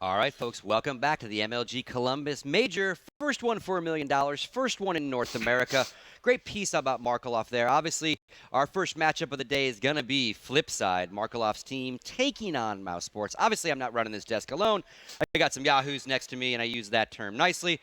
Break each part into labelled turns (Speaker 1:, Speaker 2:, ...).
Speaker 1: All right, folks, welcome back to the MLG Columbus Major. First one for $1 million, first one in North America. Great piece about Markelov there. Obviously, our first matchup of the day is going to be Flipside, Markelov's team, taking on Mousesports. Obviously, I'm not running this desk alone. I got some yahoos next to me, and I use that term nicely.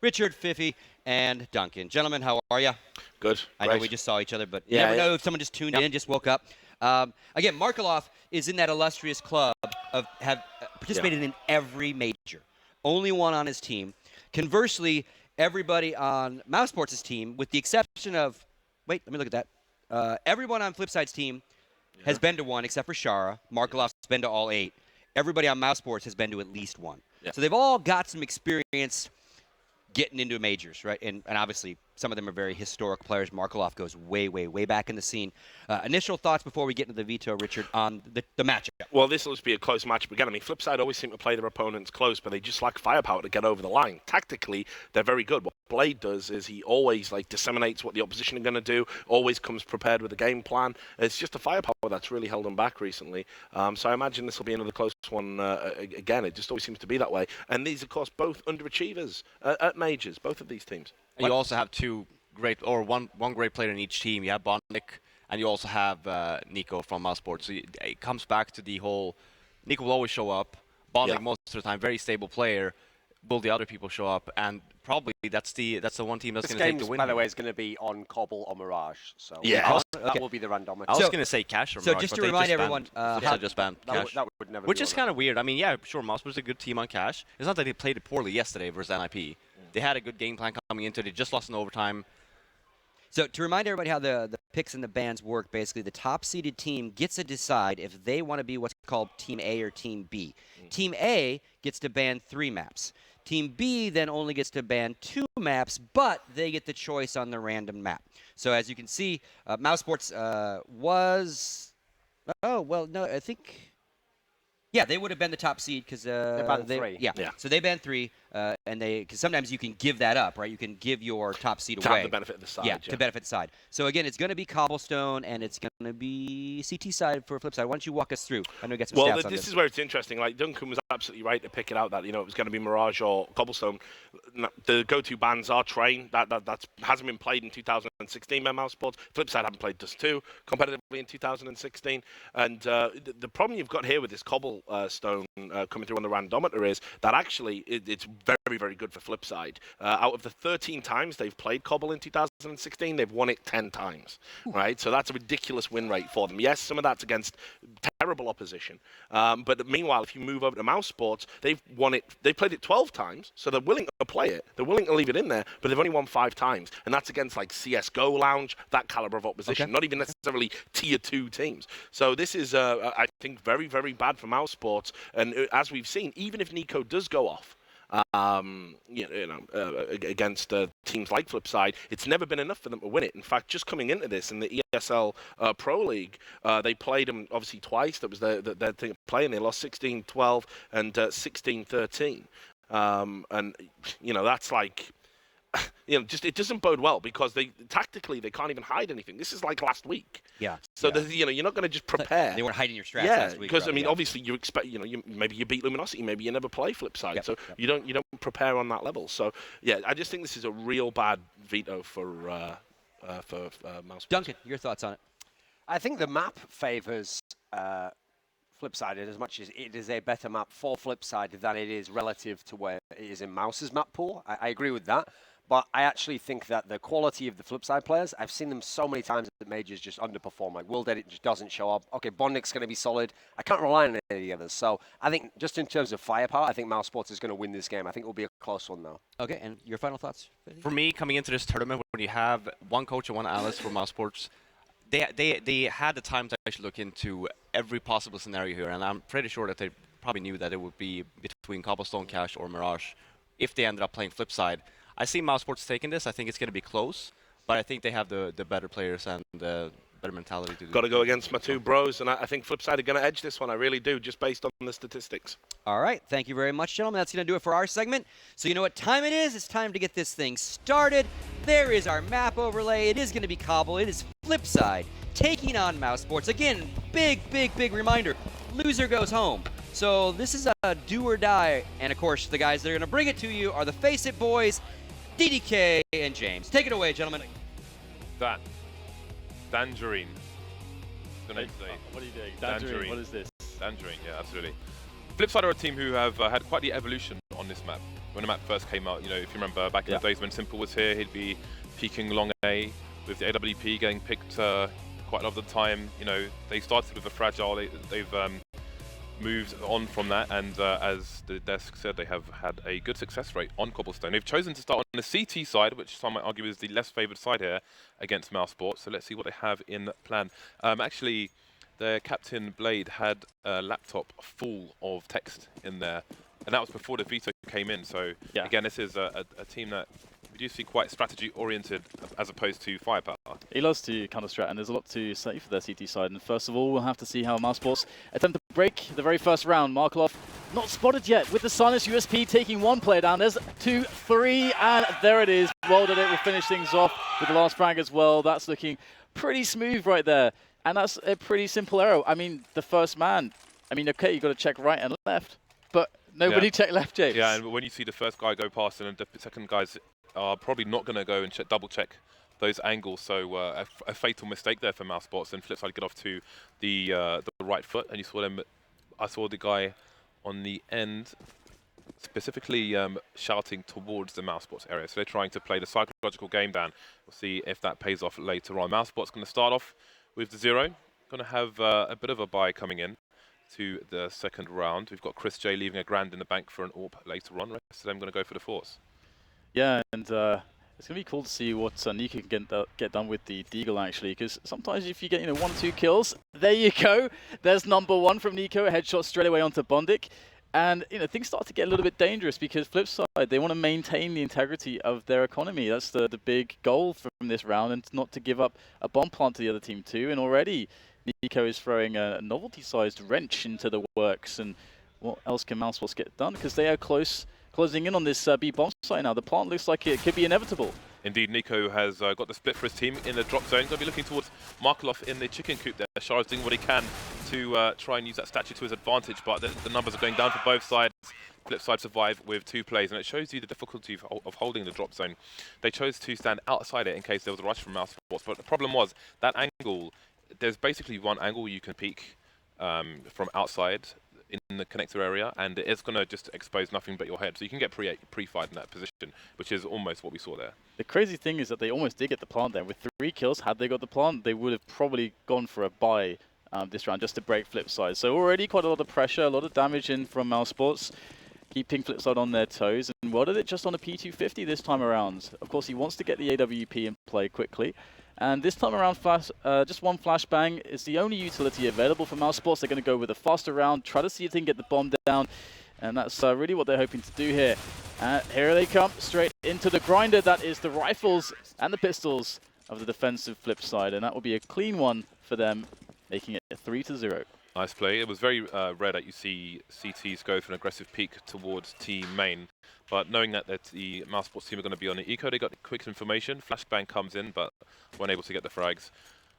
Speaker 1: Richard, Fifi, and Duncan. Gentlemen, how are you?
Speaker 2: Good.
Speaker 1: I know we just saw each other, but you never know if someone just tuned in, just woke up. Again, Markelov is in that illustrious club of have participated in every major. Only one on his team. Conversely, everybody on Mousesports' team, with the exception of, wait, let me look at that. Everyone on Flipside's team has been to one except for Shara. Markelov's been to all 8. Everybody on Mousesports has been to at least one. Yeah. So they've all got some experience getting into majors, right? And obviously, some of them are very historic players. Markelov goes way, way, way back in the scene. Initial thoughts before we get into the veto, Richard, on the matchup.
Speaker 2: Well, this will be a close matchup again. I mean, Flipside always seem to play their opponents close, but they just lack firepower to get over the line. Tactically, they're very good. What Blade does is he always disseminates what the opposition are going to do, always comes prepared with a game plan. It's just the firepower that's really held them back recently. So I imagine this will be another close one again. It just always seems to be that way. And these, of course, both underachievers at majors, both of these teams.
Speaker 3: And you also have one great player in each team. You have Bondic, and you also have Nico from Mousesports. So it comes back to the whole, Nico will always show up. Bondic most of the time, very stable player. Will the other people show up? And probably that's the one team that's going to take the win.
Speaker 4: By the way, is going to be on Cobble or Mirage. So that will be the randomizer.
Speaker 3: I was going to say Cash or Mirage.
Speaker 1: So just to remind everyone,
Speaker 3: just banned Cash.
Speaker 4: That would never
Speaker 3: which is kind of weird. I mean, yeah, sure, Mousesports is a good team on Cash. It's not that they played it poorly yesterday versus NIP. They had a good game plan coming into it. They just lost in overtime.
Speaker 1: So to remind everybody how the picks and the bans work, basically the top-seeded team gets to decide if they want to be what's called Team A or Team B. Team A gets to ban 3 maps. Team B then only gets to ban 2 maps, but they get the choice on the random map. So as you can see, Mousesports was... Oh, well, no, I think... Yeah, they would have been the top seed because
Speaker 4: they banned 3.
Speaker 1: Yeah, so they banned 3, and because sometimes you can give that up, right? You can give your top seed away.
Speaker 2: To have the benefit of the side.
Speaker 1: Yeah, to benefit the side. So again, it's going to be Cobblestone, and it's going to be CT side for Flipside. Why don't you walk us through? I know you got some stats on this.
Speaker 2: Well, this is where it's interesting. Like Duncan was absolutely right to pick it out that it was going to be Mirage or Cobblestone. The go-to bans are Train. That hasn't been played in 2016 by Mousesports. Flipside haven't played Dust 2 competitively in 2016. And the problem you've got here with this Cobblestone coming through on the randometer is that actually it's very, very good for Flipside. Out of the 13 times they've played Cobble in 2016, they've won it 10 times, right? So that's a ridiculous win rate for them. Yes, some of that's against terrible opposition. But meanwhile, if you move over to Mousesports, they've played it 12 times, so they're willing to play it. They're willing to leave it in there, but they've only won 5 times. And that's against CSGO Lounge, that caliber of opposition, not even necessarily tier 2 teams. So this is, I think, very, very bad for Mousesports. And as we've seen, even if Nico does go off, against teams like Flipside, it's never been enough for them to win it. In fact, just coming into this in the ESL Pro League, they played them obviously twice. That was their thing of playing. They lost 16-12 and 16-13. And that's like. Just it doesn't bode well because tactically they can't even hide anything. This is like last week.
Speaker 1: Yeah.
Speaker 2: So you're not going to just prepare.
Speaker 1: They weren't hiding your strats last week.
Speaker 2: Because obviously you expect maybe you beat Luminosity, maybe you never play Flipside, so you don't prepare on that level. So yeah, I just think this is a real bad veto for Mousesports.
Speaker 1: Duncan, your thoughts on it?
Speaker 4: I think the map favors Flipside as much as it is a better map for Flipside than it is relative to where it is in Mouse's map pool. I agree with that. But I actually think that the quality of the Flipside players, I've seen them so many times that majors just underperform. Like World Edit just doesn't show up. Okay, Bondic's going to be solid. I can't rely on any of the others. So I think just in terms of firepower, I think Mousesports is going to win this game. I think it will be a close one, though.
Speaker 1: Okay, and your final thoughts?
Speaker 3: For me, coming into this tournament, when you have one coach and one analyst for Mousesports, they had the time to actually look into every possible scenario here. And I'm pretty sure that they probably knew that it would be between Cobblestone, Cash, or Mirage if they ended up playing Flipside. I see Mousesports taking this. I think it's going to be close, but I think they have the better players and the better mentality to do.
Speaker 2: Got to go against my 2 bros, and I think Flipside are going to edge this one. I really do, just based on the statistics.
Speaker 1: All right. Thank you very much, gentlemen. That's going to do it for our segment. So you know what time it is? It's time to get this thing started. There is our map overlay. It is going to be Cobble. It is Flipside taking on Mousesports. Again, big reminder. Loser goes home. So this is a do or die. And of course, the guys that are going to bring it to you are the Face It Boys, DDK and James. Take it away, gentlemen.
Speaker 5: That. Tangerine. Gonna say.
Speaker 6: What are you doing? Tangerine. What is this?
Speaker 5: Tangerine, yeah, absolutely. Flipside are a team who have had quite the evolution on this map. When the map first came out, you know, if you remember back in the days when Simple was here, he'd be peeking long A with the AWP getting picked quite a lot of the time. You know, they started with a fragile. They've moved on from that, and as the desk said, they have had a good success rate on Cobblestone. They've chosen to start on the CT side, which some might argue is the less favoured side here against Mousesports. So let's see what they have in plan. Actually, their captain Blade had a laptop full of text in there, and that was before the veto came in. So again, this is a team that we do see quite strategy oriented as opposed to firepower.
Speaker 6: He loves to counter strat, and there's a lot to say for their CT side. And first of all, we'll have to see how Mousesports attempt to break the very first round. Markelov not spotted yet with the Silence USP taking one player down. There's 2, 3, and there it is. Well done, it will finish things off with the last frag as well. That's looking pretty smooth right there. And that's a pretty simple arrow. I mean, the first man, I mean, okay, you've got to check right and left, but nobody checked left, James.
Speaker 5: Yeah, and when you see the first guy go past and the second guys are probably not going to go and double check those angles, so a fatal mistake there for Mousesports, and Flipside get off to the right foot, and you saw them. I saw the guy on the end specifically shouting towards the Mousesports area, so they're trying to play the psychological game down. We'll see if that pays off later on. Mousesports going to start off with the 0, going to have a bit of a buy coming in to the second round. We've got Chris J leaving a grand in the bank for an AWP later on. The rest of them going to go for the force.
Speaker 6: Yeah, and it's going to be cool to see what Nico can get done with the Deagle, actually, because sometimes if you get 1 or 2 kills, there you go. There's number 1 from Nico, a headshot straight away onto Bondik. And things start to get a little bit dangerous because Flipside, they want to maintain the integrity of their economy. That's the big goal from this round, and not to give up a bomb plant to the other team too. And already Nico is throwing a novelty-sized wrench into the works. And what else can Mousesports get done? Because they are closing in on this B bomb site now. The plant looks like it could be inevitable.
Speaker 5: Indeed, Nico has got the split for his team in the drop zone. Going to be looking towards Markelov in the chicken coop there. Shara's doing what he can to try and use that statue to his advantage, but the numbers are going down for both sides. Flipside survive with 2 plays, and it shows you the difficulty of holding the drop zone. They chose to stand outside it in case there was a rush from Mousesports, but the problem was that angle, there's basically one angle you can peek from outside in the connector area, and it's going to just expose nothing but your head. So you can get pre-fired in that position, which is almost what we saw there.
Speaker 6: The crazy thing is that they almost did get the plant there. With 3 kills, had they got the plant, they would have probably gone for a buy this round just to break Flipside. So already quite a lot of pressure, a lot of damage in from Mousesports, keeping Flipside on their toes. And what did it just on a P250 this time around? Of course, he wants to get the AWP in play quickly. And this time around, just 1 flashbang is the only utility available for Mousesports. They're going to go with a faster round, try to see if they can get the bomb down. And that's really what they're hoping to do here. Here they come, straight into the grinder. That is the rifles and the pistols of the defensive Flipside. And that will be a clean one for them, making it 3-0.
Speaker 5: Nice play. It was very rare that you see CTs go for an aggressive peek towards team main. But knowing that the Mousesports team are going to be on the eco, they got quick information. Flashbang comes in, but weren't able to get the frags.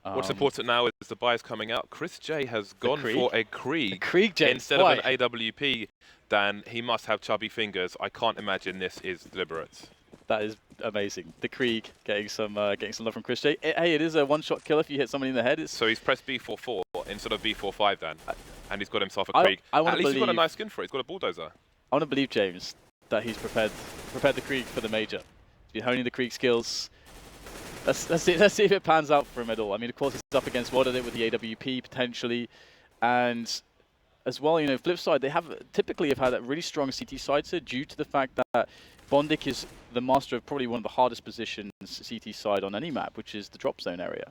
Speaker 5: What's important now is the buys coming out. Chris J has gone for a Krieg instead of an AWP. Dan, he must have chubby fingers. I can't imagine this is deliberate.
Speaker 6: That is amazing. The Krieg getting some love from Chris J. Hey, it is a 1-shot kill if you hit somebody in the head.
Speaker 5: So he's pressed B44 instead of B45, Dan, and he's got himself a Krieg. At least he's got a nice skin for it. He's got a bulldozer.
Speaker 6: I want to believe, James, that he's prepared the Krieg for the major. He's been honing the Krieg skills. Let's see if it pans out for him at all. I mean, of course, he's up against what did it with the AWP potentially, and as well, Flipside, they typically have had a really strong CT side here due to the fact that Bondik is the master of probably one of the hardest positions CT side on any map, which is the drop zone area.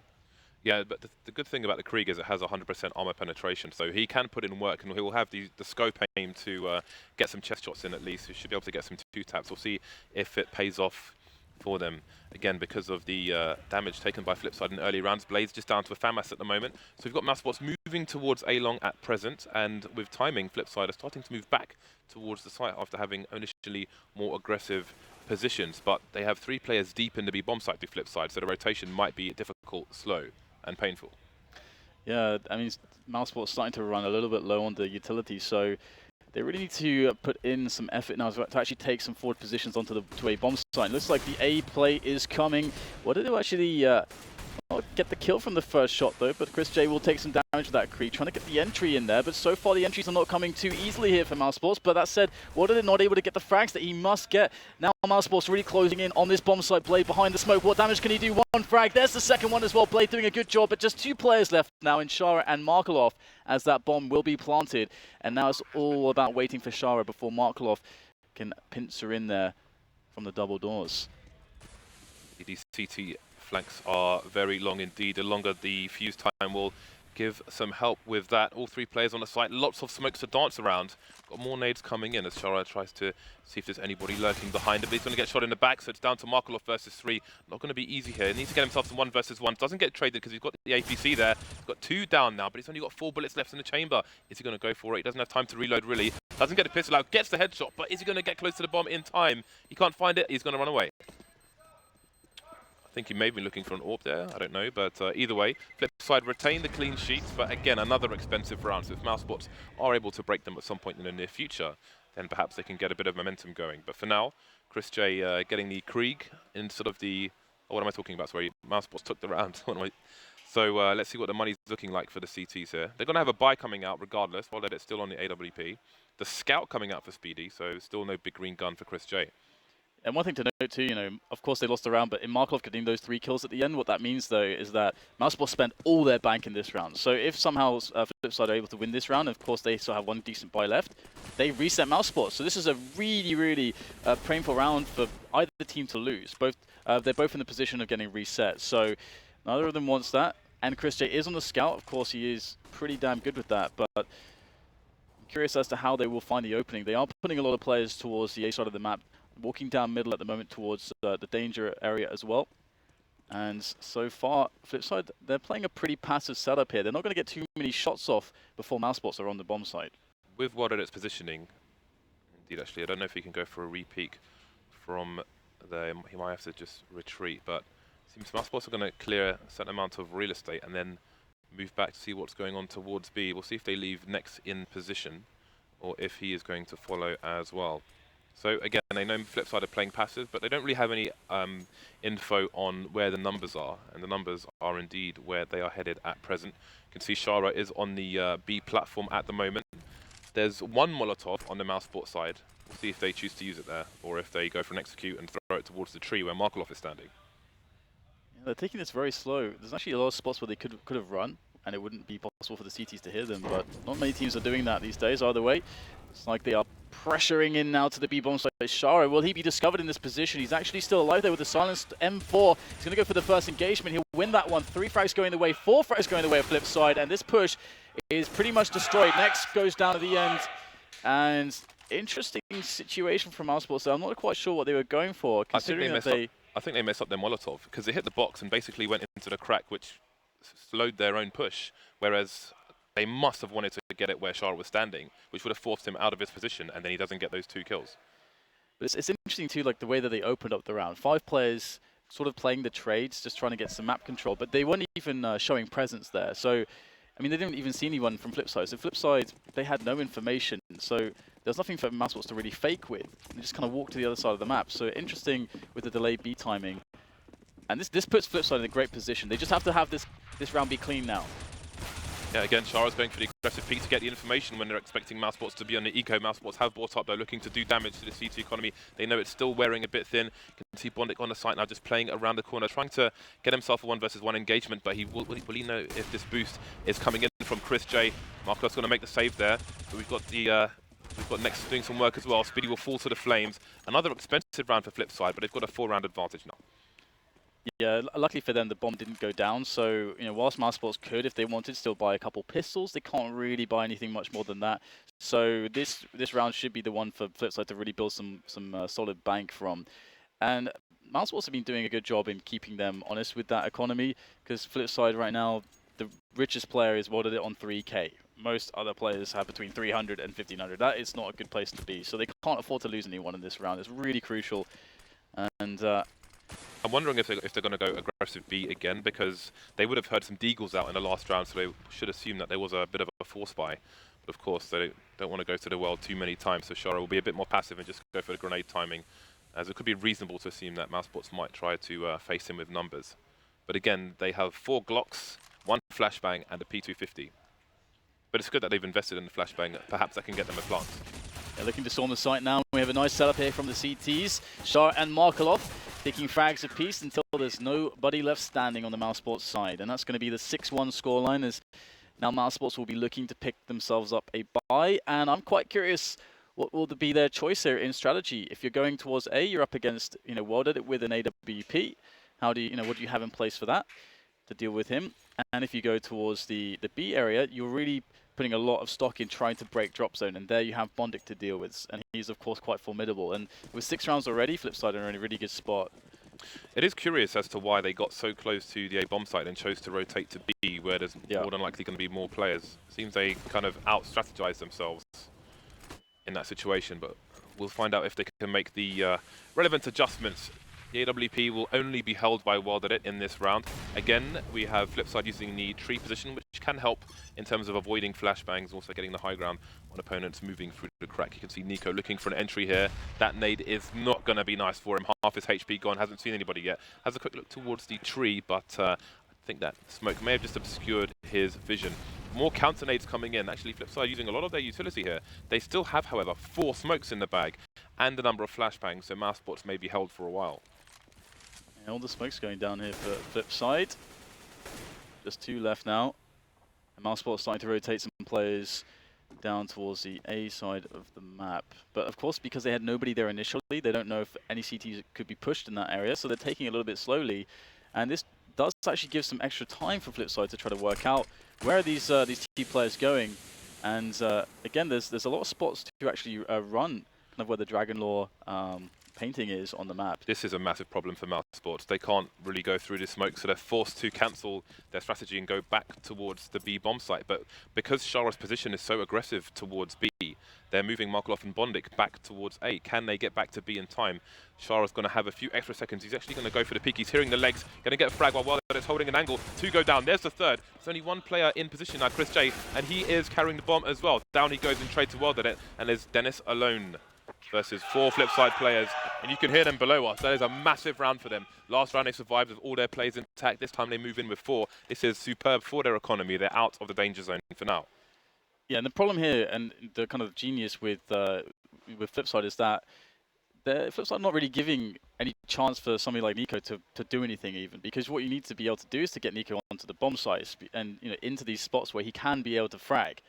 Speaker 5: Yeah, but the good thing about the Krieg is it has 100% armor penetration, so he can put in work, and he will have the scope aim to get some chest shots in at least. He should be able to get some 2-taps. We'll see if it pays off for them. Again, because of the damage taken by Flipside in early rounds. Blade's just down to a FAMAS at the moment. So we've got Mousesports moving towards A-Long at present, and with timing, Flipside are starting to move back towards the site after having initially more aggressive positions. But they have 3 players deep in the B-bomb site to Flipside, so the rotation might be difficult, slow, and painful.
Speaker 6: Yeah, I mean, Mousesports starting to run a little bit low on the utility, so they really need to put in some effort now to actually take some forward positions onto the A bomb site. Looks like the A play is coming. What did it actually get the kill from the first shot though? But Chris J will take some damage with that creep, trying to get the entry in there. But so far the entries are not coming too easily here for Mousesports. But that said, what are they not able to get the frags that he must get? Now Mousesports really closing in on this bomb site. Blade behind the smoke. What damage can he do? One frag. There's the second one as well. Blade doing a good job, but just 2 players left now in Shara and Markelov as that bomb will be planted. And now it's all about waiting for Shara before Markelov can pincer in there from the double doors.
Speaker 5: These CT flanks are very long indeed. The longer the fuse time will give some help with that. All 3 players on the site, lots of smokes to dance around. Got more nades coming in as Shara tries to see if there's anybody lurking behind him. But he's going to get shot in the back, so it's down to Markelov versus 3. Not going to be easy here. He needs to get himself some 1 versus 1. Doesn't get traded because he's got the APC there. He's got 2 down now, but he's only got 4 bullets left in the chamber. Is he going to go for it? He doesn't have time to reload really. Doesn't get a pistol out, gets the headshot, but is he going to get close to the bomb in time? He can't find it. He's going to run away. I think he may be looking for an AWP there, I don't know, but either way, Flipside retain the clean sheets, but again, another expensive round. So if Mousesports are able to break them at some point in the near future, then perhaps they can get a bit of momentum going. But for now, Chris J getting the Krieg instead of the... Oh, what am I talking about? Sorry, Mousesports took the round. So let's see what the money's looking like for the CTs here. They're going to have a buy coming out regardless, while it's still on the AWP. The Scout coming out for Speedy, so still no big green gun for Chris J.
Speaker 6: And one thing to note too, of course they lost the round, but in Markelov getting those 3 kills at the end, what that means though is that Mousesports spent all their bank in this round. So if somehow Flipside are able to win this round, of course they still have 1 decent buy left, they reset Mousesports. So this is a really, really painful round for either team to lose. They're both in the position of getting reset. So neither of them wants that. And Chris J is on the scout. Of course he is pretty damn good with that, but I'm curious as to how they will find the opening. They are putting a lot of players towards the A side of the map, walking down middle at the moment towards the danger area as well. And so far, Flipside, they're playing a pretty passive setup here. They're not going to get too many shots off before Mousesports are on the bomb site.
Speaker 5: With what it's positioning, indeed actually, I don't know if he can go for a re-peek from there. He might have to just retreat, but it seems Mousesports are going to clear a certain amount of real estate and then move back to see what's going on towards B. We'll see if they leave Nex in position or if he is going to follow as well. So again, they know Flipside are playing passive, but they don't really have any info on where the numbers are, and the numbers are indeed where they are headed at present. You can see Shara is on the B platform at the moment. There's 1 Molotov on the Mousesports side. We'll see if they choose to use it there, or if they go for an execute and throw it towards the tree where Markelov is standing.
Speaker 6: Yeah, they're taking this very slow. There's actually a lot of spots where they could have run, and it wouldn't be possible for the CTs to hear them, but not many teams are doing that these days either way. It's like they are pressuring in now to the B-bomb site. Shara, will he be discovered in this position? He's actually still alive there with the silenced M4. He's going to go for the first engagement. He'll win that one. 3 frags going the way, 4 frags going the way of Flipside, and this push is pretty much destroyed. Next goes down at the end, and interesting situation from Mousesports. So I'm not quite sure what they were going for, considering that they...
Speaker 5: I think they messed up their Molotov, because they hit the box and basically went into the crack, which slowed their own push, whereas they must have wanted to get it where Shara was standing, which would have forced him out of his position, and then he doesn't get those 2 kills.
Speaker 6: But it's interesting too, like the way that they opened up the round. 5 players sort of playing the trades, just trying to get some map control, but they weren't even showing presence there. So, I mean, they didn't even see anyone from Flipside. So Flipside, they had no information. So there's nothing for Mousesports to really fake with. They just kind of walked to the other side of the map. So interesting with the delayed B timing. And this puts Flipside in a great position. They just have to have this round be clean now.
Speaker 5: Yeah, again, Shara's going for the aggressive peek to get the information when they're expecting Mousesports to be on the eco. Mousesports have brought up, they're looking to do damage to the CT economy. They know it's still wearing a bit thin. You can see Bondic on the site now just playing around the corner, trying to get himself a 1 versus 1 engagement, but will he know if this boost is coming in from Chris J? Markel's going to make the save there, but we've got Nex doing some work as well. Speedy will fall to the flames. Another expensive round for Flipside, but they've got a 4-round advantage now.
Speaker 6: Yeah, luckily for them, the bomb didn't go down. So, whilst Mousesports could, if they wanted, still buy a couple pistols, they can't really buy anything much more than that. So this round should be the one for Flipside to really build some solid bank from. And Mousesports have been doing a good job in keeping them honest with that economy, because Flipside right now, the richest player is voted it on 3K. Most other players have between 300 and 1500. That is not a good place to be. So they can't afford to lose anyone in this round. It's really crucial. And
Speaker 5: I'm wondering if they're going to go aggressive B again, because they would have heard some deagles out in the last round, so they should assume that there was a bit of a force buy. But of course, they don't want to go to the well too many times, so Shara will be a bit more passive and just go for the grenade timing, as it could be reasonable to assume that Mousesports might try to face him with numbers. But again, they have 4 Glocks, 1 flashbang, and a P250. But it's good that they've invested in the flashbang. Perhaps that can get them a plant.
Speaker 6: They're looking to storm the site now. We have a nice setup here from the CTs. Shar and Markelov picking frags apiece until there's nobody left standing on the Mousesports side. And that's going to be the 6-1 scoreline, as now Mousesports will be looking to pick themselves up a bye. And I'm quite curious, what will be their choice here in strategy? If you're going towards A, you're up against, World Edit with an AWP. How do you, what do you have in place for that to deal with him? And if you go towards the B area, you're really putting a lot of stock in trying to break drop zone, and there you have Bondic to deal with, and he's of course quite formidable. And with 6 rounds already, Flipside are in a really good spot.
Speaker 5: It is curious as to why they got so close to the A bomb site and chose to rotate to B, where there's more than likely going to be more players. Seems they kind of out-strategized themselves in that situation, but we'll find out if they can make the relevant adjustments. The AWP will only be held by World Edit in this round. Again, we have Flipside using the tree position, which can help in terms of avoiding flashbangs, also getting the high ground on opponents moving through the crack. You can see Nico looking for an entry here. That nade is not going to be nice for him. Half his HP gone, hasn't seen anybody yet. Has a quick look towards the tree, but I think that smoke may have just obscured his vision. More counter nades coming in. Actually, Flipside using a lot of their utility here. They still have, however, 4 smokes in the bag and a number of flashbangs, so Mousesports may be held for a while.
Speaker 6: All the smoke's going down here for Flipside. Just 2 left now. And Mousesports starting to rotate some players down towards the A side of the map. But of course, because they had nobody there initially, they don't know if any CTs could be pushed in that area, so they're taking it a little bit slowly. And this does actually give some extra time for Flipside to try to work out where are these T players going. And again, there's a lot of spots to actually run kind of where the Dragon Lore painting is on the map.
Speaker 5: This is a massive problem for Mousesports. They can't really go through this smoke, so they're forced to cancel their strategy and go back towards the B bomb site. But because Shara's position is so aggressive towards B, they're moving Markelov and Bondic back towards A. Can they get back to B in time? Shara's going to have a few extra seconds. He's actually going to go for the peek. He's hearing the legs, going to get a frag while World Edit's holding an angle. 2 go down. There's the third. There's only 1 player in position now, Chris J, and he is carrying the bomb as well. Down he goes in trade to World Edit, and there's Dennis alone versus 4 Flipside players, and you can hear them below us. That is a massive round for them. Last round they survived with all their players intact. This time they move in with 4. This is superb for their economy. They're out of the danger zone for now.
Speaker 6: Yeah, and the problem here, and the kind of genius with Flipside, is that Flipside not really giving any chance for somebody like Nico to do anything even, because what you need to be able to do is to get Nico onto the bomb site and into these spots where he can be able to frag.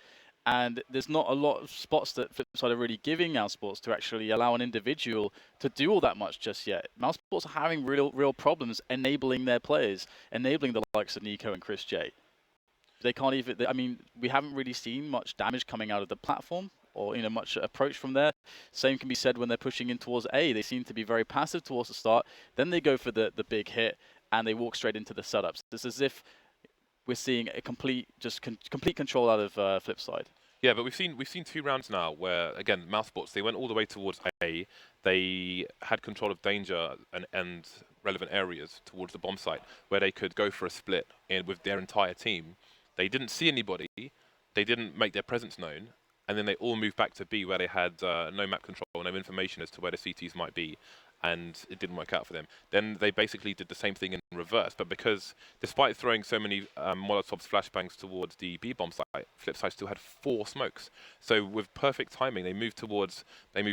Speaker 6: And there's not a lot of spots that Flipside are really giving Mousesports to actually allow an individual to do all that much just yet. Mousesports are having real problems enabling their players, enabling the likes of Nico and Chris J. They can't even, I mean, we haven't really seen much damage coming out of the platform or much approach from there. Same can be said when they're pushing in towards A. They seem to be very passive towards the start. Then they go for the big hit and they walk straight into the setups. It's as if we're seeing a complete control out of Flipside.
Speaker 5: Yeah, but we've seen 2 rounds now where, again, Mousesports, they went all the way towards A. They had control of danger and relevant areas towards the bomb site where they could go for a split with their entire team. They didn't see anybody. They didn't make their presence known. And then they all moved back to B where they had no map control, no information as to where the CTs might be. And it didn't work out for them. Then they basically did the same thing in reverse, but because despite throwing so many Molotovs flashbangs towards the B bomb site, Flipside still had 4 smokes. So with perfect timing, they moved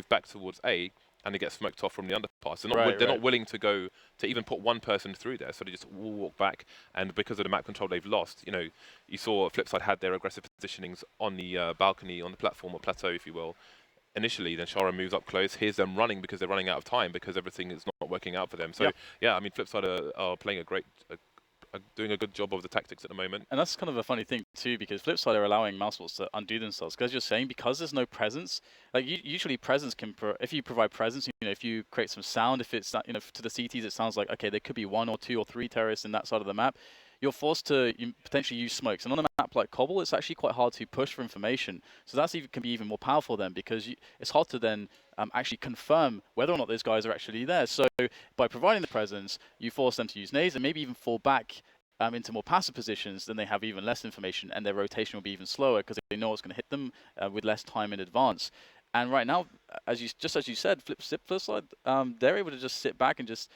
Speaker 5: back towards A, and they get smoked off from the underpass. They're not willing to go to even put 1 person through there, so they just all walk back. And because of the map control they've lost, you saw Flipside had their aggressive positionings on the balcony, on the platform or plateau, if you will. Initially, then Shara moves up close, hears them running because they're running out of time because everything is not working out for them. So, yeah, I mean, Flipside are playing doing a good job of the tactics at the moment.
Speaker 6: And that's kind of a funny thing too, because Flipside are allowing Mousesports to undo themselves. Because you're saying, because there's no presence, like usually presence can, if you provide presence, if you create some sound, if it's to the CTs, it sounds like, okay, there could be 1 or 2 or 3 terrorists in that side of the map. you're forced to potentially use smokes. And on a map like Cobble, it's actually quite hard to push for information. So that's can be even more powerful then, because it's hard to then actually confirm whether or not those guys are actually there. So by providing the presence, you force them to use nades and maybe even fall back into more passive positions. Then they have even less information, and their rotation will be even slower because they know it's going to hit them with less time in advance. And right now, as you said, Flipsid, they're able to just sit back and just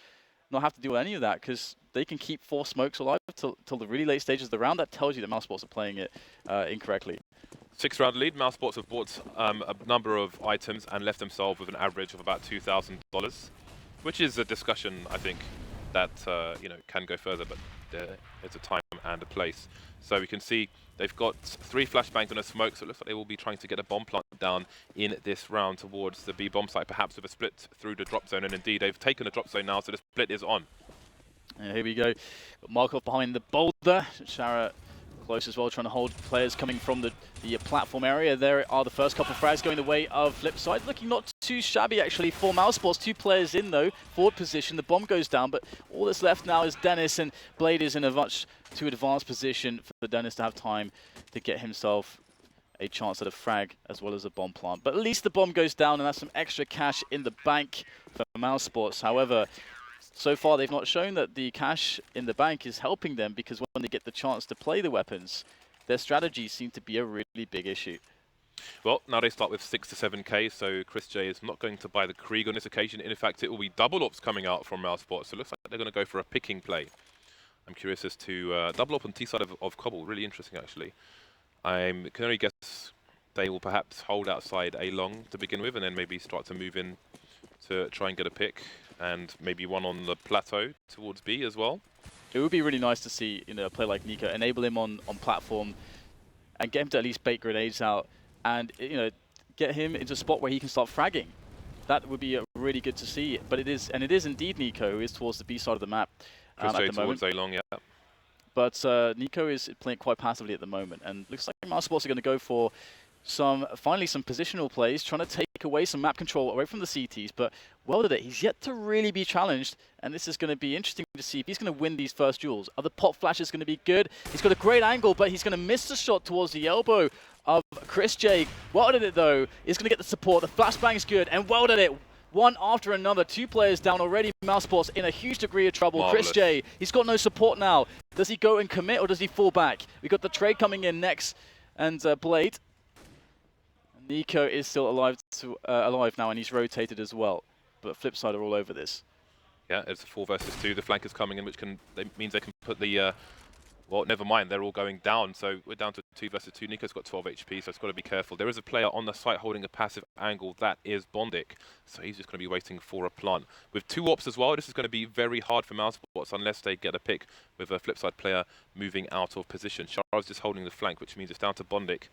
Speaker 6: not have to deal with any of that, because they can keep 4 smokes alive till the really late stages of the round. That tells you that Mousesports are playing it incorrectly.
Speaker 5: 6-round lead. Mousesports have bought a number of items and left themselves with an average of about $2,000, which is a discussion, I think, that can go further, but there's a time and a place. So we can see they've got 3 flashbangs and a smoke, so it looks like they will be trying to get a bomb plant down in this round towards the B bomb site, perhaps with a split through the drop zone. And indeed, they've taken the drop zone now, so the split is on.
Speaker 6: And here we go. Markov behind the boulder. Shara close as well, trying to hold players coming from the platform area. There are the first couple of frags going the way of Flipside. Looking not too shabby, actually, for Mousesports. 2 players in, though. Forward position. The bomb goes down, but all that's left now is Dennis, and Blade is in a much too advanced position for Dennis to have time to get himself a chance at a frag as well as a bomb plant. But at least the bomb goes down, and that's some extra cash in the bank for Mousesports. However, so far they've not shown that the cash in the bank is helping them, because when they get the chance to play the weapons, their strategies seem to be a really big issue.
Speaker 5: Well, now they start with 6 to 7k, so Chris J is not going to buy the Krieg on this occasion. In fact, it will be double ops coming out from Mousesports, so it looks like they're going to go for a picking play. I'm curious as to double up on T side of Cobble. Really interesting, actually. I can only guess they will perhaps hold outside A long to begin with, and then maybe start to move in to try and get a pick, and maybe one on the plateau towards B as well.
Speaker 6: It would be really nice to see a player like Nico, enable him on platform and get him to at least bait grenades out, and get him into a spot where he can start fragging. That would be really good to see. But it is indeed Nico who is towards the B side of the map at the
Speaker 5: towards
Speaker 6: moment.
Speaker 5: A long, yeah.
Speaker 6: But Nico is playing quite passively at the moment, and looks like Mousesports are going to go for finally some positional plays, trying to take away some map control away from the CTs, but well did it. He's yet to really be challenged, and this is going to be interesting to see if he's going to win these first duels. Are the pop flashes going to be good? He's got a great angle, but he's going to miss the shot towards the elbow of Chris J. Well did it, though. He's going to get the support. The flashbang is good, and well did it. One after another, 2 players down already. Mousesports in a huge degree of trouble.
Speaker 5: Marvelous.
Speaker 6: Chris J, he's got no support now. Does he go and commit, or does he fall back? We got the trade coming in next, and Blade. Nico is still alive now, and he's rotated as well. But Flipside are all over this.
Speaker 5: Yeah, it's a 4 versus 2. The flankers coming in, which means they can put the... well, never mind, they're all going down. So we're down to 2 versus 2. Nico's got 12 HP, so it's got to be careful. There is a player on the site holding a passive angle. That is Bondic. So he's just going to be waiting for a plant. With 2 ops as well, this is going to be very hard for Mousesports unless they get a pick with a Flipside player moving out of position. Shara's just holding the flank, which means it's down to Bondic.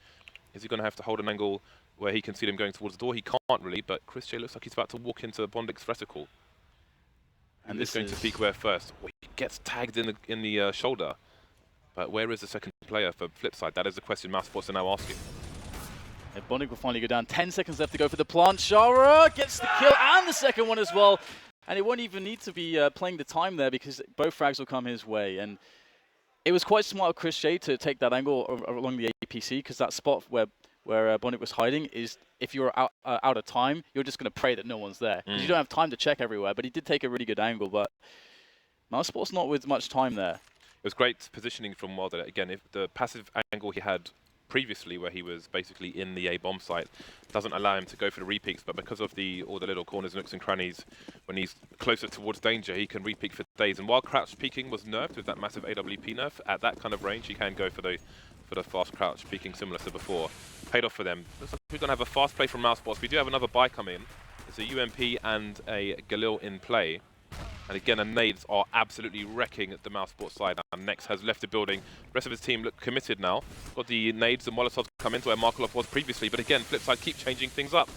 Speaker 5: Is he going to have to hold an angle where he can see them going towards the door? He can't really, but Chris J looks like he's about to walk into Bondic's reticle. And this is going to peek where first? Well, he gets tagged in the shoulder. But where is the second player for Flipside? That is the question Mousesports are now asking.
Speaker 6: Yeah, Bondic will finally go down. 10 seconds left to go for the plant. Shara gets the kill and the second one as well. And it won't even need to be playing the time there, because both frags will come his way. And it was quite smart of Chris J to take that angle along the APC, because that spot where Bondic was hiding is, if you're out of time, you're just going to pray that no one's there. Because you don't have time to check everywhere. But he did take a really good angle. But Mousesports not with much time there.
Speaker 5: It was great positioning from Wilder. Again, if the passive angle he had previously, where he was basically in the A bomb site, doesn't allow him to go for the repeats, but because of all the little corners, nooks and crannies, when he's closer towards danger, he can repeat for days. And while crouch peeking was nerfed with that massive AWP nerf, at that kind of range, he can go for the fast crouch peeking, similar to before. Paid off for them. Looks like we're going to have a fast play from Mousesports. We do have another buy come in. It's a UMP and a Galil in play. And again, the nades are absolutely wrecking at the Mousesports side. And Nex has left the building. The rest of his team look committed now. Got the nades and Molotovs come into where Markelov was previously. But again, Flipside keep changing things up.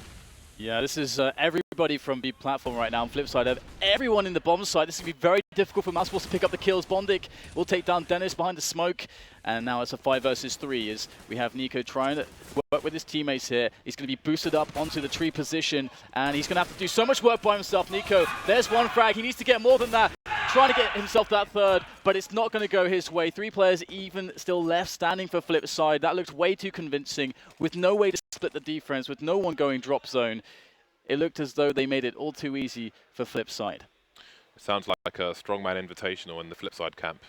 Speaker 6: Yeah, this is everybody from B platform right now. On Flipside, have everyone in the bomb side. This is going to be very difficult for Mousesports to pick up the kills. Bondic will take down Dennis behind the smoke. And now it's a 5 versus 3 as we have Nico trying to work with his teammates here. He's going to be boosted up onto the tree position, and he's going to have to do so much work by himself. Nico, there's one frag. He needs to get more than that. trying to get himself that third, but it's not going to go his way. 3 players even still left standing for Flipside. That looked way too convincing, with no way to split the defense, with no one going drop zone. It looked as though they made it all too easy for Flipside.
Speaker 5: It sounds like a strongman invitational in the Flipside camp.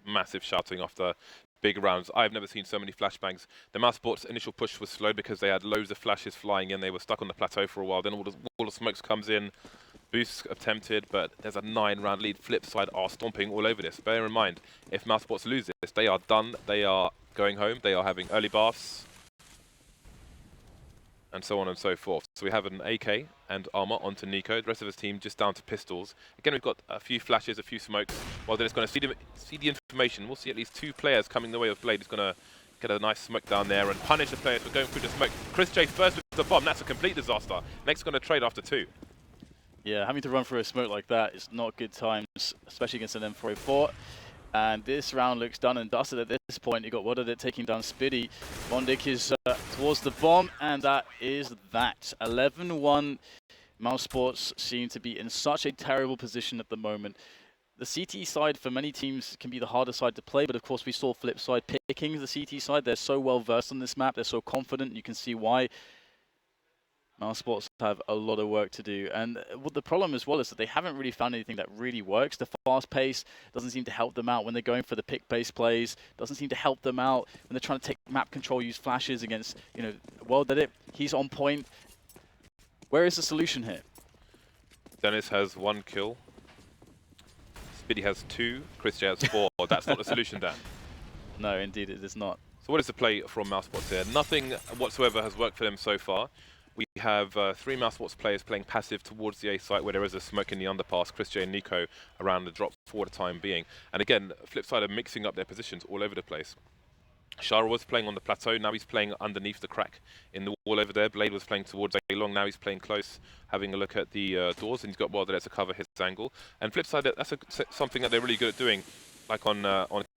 Speaker 5: Massive shouting after big rounds. I've never seen so many flashbangs. The Mousesports initial push was slow because they had loads of flashes flying in. They were stuck on the plateau for a while. Then all the wall of smokes comes in. Boosts attempted, but there's a 9-round lead. Flipside are stomping all over this. Bear in mind, if Mousesports lose this, they are done. They are going home. They are having early baths, and so on and so forth. So we have an AK and armor onto Nico. The rest of his team just down to pistols. Again, we've got a few flashes, a few smokes. Well, then it's going to see the information. We'll see at least 2 players coming the way of Blade. He's going to get a nice smoke down there and punish the players for going through the smoke. Chris J first with the bomb. That's a complete disaster. Next going to trade after 2.
Speaker 6: Yeah, having to run through a smoke like that is not good times, especially against an M4A4. And this round looks done and dusted at this point. You got What Did It taking down Spiddy. Bondik is towards the bomb, and that is that. 11-1. Mousesports seem to be in such a terrible position at the moment. The CT side for many teams can be the harder side to play, but of course we saw Flipside picking the CT side. They're so well versed on this map. They're so confident. You can see why. Mousesports have a lot of work to do, and what the problem as well is that they haven't really found anything that really works. The fast pace doesn't seem to help them out when they're going for the pick-based plays, doesn't seem to help them out when they're trying to take map control, use flashes against, Well Did It. He's on point. Where is the solution here?
Speaker 5: Dennis has 1 kill. Spiddy has 2. Chris J has 4. That's not the solution, Dan.
Speaker 6: No, indeed it is not.
Speaker 5: So what is the play from Mousesports here? Nothing whatsoever has worked for them so far. We have 3 Mousesports players playing passive towards the A site where there is a smoke in the underpass. Chris J and Nico around the drop for the time being. And again, Flipside are mixing up their positions all over the place. Shara was playing on the plateau, now he's playing underneath the crack in the wall over there. Blade was playing towards A long, now he's playing close, having a look at the doors, and he's got Well Did It to cover his angle. And Flipside, that's something that they're really good at doing. Like on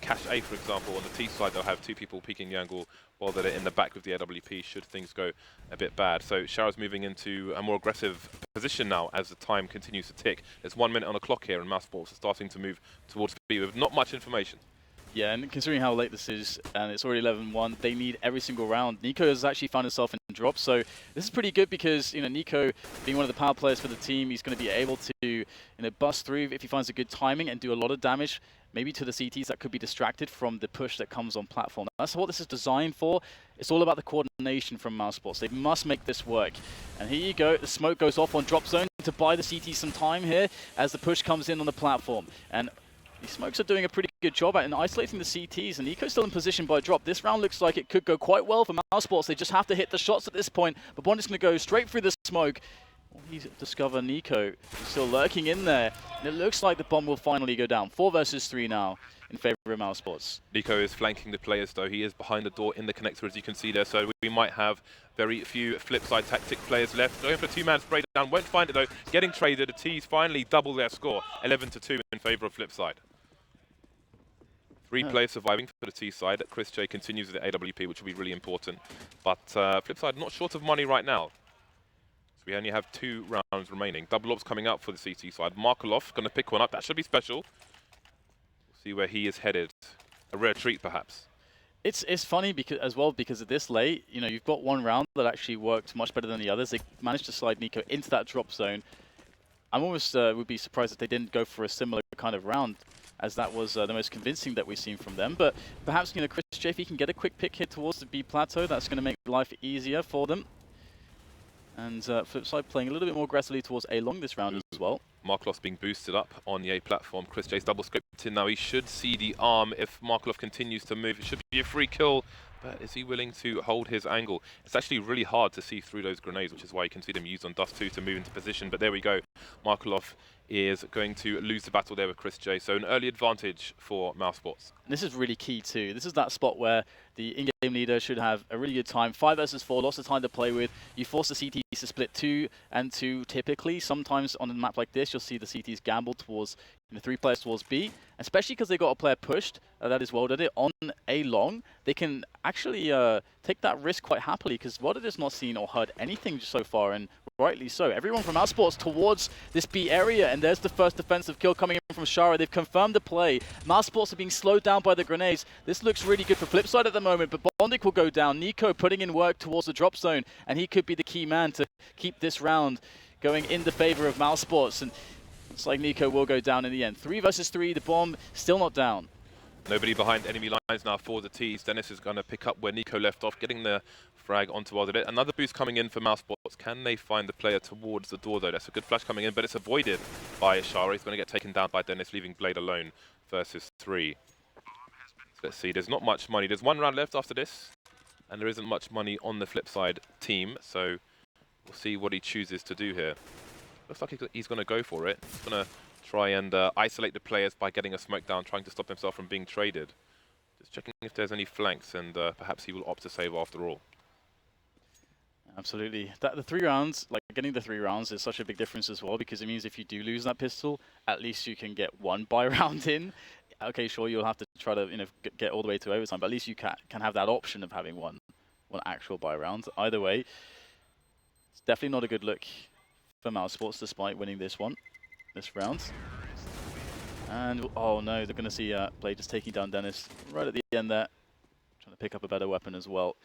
Speaker 5: Cache A, for example, on the T side, they'll have 2 people peeking the angle while they're in the back with the AWP should things go a bit bad. So Shara's moving into a more aggressive position now as the time continues to tick. There's 1 minute on the clock here, and Mousesports are starting to move towards B with not much information. Yeah,
Speaker 6: and considering how late this is, and it's already 11-1, they need every single round. Nico has actually found himself in drop, so this is pretty good because, Nico, being one of the power players for the team, he's going to be able to, bust through if he finds a good timing and do a lot of damage, maybe to the CTs that could be distracted from the push that comes on platform. That's what this is designed for. It's all about the coordination from Mousesports. They must make this work. And here you go, the smoke goes off on drop zone to buy the CT some time here as the push comes in on the platform. And these smokes are doing a pretty good job at isolating the CTs, and Nico's still in position by drop. This round looks like it could go quite well for Mousesports. They just have to hit the shots at this point, but Bond is going to go straight through the smoke. Well, he's discovered Nico still lurking in there, and it looks like the bomb will finally go down. 4 versus 3 now in favor of Mousesports.
Speaker 5: Nico is flanking the players, though. He is behind the door in the connector, as you can see there, so we might have very few Flipside tactic players left. Going for a 2-man spray down, won't find it though. Getting traded, the T's finally double their score, 11-2 in favor of Flipside. 3 players surviving for the T side. Chris J continues with the AWP, which will be really important. But Flipside not short of money right now. So we only have 2 rounds remaining. Double ops coming up for the CT side. Markelov going to pick one up. That should be special. We'll see where he is headed. A rare treat, perhaps.
Speaker 6: It's funny because at this late, you've got 1 round that actually worked much better than the others. They managed to slide Nico into that drop zone. I'm almost would be surprised if they didn't go for a similar kind of round, as that was the most convincing that we've seen from them. But perhaps, Chris J, if he can get a quick pick hit towards the B plateau, that's going to make life easier for them. And Flipside playing a little bit more aggressively towards A long this round as well.
Speaker 5: Markelov being boosted up on the A platform. Chris J's double scoped in now. He should see the arm if Markelov continues to move. It should be a free kill, but is he willing to hold his angle? It's actually really hard to see through those grenades, which is why you can see them used on Dust 2 to move into position. But there we go. Markelov is going to lose the battle there with Chris J. So an early advantage for Mousesports.
Speaker 6: This is really key too. This is that spot where the in-game leader should have a really good time. 5 versus 4, lots of time to play with. You force the CTs to split 2 and 2 typically. Sometimes on a map like this, you'll see the CTs gamble towards 3 players towards B, especially because they got a player pushed, that is Well Did It, on A long. They can actually take that risk quite happily because Well Did It's not seen or heard anything so far, and rightly so. Everyone from Mousesports towards this B area, and And there's the first defensive kill coming in from Shara. They've confirmed the play. Mousesports are being slowed down by the grenades. This looks really good for Flipside at the moment, but Bondic will go down. Nico putting in work towards the drop zone, and he could be the key man to keep this round going in the favor of Mousesports. And it's like Nico will go down in the end. 3 versus 3, the bomb still not down.
Speaker 5: Nobody behind enemy lines now for the T's. Dennis is going to pick up where Nico left off, getting the frag onto Wilder. Another boost coming in for Mousesports. Can they find the player towards the door, though? That's a good flash coming in, but it's avoided by Shara. He's going to get taken down by Dennis, leaving Blade alone versus 3. Let's see, there's not much money. There's 1 round left after this, and there isn't much money on the Flipside team, so we'll see what he chooses to do here. Looks like he's going to go for it. He's going to try and isolate the players by getting a smoke down, trying to stop himself from being traded. Just checking if there's any flanks, and perhaps he will opt to save after all.
Speaker 6: Absolutely. The 3 rounds, like getting the 3 rounds is such a big difference as well, because it means if you do lose that pistol, at least you can get 1 buy round in. Okay, sure, you'll have to try to get all the way to overtime, but at least you can have that option of having one actual buy round. Either way, it's definitely not a good look for Mousesports despite winning this round. And oh no, they're going to see Blade just taking down Dennis right at the end there, trying to pick up a better weapon as well.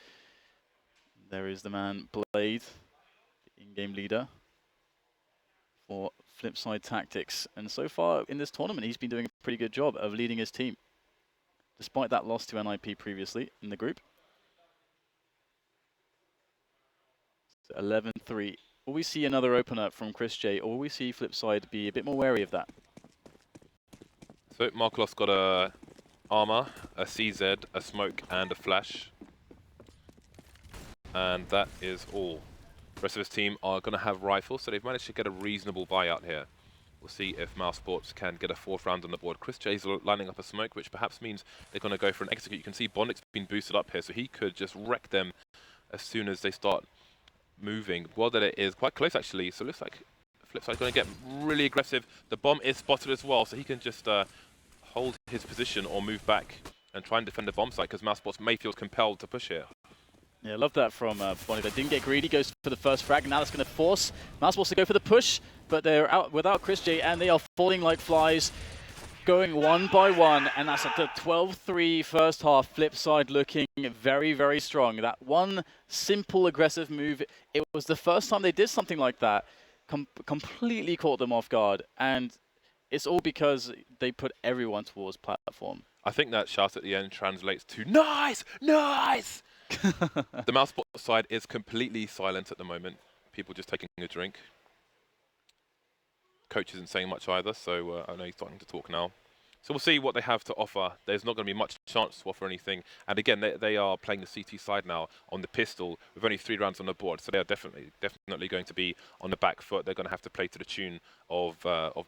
Speaker 6: There is the man Blade, the in-game leader for Flipside Tactics, and so far in this tournament he's been doing a pretty good job of leading his team, despite that loss to NIP previously in the group. So 11-3. Will we see another opener from Chris J, or will we see Flipside be a bit more wary of that?
Speaker 5: So Markelov's got a armor, a CZ, a smoke, and a flash. And that is all. The rest of his team are going to have rifles, so they've managed to get a reasonable buyout here. We'll see if Mousesports can get a 4th round on the board. Chris J's lining up a smoke, which perhaps means they're going to go for an execute. You can see Bondic's been boosted up here, so he could just wreck them as soon as they start moving. Well, that it is quite close actually, so it looks like Flipside's going to get really aggressive. The bomb is spotted as well, so he can just hold his position or move back and try and defend the bomb site, because Mousesports may feel compelled to push here.
Speaker 6: Yeah, I love that from Bonnie. They didn't get greedy, goes for the first frag, and now that's going to force Mousesports to go for the push, but they're out without Chris J, and they are falling like flies, going 1 by 1, and that's at the 12-3 first half. Flipside looking very, very strong. That one simple aggressive move, it was the first time they did something like that, completely caught them off guard, and it's all because they put everyone towards platform.
Speaker 5: I think that shout at the end translates to nice, nice! The Mousesports side is completely silent at the moment. People just taking a drink. Coach isn't saying much either, so I know he's starting to talk now. So we'll see what they have to offer. There's not going to be much chance to offer anything. And again, they are playing the CT side now on the pistol with only 3 rounds on the board, so they are definitely going to be on the back foot. They're going to have to play to the tune of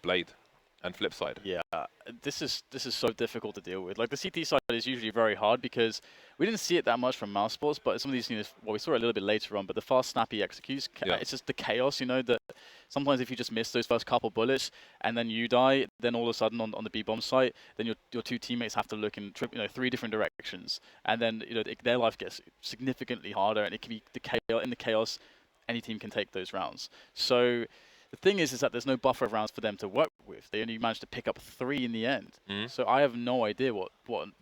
Speaker 5: Blade and Flipside.
Speaker 6: Yeah, this is so difficult to deal with. Like, the CT side is usually very hard because we didn't see it that much from Mousesports, but some of these, well, we saw it a little bit later on, but the fast, snappy executes, it's just the chaos, that sometimes if you just miss those first couple bullets and then you die, then all of a sudden on the B-bomb site, then your 2 teammates have to look in 3 different directions, and then their life gets significantly harder, and it can be in the chaos, any team can take those rounds. So the thing is that there's no buffer of rounds for them to work with. They only managed to pick up 3 in the end. So I have no idea what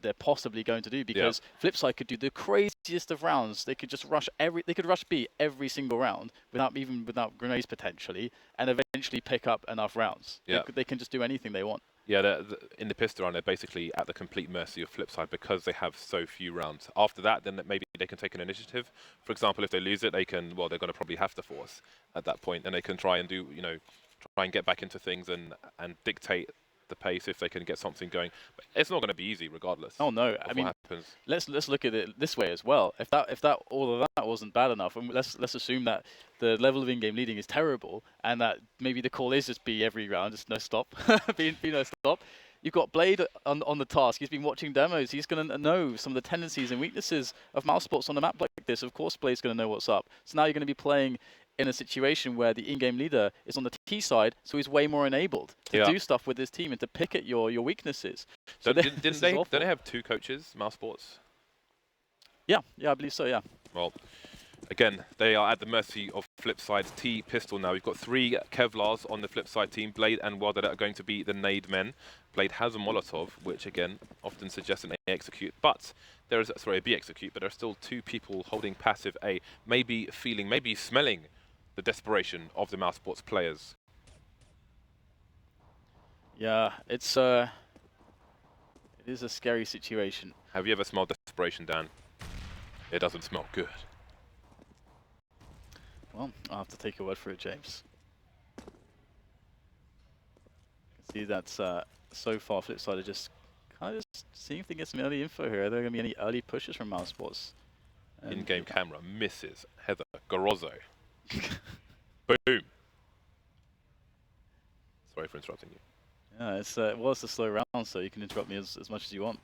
Speaker 6: they're possibly going to do, because Flipside could do the craziest of rounds. They could just rush B every single round without grenades potentially, and eventually pick up enough rounds. They can just do anything they want.
Speaker 5: Yeah, in the pistol round, they're basically at the complete mercy of Flipside because they have so few rounds. After that, then maybe they can take an initiative. For example, if they lose it, they're going to probably have to force at that point, and they can try and do, try and get back into things and dictate the pace if they can get something going. But it's not going to be easy, regardless.
Speaker 6: Oh no, I mean, let's look at it this way as well. If all of that wasn't bad enough, and let's assume that the level of in-game leading is terrible, and that maybe the call is just be every round, just no stop, be no stop. You've got Blade on the task. He's been watching demos. He's going to know some of the tendencies and weaknesses of Mousesports on a map like this. Of course, Blade's going to know what's up. So now you're going to be playing in a situation where the in-game leader is on the T side, so he's way more enabled to do stuff with his team and to pick at your weaknesses. So
Speaker 5: didn't they have 2 coaches, Mousesports?
Speaker 6: Yeah, I believe so, yeah.
Speaker 5: Well, Again, they are at the mercy of Flipside's T pistol now. We've got 3 Kevlars on the Flipside team. Blade and Wilder that are going to be the nade men. Blade has a Molotov, which again often suggests an A execute, but there is a B execute, but there are still 2 people holding passive A, maybe feeling, maybe smelling the desperation of the Mousesports players.
Speaker 6: Yeah, it is a scary situation.
Speaker 5: Have you ever smelled desperation, Dan? It doesn't smell good.
Speaker 6: Well, I'll have to take your word for it, James. You can see that so far Flipside are just kind of just seeing if they get some early info here. Are there going to be any early pushes from Mousesports?
Speaker 5: In-game camera misses Heather Garozzo. Boom. Sorry for interrupting you.
Speaker 6: Yeah, it's a slow round, so you can interrupt me as much as you want.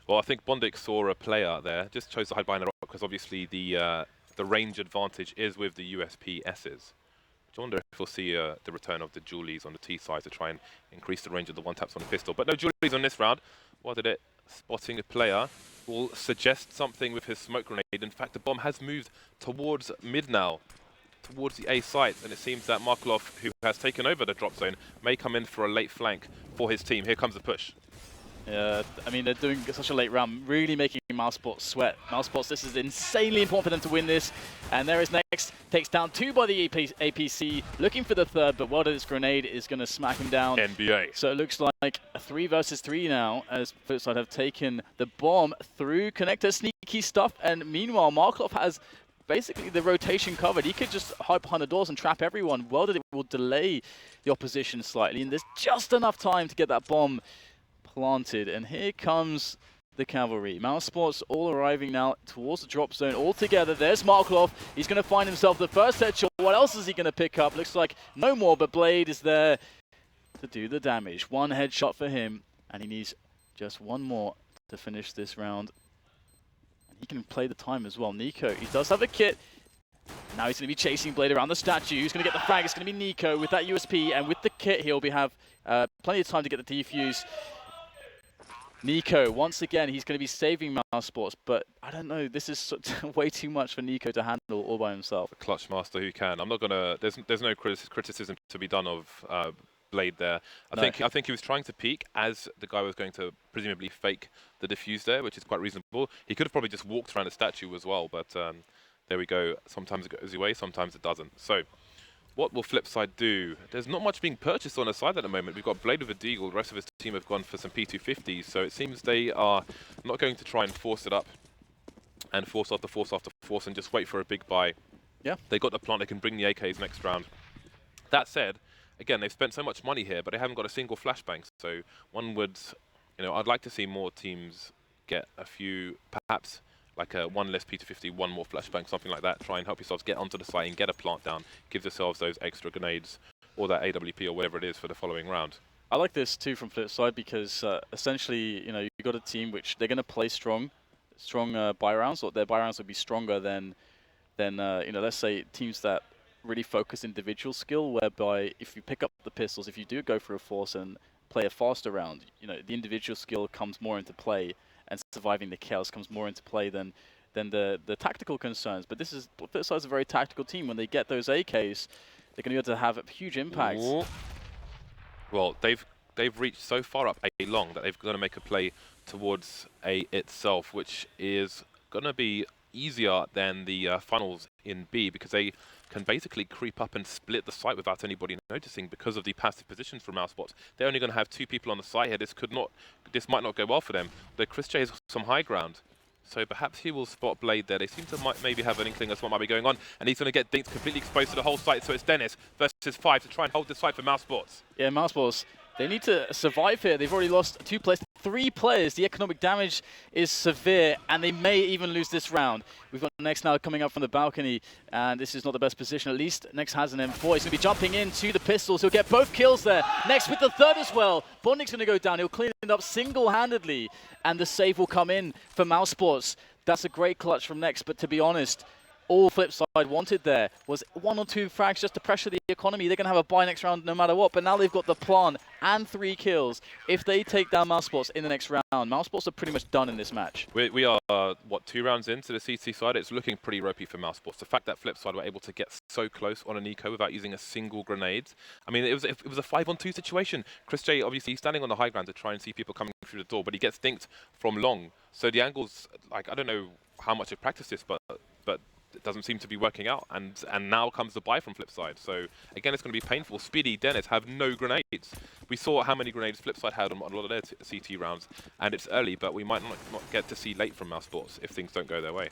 Speaker 5: Well, I think Bondik saw a player there, just chose to hide behind a rock because obviously the range advantage is with the USP S's. I wonder if we'll see the return of the Julies on the T side to try and increase the range of the one-taps on the pistol. But no Julies on this round. What did it? Spotting a player will suggest something with his smoke grenade. In fact, the bomb has moved towards mid now, towards the A site, and it seems that Markelov, who has taken over the drop zone, may come in for a late flank for his team. Here comes the push.
Speaker 6: Yeah, I mean, they're doing such a late round, really making Mousesports sweat. Mousesports, this is insanely important for them to win this. And there is next, takes down 2 by the APC, looking for the 3rd, but Wilder's grenade is going to smack him down.
Speaker 5: NBA.
Speaker 6: So it looks like a 3 versus 3 now, as Flipside have taken the bomb through connector, sneaky stuff, and meanwhile, Markelov has basically the rotation covered. He could just hide behind the doors and trap everyone. Wilder will delay the opposition slightly, and there's just enough time to get that bomb planted, and here comes the cavalry. Mousesports all arriving now towards the drop zone all together. There's Markelov. He's going to find himself the first headshot. What else is he going to pick up? Looks like no more, but Blade is there to do the damage. 1 headshot for him, and he needs just 1 more to finish this round. And he can play the time as well. Nico, he does have a kit. Now he's going to be chasing Blade around the statue. Who's going to get the frag? It's going to be Nico with that USP, and with the kit he'll have plenty of time to get the defuse. Nico, once again, he's going to be saving Mousesports, but I don't know, this is way too much for Nico to handle all by himself.
Speaker 5: A clutch master who can. I'm not going to... There's no criticism to be done of Blade there. I think he was trying to peek as the guy was going to presumably fake the defuse there, which is quite reasonable. He could have probably just walked around the statue as well, but there we go. Sometimes it goes your way, sometimes it doesn't. So, what will Flipside do? There's not much being purchased on the side at the moment. We've got Blade with a Deagle. The rest of his team have gone for some P250s. So it seems they are not going to try and force it up and force after force after force and just wait for a big buy.
Speaker 6: Yeah.
Speaker 5: They got the plant. They can bring the AKs next round. That said, again, they've spent so much money here, but they haven't got a single flashbang. So one would, I'd like to see more teams get a few, perhaps, like a 1 less P250, 1 more flashbang, something like that. Try and help yourselves get onto the site and get a plant down. Give yourselves those extra grenades or that AWP or whatever it is for the following round.
Speaker 6: I like this too from Flipside because essentially, you've got a team which they're going to play strong buy rounds, or their buy rounds would be stronger than let's say teams that really focus individual skill, whereby if you pick up the pistols, if you do go for a force and play a faster round, the individual skill comes more into play, and surviving the chaos comes more into play than the tactical concerns. But Flipside's a very tactical team. When they get those AKs, they're going to be able to have a huge impact.
Speaker 5: Ooh. Well, they've reached so far up A long that they've got to make a play towards A itself, which is going to be easier than the funnels in B, because they can basically creep up and split the site without anybody noticing because of the passive positions from Mousesports. They're only going to have 2 people on the site here. This might not go well for them. But Chris J has some high ground, so perhaps he will spot Blade there. They seem to maybe have an inkling of what might be going on, and he's going to get Dinks completely exposed to the whole site. So it's Dennis versus 5 to try and hold the site for Mousesports.
Speaker 6: Yeah, Mousesports, they need to survive here. They've already lost 2 players, 3 players. The economic damage is severe, and they may even lose this round. We've got Nex now coming up from the balcony, and this is not the best position. At least Nex has an M4. He's going to be jumping into the pistols. He'll get both kills there. Nex with the 3rd as well. Bondik's going to go down. He'll clean it up single-handedly, and the save will come in for Mousesports. That's a great clutch from Nex, but to be honest, All Flipside wanted there was 1 or 2 frags just to pressure the economy. They're going to have a buy next round no matter what, but now they've got the plant and 3 kills. If they take down Mousesports in the next round, Mousesports are pretty much done in this match.
Speaker 5: We are, what, 2 rounds into the CT side? It's looking pretty ropey for Mousesports. The fact that Flipside were able to get so close on an eco without using a single grenade. I mean, it was a 5-on-2 situation. Chris J, obviously, he's standing on the high ground to try and see people coming through the door, but he gets dinked from long. So the angles, like, I don't know how much they've practiced this, but it doesn't seem to be working out, and now comes the buy from Flipside. So again, it's going to be painful. Speedy, Dennis have no grenades. We saw how many grenades Flipside had on a lot of their CT rounds, and it's early, but we might not get to see late from Mousesports if things don't go their way.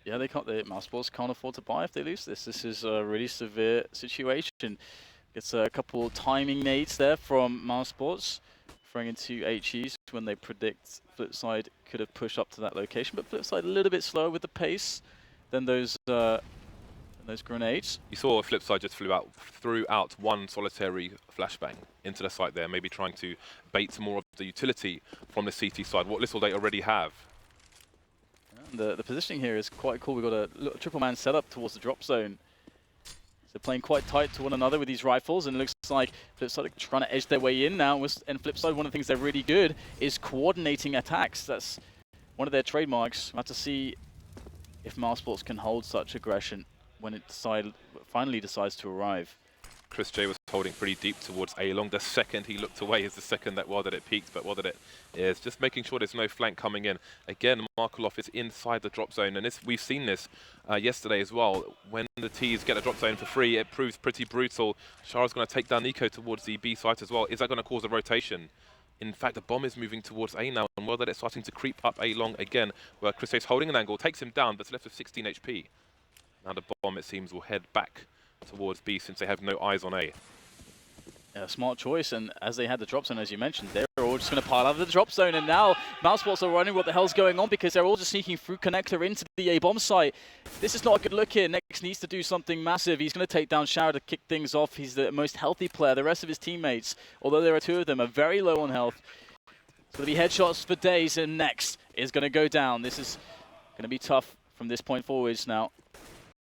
Speaker 6: Yeah, Mousesports can't afford to buy if they lose this. This is a really severe situation. It's a couple timing nades there from Mousesports, throwing into HEs when they predict Flipside could have pushed up to that location, but Flipside a little bit slower with the pace than those grenades.
Speaker 5: You saw Flipside just threw out one solitary flashbang into the site there, maybe trying to bait more of the utility from the CT side. What little they already have.
Speaker 6: And the positioning here is quite cool. We've got a little triple man setup towards the drop zone. So playing quite tight to one another with these rifles, and it looks like Flipside are trying to edge their way in now. And Flipside, one of the things they're really good is coordinating attacks. That's one of their trademarks. We'll have to see if Mousesports can hold such aggression when it finally decides to arrive.
Speaker 5: Chris J was holding pretty deep towards A-Long. The second he looked away is the second that it peaked, but it is just making sure there's no flank coming in. Again, Markelov is inside the drop zone, and we've seen this yesterday as well. When the T's get a drop zone for free, it proves pretty brutal. Shara's going to take down Nico towards the B site as well. Is that going to cause a rotation? In fact, the bomb is moving towards A now, and it's starting to creep up A-Long again, where Chris J's holding an angle, takes him down, but it's left with 16 HP. Now the bomb, it seems, will head back towards B since they have no eyes on A.
Speaker 6: Yeah, smart choice, and as they had the drop zone, as you mentioned, they're all just going to pile out of the drop zone, and now Mousesports are running what the hell's going on because they're all just sneaking through connector into the A-bomb site. This is not a good look here. Nex needs to do something massive. He's going to take down Shower to kick things off. He's the most healthy player. The rest of his teammates, although there are 2 of them, are very low on health. It's going to be headshots for days, and Nex is going to go down. This is going to be tough from this point forwards now.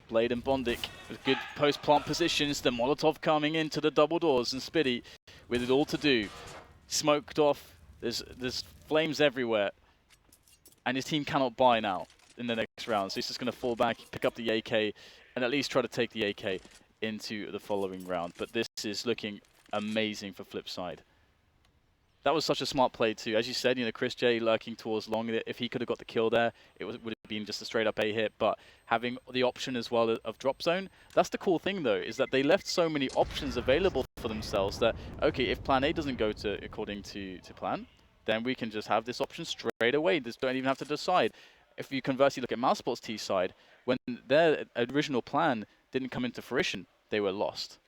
Speaker 6: Blade and Bondic with good post-plant positions. The Molotov coming into the double doors, and Spiddy with it all to do. Smoked off. There's flames everywhere. And his team cannot buy now in the next round. So he's just going to fall back, pick up the AK, and at least try to take the AK into the following round. But this is looking amazing for Flipside. That was such a smart play too. As you said, Chris J lurking towards long. If he could have got the kill there, it would have been just a straight up A hit. But having the option as well of drop zone, that's the cool thing though, is that they left so many options available for themselves that, okay, if plan A doesn't go according to plan, then we can just have this option straight away. Just don't even have to decide. If you conversely look at Mousesports' T side, when their original plan didn't come into fruition, they were lost.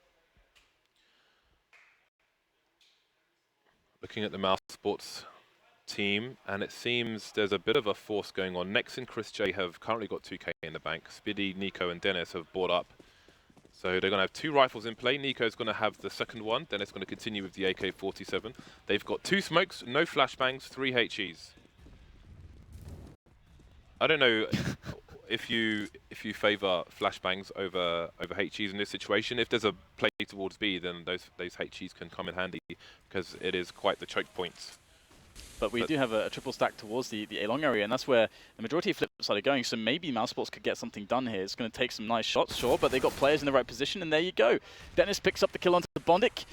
Speaker 5: Looking at the Mousesports team, and it seems there's a bit of a force going on. Nex and Chris J have currently got 2k in the bank. Spiddy, Nico, and Dennis have bought up. So they're going to have 2 rifles in play. Nico's going to have the second one. Dennis going to continue with the AK-47. They've got 2 smokes, no flashbangs, 3 HEs. I don't know if you favour flashbangs over HEs in this situation. If there's a play towards B, then those HEs can come in handy because it is quite the choke points.
Speaker 6: But we do have a triple stack towards the A-long area, and that's where the majority of Flipside are going, so maybe Mousesports could get something done here. It's going to take some nice shots, sure, but they got players in the right position, and there you go. Dennis picks up the kill onto Bondic,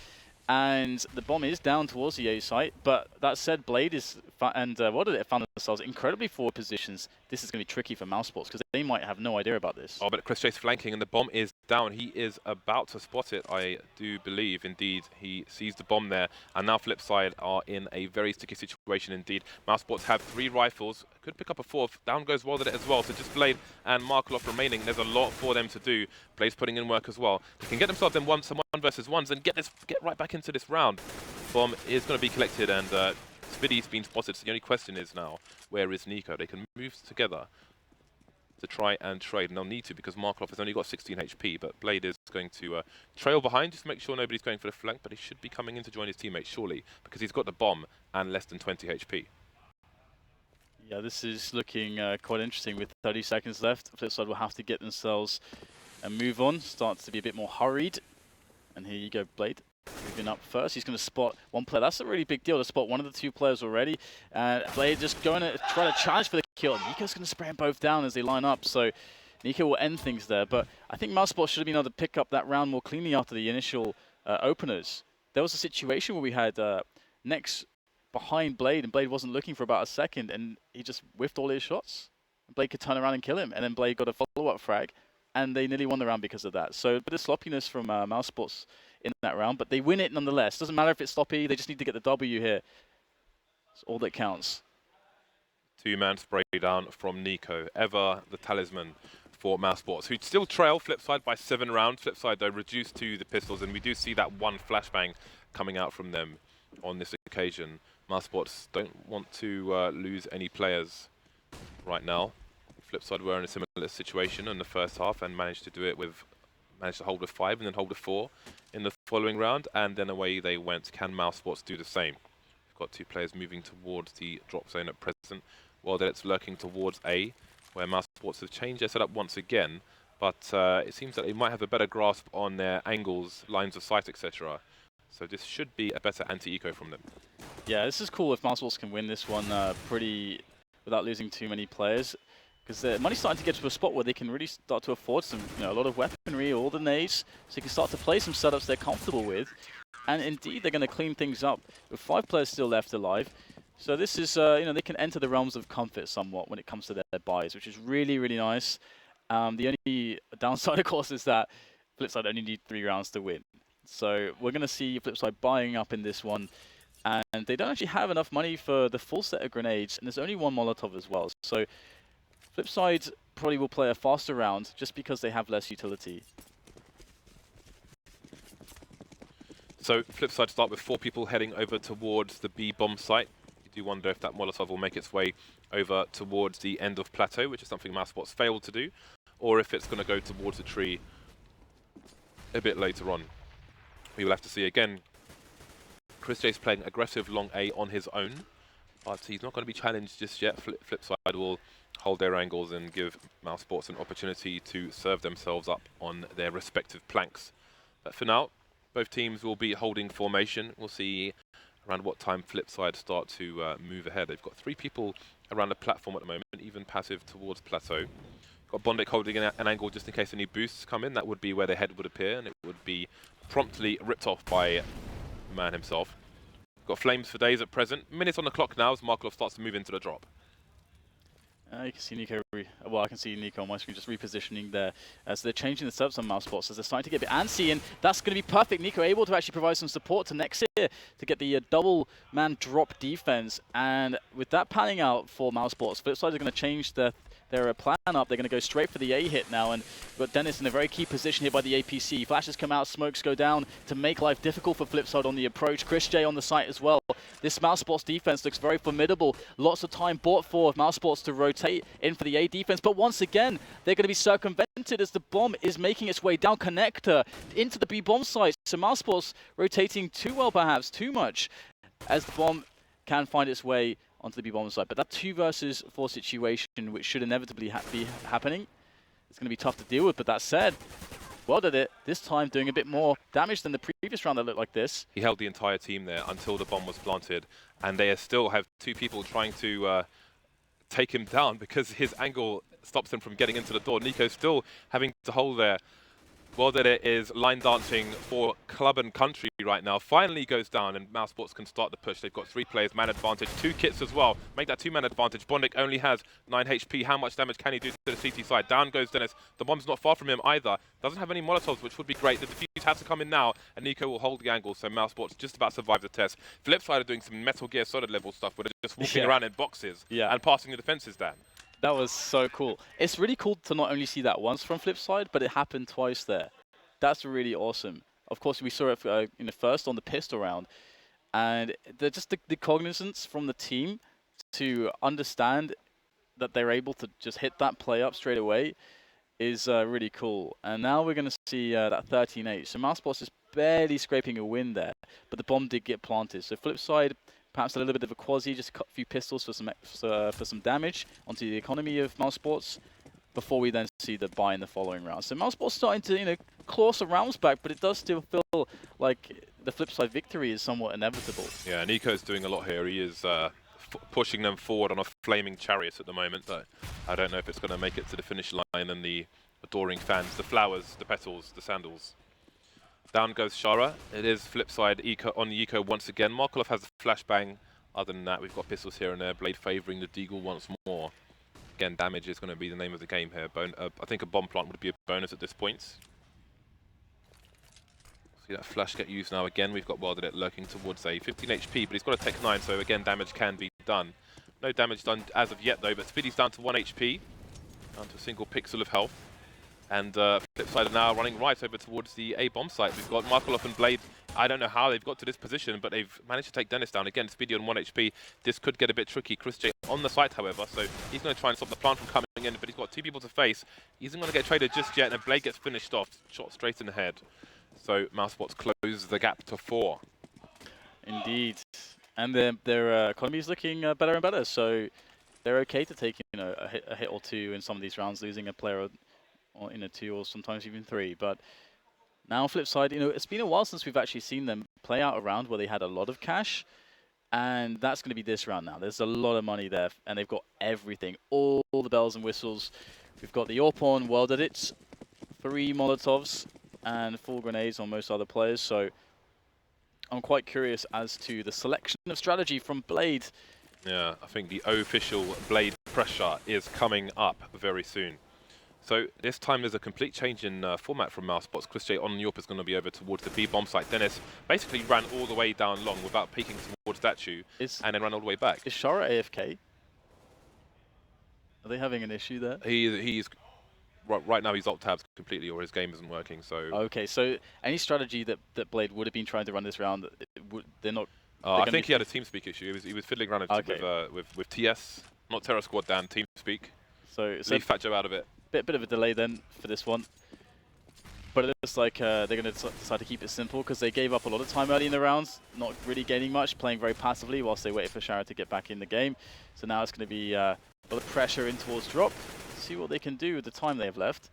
Speaker 6: and the bomb is down towards the A site. But that said, Blade is found themselves incredibly forward positions. This is going to be tricky for Mousesports because they might have no idea about this.
Speaker 5: Oh, but Chris Chase flanking, and the bomb is down. He is about to spot it, I do believe. Indeed, he sees the bomb there, and now Flipside are in a very sticky situation indeed. Mousesports have 3 rifles, could pick up a 4th. Down goes Walden as well, so just Blade and Markelov remaining. There's a lot for them to do. Blade's putting in work as well. They can get themselves in some 1 versus 1s and get right back into this round. Bomb is going to be collected, and Spiddy's been spotted, so the only question is now, where is Nico? They can move together to try and trade, and they'll need to because Markelov has only got 16 HP, but Blade is going to trail behind just to make sure nobody's going for the flank, but he should be coming in to join his teammates, surely, because he's got the bomb and less than 20 HP.
Speaker 6: Yeah, this is looking quite interesting with 30 seconds left. Flipside will have to get themselves a move on. Starts to be a bit more hurried. And here you go, Blade. Moving up first. He's going to spot one player. That's a really big deal to spot one of the two players already. Blade just going to try to challenge for the kill. Nico's going to spray them both down as they line up. So Nico will end things there. But I think Mousesports should have been able to pick up that round more cleanly after the initial openers. There was a situation where we had Nex behind Blade, and Blade wasn't looking for about a second, and he just whiffed all his shots. Blade could turn around and kill him, and then Blade got a follow-up frag, and they nearly won the round because of that. So a bit of sloppiness from Mousesports in that round, but they win it nonetheless. Doesn't matter if it's sloppy, they just need to get the W here. That's all that counts.
Speaker 5: Two-man spray down from Nico, ever the talisman for Mousesports, who still trail Flipside by 7 rounds. Flipside, though, reduced to the pistols, and we do see that one flashbang coming out from them on this occasion. Mousesports don't want to lose any players right now. Flipside were in a similar situation in the first half and managed to hold with 5 and then hold with 4 in the following round, and then away they went. Can Mousesports do the same? We've got 2 players moving towards the drop zone at present, while it's lurking towards A, where Mousesports have changed their setup once again, but it seems that they might have a better grasp on their angles, lines of sight, etc. So this should be a better anti-eco from them.
Speaker 6: Yeah, this is cool if Mousesports can win this one without losing too many players, because the money's starting to get to a spot where they can really start to afford some, a lot of weaponry, all the nades, so they can start to play some setups they're comfortable with, and indeed they're going to clean things up with 5 players still left alive. So this is, they can enter the realms of comfort somewhat when it comes to their buys, which is really, really nice. The only downside, of course, is that Flipside only need 3 rounds to win. So we're going to see Flipside buying up in this one, and they don't actually have enough money for the full set of grenades, and there's only 1 Molotov as well. So Flipside probably will play a faster round just because they have less utility.
Speaker 5: So Flipside start with 4 people heading over towards the B bomb site. You do wonder if that Molotov will make its way over towards the end of plateau, which is something Mousesports failed to do, or if it's going to go towards the tree a bit later on. We will have to see again. Chris J's playing aggressive long A on his own, but he's not going to be challenged just yet. Flipside will hold their angles and give Mousesports an opportunity to serve themselves up on their respective planks. But for now, both teams will be holding formation. We'll see around what time Flipside start to move ahead. They've got 3 people around the platform at the moment, even passive towards plateau. Got Bondic holding an angle just in case any boosts come in. That would be where their head would appear, and it would be promptly ripped off by the man himself. Got flames for days at present. Minutes on the clock now as Markov starts to move into the drop.
Speaker 6: You can see Nico, I can see Nico on my screen just repositioning there. So they're changing the setups on Mousesports as they're starting to get a bit antsy, and that's going to be perfect. Nico able to actually provide some support to Nex here to get the double man drop defense. And with that panning out for Mousesports, Flipside are going to change their plan up. They're going to go straight for the A hit now, and we've got Dennis in a very key position here by the APC. Flashes come out, smokes go down to make life difficult for Flipside on the approach. Chris J on the site as well. This Mousesports defense looks very formidable. Lots of time bought for Mousesports to rotate in for the A defense, but once again, they're going to be circumvented as the bomb is making its way down connector into the B bomb site. So Mousesports rotating too well, perhaps too much, as the bomb can find its way onto the B-bomb side. But that 2 versus 4 situation, which should inevitably be happening, it's going to be tough to deal with. But that said, well did it. This time doing a bit more damage than the previous round that looked like this.
Speaker 5: He held the entire team there until the bomb was planted, and they still have 2 people trying to take him down because his angle stops him from getting into the door. Nico still having to hold there. Well, that it is line dancing for club and country right now. Finally goes down, and Mousesports can start the push. They've got 3 players, man advantage, 2 kits as well. Make that 2-man advantage. Bondic only has 9 HP. How much damage can he do to the CT side? Down goes Dennis. The bomb's not far from him either. Doesn't have any Molotovs, which would be great. The defuse has to come in now, and Nico will hold the angle, so Mousesports just about survive the test. Flipside are doing some Metal Gear Solid level stuff where they're just walking around in boxes and passing the defenses down.
Speaker 6: That was so cool. It's really cool to not only see that once from Flipside, but it happened twice there. That's really awesome. Of course, we saw it first on the pistol round, and just the cognizance from the team to understand that they're able to just hit that play up straight away is really cool. And now we're going to see that 13-8. So Mousesports is barely scraping a win there, but the bomb did get planted. So Flipside perhaps a little bit of a quasi, just a few pistols for some damage onto the economy of Mousesports before we then see the buy in the following round. So Mousesports starting to, claw some rounds back, but it does still feel like the flip side victory is somewhat inevitable.
Speaker 5: Yeah, Nico's doing a lot here. He is pushing them forward on a flaming chariot at the moment, but I don't know if it's going to make it to the finish line and the adoring fans, the flowers, the petals, the sandals. Down goes Shara. It is Flipside Eco on Eco once again. Markelov has the flashbang. Other than that, we've got pistols here and there. Blade favouring the Deagle once more. Again, damage is going to be the name of the game here. I think a bomb plant would be a bonus at this point. See that flash get used now again. We've got Wilderit lurking towards a 15 HP, but he's got a Tech 9, so again, damage can be done. No damage done as of yet, though, but Spiddy's down to 1 HP. Down to a single pixel of health. And Flipside are now running right over towards the A bomb site. We've got Markelov and Blade. I don't know how they've got to this position, but they've managed to take Dennis down. Again, Speedy on 1 HP. This could get a bit tricky. Chris J on the site, however, so he's going to try and stop the plant from coming in, but he's got 2 people to face. He isn't going to get traded just yet, and Blade gets finished off. Shot straight in the head. So Mousesports close the gap to 4.
Speaker 6: Indeed. And their economy is looking better and better, so they're okay to take a hit or two in some of these rounds, losing a player or 2 or sometimes even 3. But now Flipside, it's been a while since we've actually seen them play out a round where they had a lot of cash, and that's going to be this round now. There's a lot of money there, and they've got everything, all the bells and whistles. We've got the AWP on Wilderit, 3 Molotovs, and 4 grenades on most other players, so I'm quite curious as to the selection of strategy from Blade.
Speaker 5: Yeah, I think the official Blade pressure is coming up very soon. So this time there's a complete change in format from Mousesports. Chris J on Yorp is going to be over towards the B bomb site. Dennis basically ran all the way down long without peeking towards Statue and then ran all the way back.
Speaker 6: Is Shara AFK? Are they having an issue there?
Speaker 5: He's right now he's alt-tabs completely, or his game isn't working. So
Speaker 6: okay, so any strategy that Blade would have been trying to run this round, they're not.
Speaker 5: I think he had a TeamSpeak issue. He was fiddling around with TS, not Terror Squad, Dan, TeamSpeak.
Speaker 6: So
Speaker 5: leave Fat Joe out of it.
Speaker 6: Bit of a delay then for this one, but it looks like they're going to decide to keep it simple because they gave up a lot of time early in the rounds, not really gaining much, playing very passively whilst they waited for Shara to get back in the game. So now it's going to be a lot of pressure in towards drop. See what they can do with the time they have left.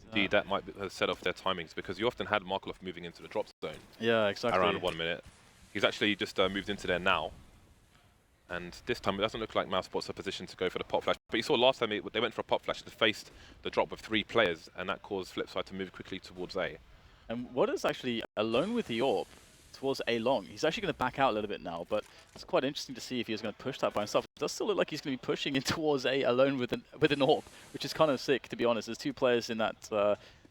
Speaker 5: Indeed, that might set off their timings because you often had Markelov moving into the drop zone.
Speaker 6: Yeah, exactly.
Speaker 5: Around 1 minute. He's actually just moved into there now. And this time it doesn't look like Mousesports are positioned to go for the pop flash. But you saw last time they went for a pop flash and faced the drop with 3 players, and that caused Flipside to move quickly towards A.
Speaker 6: And what is actually alone with the AWP towards A long? He's actually going to back out a little bit now, but it's quite interesting to see if he's going to push that by himself. It does still look like he's going to be pushing in towards A alone with an AWP, which is kind of sick, to be honest. There's 2 players in that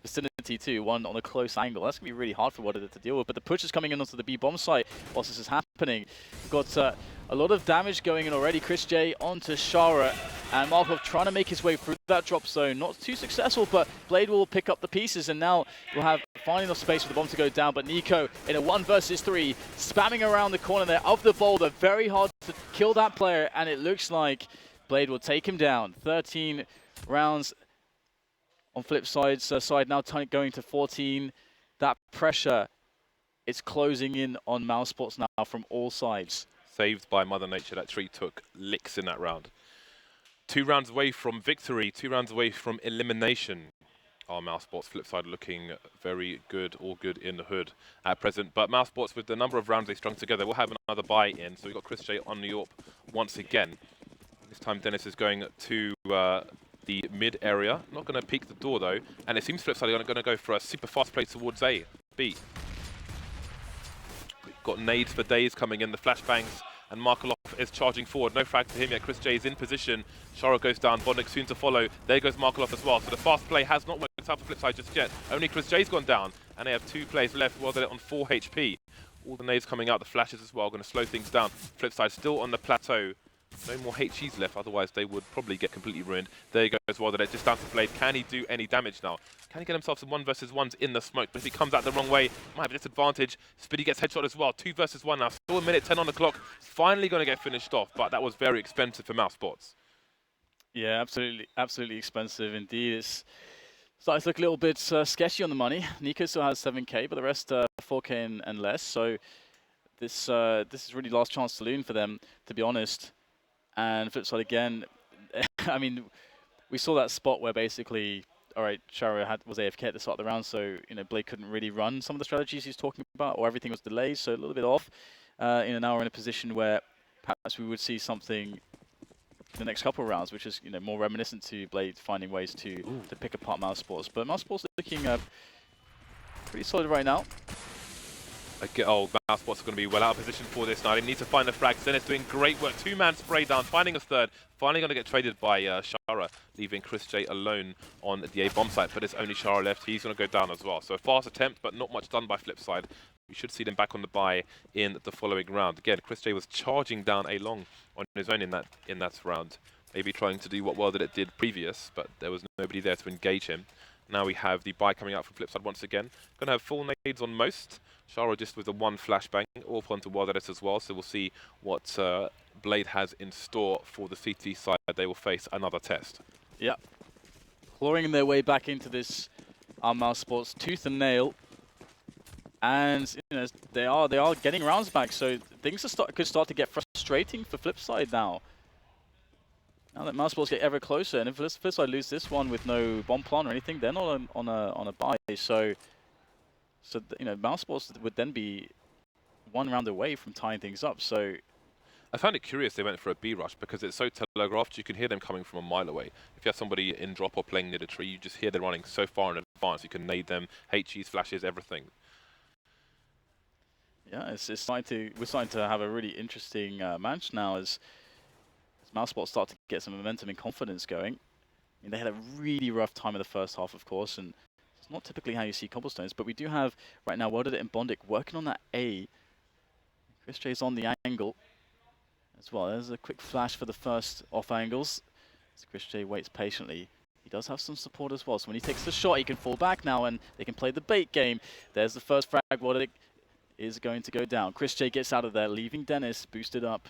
Speaker 6: vicinity too, one on a close angle. That's going to be really hard for Wilderit to deal with, but the push is coming in onto the B bomb site whilst this is happening. We've got a lot of damage going in already. Chris J onto Shara, and Markov trying to make his way through that drop zone. Not too successful, but Blade will pick up the pieces, and now we'll have finding enough space for the bomb to go down. But Nico in a 1 versus 3, spamming around the corner there of the boulder. Very hard to kill that player, and it looks like Blade will take him down. 13 rounds on Flipside's side, now going to 14. That pressure is closing in on Mousesports now from all sides.
Speaker 5: Saved by Mother Nature. That tree took licks in that round. 2 rounds away from victory, 2 rounds away from elimination. Our Mousesports Flipside looking very good, all good in the hood at present. But Mousesports, with the number of rounds they strung together, will have another buy-in. So we've got Chris J on New York once again. This time Dennis is going to the mid area. Not going to peek the door though. And it seems Flipside are going to go for a super fast play towards A, B. Got nades for days coming in, the flashbangs, and Markelov is charging forward. No frag to him yet. Chris J is in position. Shara goes down. Bondik soon to follow. There goes Markelov as well. So the fast play has not worked out for Flipside just yet. Only Chris J's gone down, and they have 2 players left while they're on 4 HP. All the nades coming out, the flashes as well, going to slow things down. Flipside still on the plateau. No more HEs left, otherwise they would probably get completely ruined. There he goes, well, they're just down to Blade. Can he do any damage now? Can he get himself some 1 versus 1s in the smoke? But if he comes out the wrong way, might have a disadvantage. Spiddy gets headshot as well. 2 versus 1 now. Still 1 minute 10 on the clock. Finally going to get finished off, but that was very expensive for Mousesports.
Speaker 6: Yeah, absolutely expensive indeed. It's starting to look a little bit sketchy on the money. Nico still has 7k, but the rest 4k and less. So this is really last chance saloon for them, to be honest. And Flipside again, I mean, we saw that spot where basically, all right, Shara was AFK at the start of the round, so Blade couldn't really run some of the strategies he's talking about, or everything was delayed, so a little bit off. Now we're in a position where perhaps we would see something in the next couple of rounds, which is more reminiscent to Blade finding ways to pick apart Mousesports. But Mousesports looking pretty solid right now.
Speaker 5: Mousesports are going to be well out of position for this now. They need to find the frags. Zenith's doing great work. Two-man spray down, finding a third. Finally going to get traded by Shara, leaving Chris J alone on the A bomb site. But it's only Shara left. He's going to go down as well. So a fast attempt, but not much done by Flipside. We should see them back on the buy in the following round. Again, Chris J was charging down A long on his own in that round. Maybe trying to do what well that it did previous, but there was nobody there to engage him. Now we have the buy coming out from Flipside once again. Going to have full nades on most. Shara just with the one flashbang, all onto Wild Edit as well. So we'll see what Blade has in store for the CT side. They will face another test.
Speaker 6: Yep. Clawing their way back into this Mousesports tooth and nail. And they are getting rounds back, so things could start to get frustrating for Flipside now. Now that Mousesports get ever closer, and if Flipside lose this one with no bomb plant or anything, they're not on a buy. So Mousesports would then be one round away from tying things up. So
Speaker 5: I found it curious they went for a B rush because it's so telegraphed. You can hear them coming from a mile away. If you have somebody in drop or playing near the tree, you just hear them running so far in advance. You can nade them, HEs, flashes, everything.
Speaker 6: Yeah, we're starting to have a really interesting match now as Mousesports start to get some momentum and confidence going. I mean, they had a really rough time in the first half, of course, and it's not typically how you see cobblestones, but we do have right now Wild Edit and Bondic working on that A. Chris J's on the angle as well. There's a quick flash for the first off angles. As Chris J waits patiently. He does have some support as well, so when he takes the shot, he can fall back now and they can play the bait game. There's the first frag. Wild Edit is going to go down. Chris J gets out of there, leaving Dennis boosted up,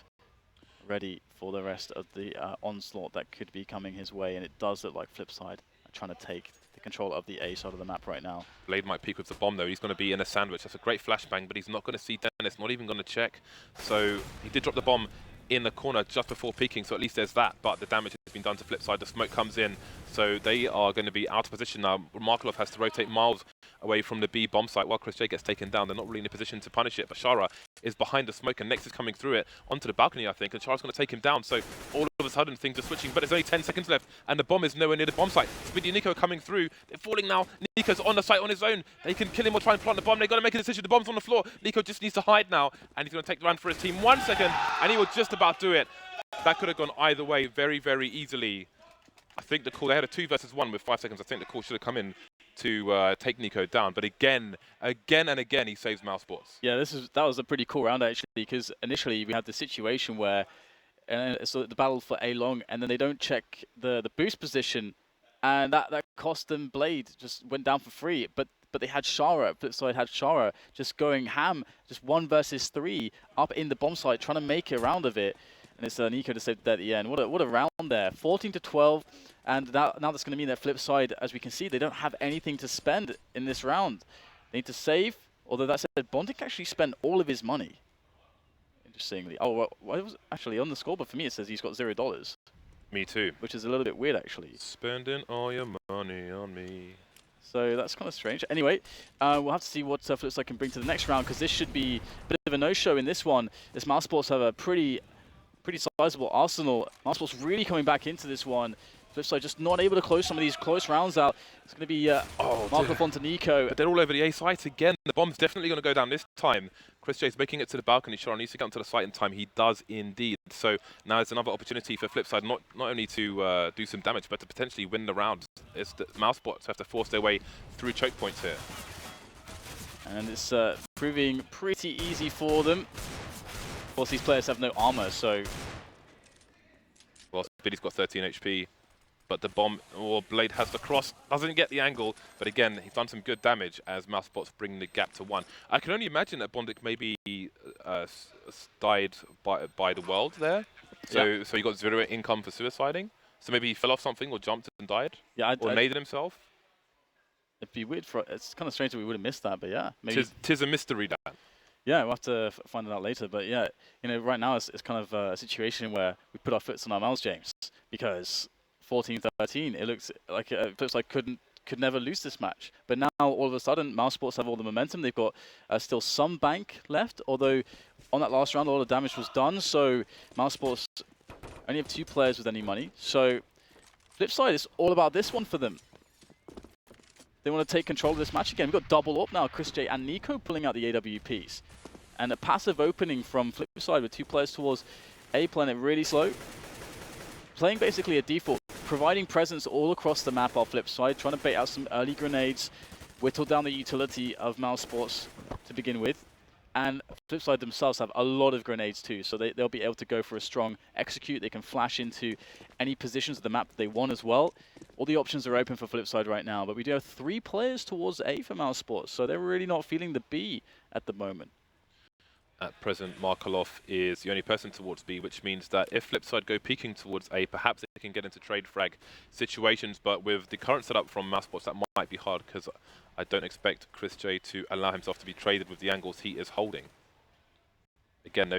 Speaker 6: ready for the rest of the onslaught that could be coming his way, and it does look like Flipside are trying to take the control of the A side of the map right now.
Speaker 5: Blade might peek with the bomb though. He's going to be in a sandwich. That's a great flashbang, but he's not going to see Dennis, not even going to check. So he did drop the bomb in the corner just before peeking, so at least there's that, but the damage has been done to Flipside. The smoke comes in, so they are going to be out of position now. Markelov has to rotate Miles away from the B bomb site while Chris J gets taken down. They're not really in a position to punish it, but Shara is behind the smoke and Nex is coming through it onto the balcony, I think, and Shara's going to take him down. So all of a sudden things are switching, but there's only 10 seconds left and the bomb is nowhere near the bomb site. Speedy and Nico coming through. They're falling now. Nico's on the site on his own. They can kill him or try and plant the bomb. They've got to make a decision. The bomb's on the floor. Nico just needs to hide now, and he's going to take the round for his team. 1 second, and he will just about do it. That could have gone either way very, very easily. I think the call, they had a 2 versus 1 with 5 seconds. I think the call should have come in to take Nico down. But again and again, he saves Mousesports.
Speaker 6: Yeah, that was a pretty cool round actually, because initially we had the situation where so the battle for A long, and then they don't check the boost position, and that cost them Blade, just went down for free. But they had Shara, Flipside had Shara just going ham, just 1 versus 3 up in the bomb site, trying to make a round of it. And it's Nico to save that at the end. What a round there. 14-12. And now that's going to mean that Flipside, as we can see, they don't have anything to spend in this round. They need to save. Although that said, Bondic actually spent all of his money. Interestingly. Oh, well, it was actually on the scoreboard for me, it says he's got $0.
Speaker 5: Me too.
Speaker 6: Which is a little bit weird, actually.
Speaker 5: Spending all your money on me.
Speaker 6: So that's kind of strange. Anyway, we'll have to see what Flipside can bring to the next round, because this should be a bit of a no-show in this one. As Mousesports have a pretty sizable arsenal. Mousesports really coming back into this one. Flipside just not able to close some of these close rounds out. It's going to be Markov onto Nico.
Speaker 5: But they're all over the A site again. The bomb's definitely going to go down this time. Chris J's making it to the balcony. Shara needs to get onto the site in time. He does indeed. So now it's another opportunity for Flipside not only to do some damage, but to potentially win the round. It's the Mousesports have to force their way through choke points here.
Speaker 6: And it's proving pretty easy for them. Of course, these players have no armor, so...
Speaker 5: Well, Speedy's got 13 HP, but the bomb, or Blade has the cross, doesn't get the angle, but again, he's done some good damage as Mousesports bring the gap to 1. I can only imagine that Bondic maybe died by the world there, so he got 0 income for suiciding, so maybe he fell off something or jumped and died, or naded himself.
Speaker 6: It'd be weird it's kind of strange that we would have missed that, but yeah. Maybe
Speaker 5: Tis a mystery, Dan.
Speaker 6: Yeah, we'll have to find it out later. But yeah, right now it's kind of a situation where we put our foots on our mouths, James, because 14-13, it looks like Flipside could never lose this match. But now all of a sudden, Mousesports have all the momentum. They've got still some bank left, although on that last round, a lot of damage was done. So Mousesports only have 2 players with any money. So Flipside is all about this one for them. They want to take control of this match again. We've got double up now, Chris J and Nico pulling out the AWPs. And a passive opening from Flipside with 2 players towards A, playing it really slow. Playing basically a default, providing presence all across the map on Flipside, trying to bait out some early grenades, whittle down the utility of Mousesports to begin with. And Flipside themselves have a lot of grenades too, so they'll be able to go for a strong execute. They can flash into any positions of the map that they want as well. All the options are open for Flipside right now, but we do have 3 players towards A for Mousesports, so they're really not feeling the B at the moment.
Speaker 5: At present, Markelov is the only person towards B, which means that if Flipside go peeking towards A, perhaps they can get into trade frag situations, but with the current setup from Mousesports, that might be hard, because I don't expect Chris J to allow himself to be traded with the angles he is holding. Again,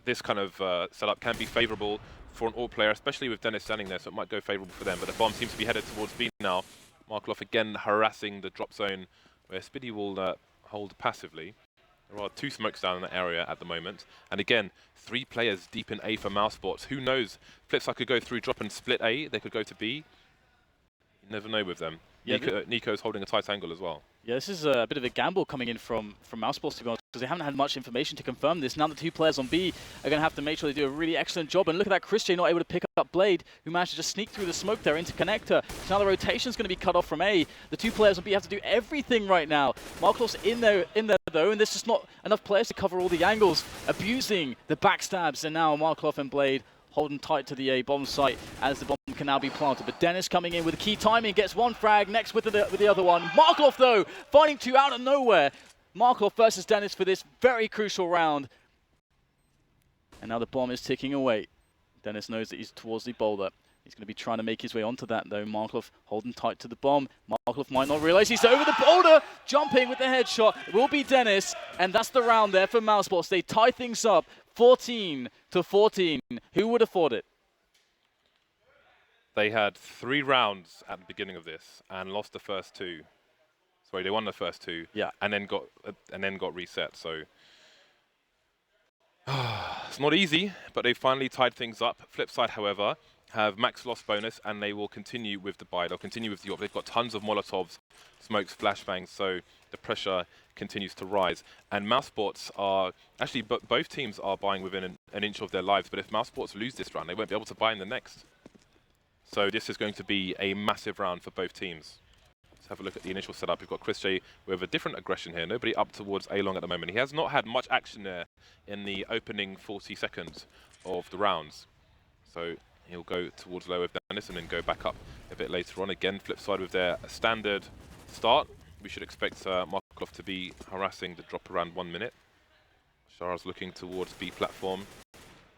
Speaker 5: this kind of setup can be favourable for an AWP player, especially with Dennis standing there, so it might go favourable for them, but the bomb seems to be headed towards B now. Markelov again harassing the drop zone, where Spiddy will hold passively. There are 2 smokes down in that area at the moment. And again, 3 players deep in A for Mousesports. Who knows? Flipside could go through, drop and split A. They could go to B. You never know with them. Yeah, Nico's holding a tight angle as well.
Speaker 6: Yeah, this is a bit of a gamble coming in from Mousesports, to be honest, because they haven't had much information to confirm this. Now the 2 players on B are going to have to make sure they do a really excellent job. And look at that, Chris J not able to pick up Blade, who managed to just sneak through the smoke there into Connector. So now the rotation's going to be cut off from A. The 2 players on B have to do everything right now. Markelov's in there though, and there's just not enough players to cover all the angles, abusing the backstabs. And now Markelov and Blade holding tight to the A bomb site as the bomb can now be planted. But Dennis coming in with key timing, gets 1 frag, next with the other one. Markelov, though, finding 2 out of nowhere. Markelov versus Dennis for this very crucial round. And now the bomb is ticking away. Dennis knows that he's towards the boulder. He's going to be trying to make his way onto that, though. Markelov holding tight to the bomb. Markelov might not realize he's over the boulder. Jumping with the headshot will be Dennis. And that's the round there for Mousesports. They tie things up 14-14. Who would have thought it?
Speaker 5: They had 3 rounds at the beginning of this and lost the first 2. Sorry, they won the first 2.
Speaker 6: Yeah.
Speaker 5: And then got reset. So it's not easy, but they finally tied things up. Flipside, however, have max loss bonus, and they will continue with the buy. They'll continue with the AWP. They've got tons of Molotovs, smokes, flashbangs, so the pressure continues to rise. And Mousesports are actually, both teams are buying within an inch of their lives. But if Mousesports lose this round, they won't be able to buy in the next. So this is going to be a massive round for both teams. Let's have a look at the initial setup. We've got Chris J with a different aggression here. Nobody up towards A long at the moment. He has not had much action there in the opening 40 seconds of the rounds. So he'll go towards low with Dennis and then go back up a bit later on. Again, Flipside with their standard start. We should expect Markelov to be harassing the drop around 1 minute. Shara's looking towards B platform.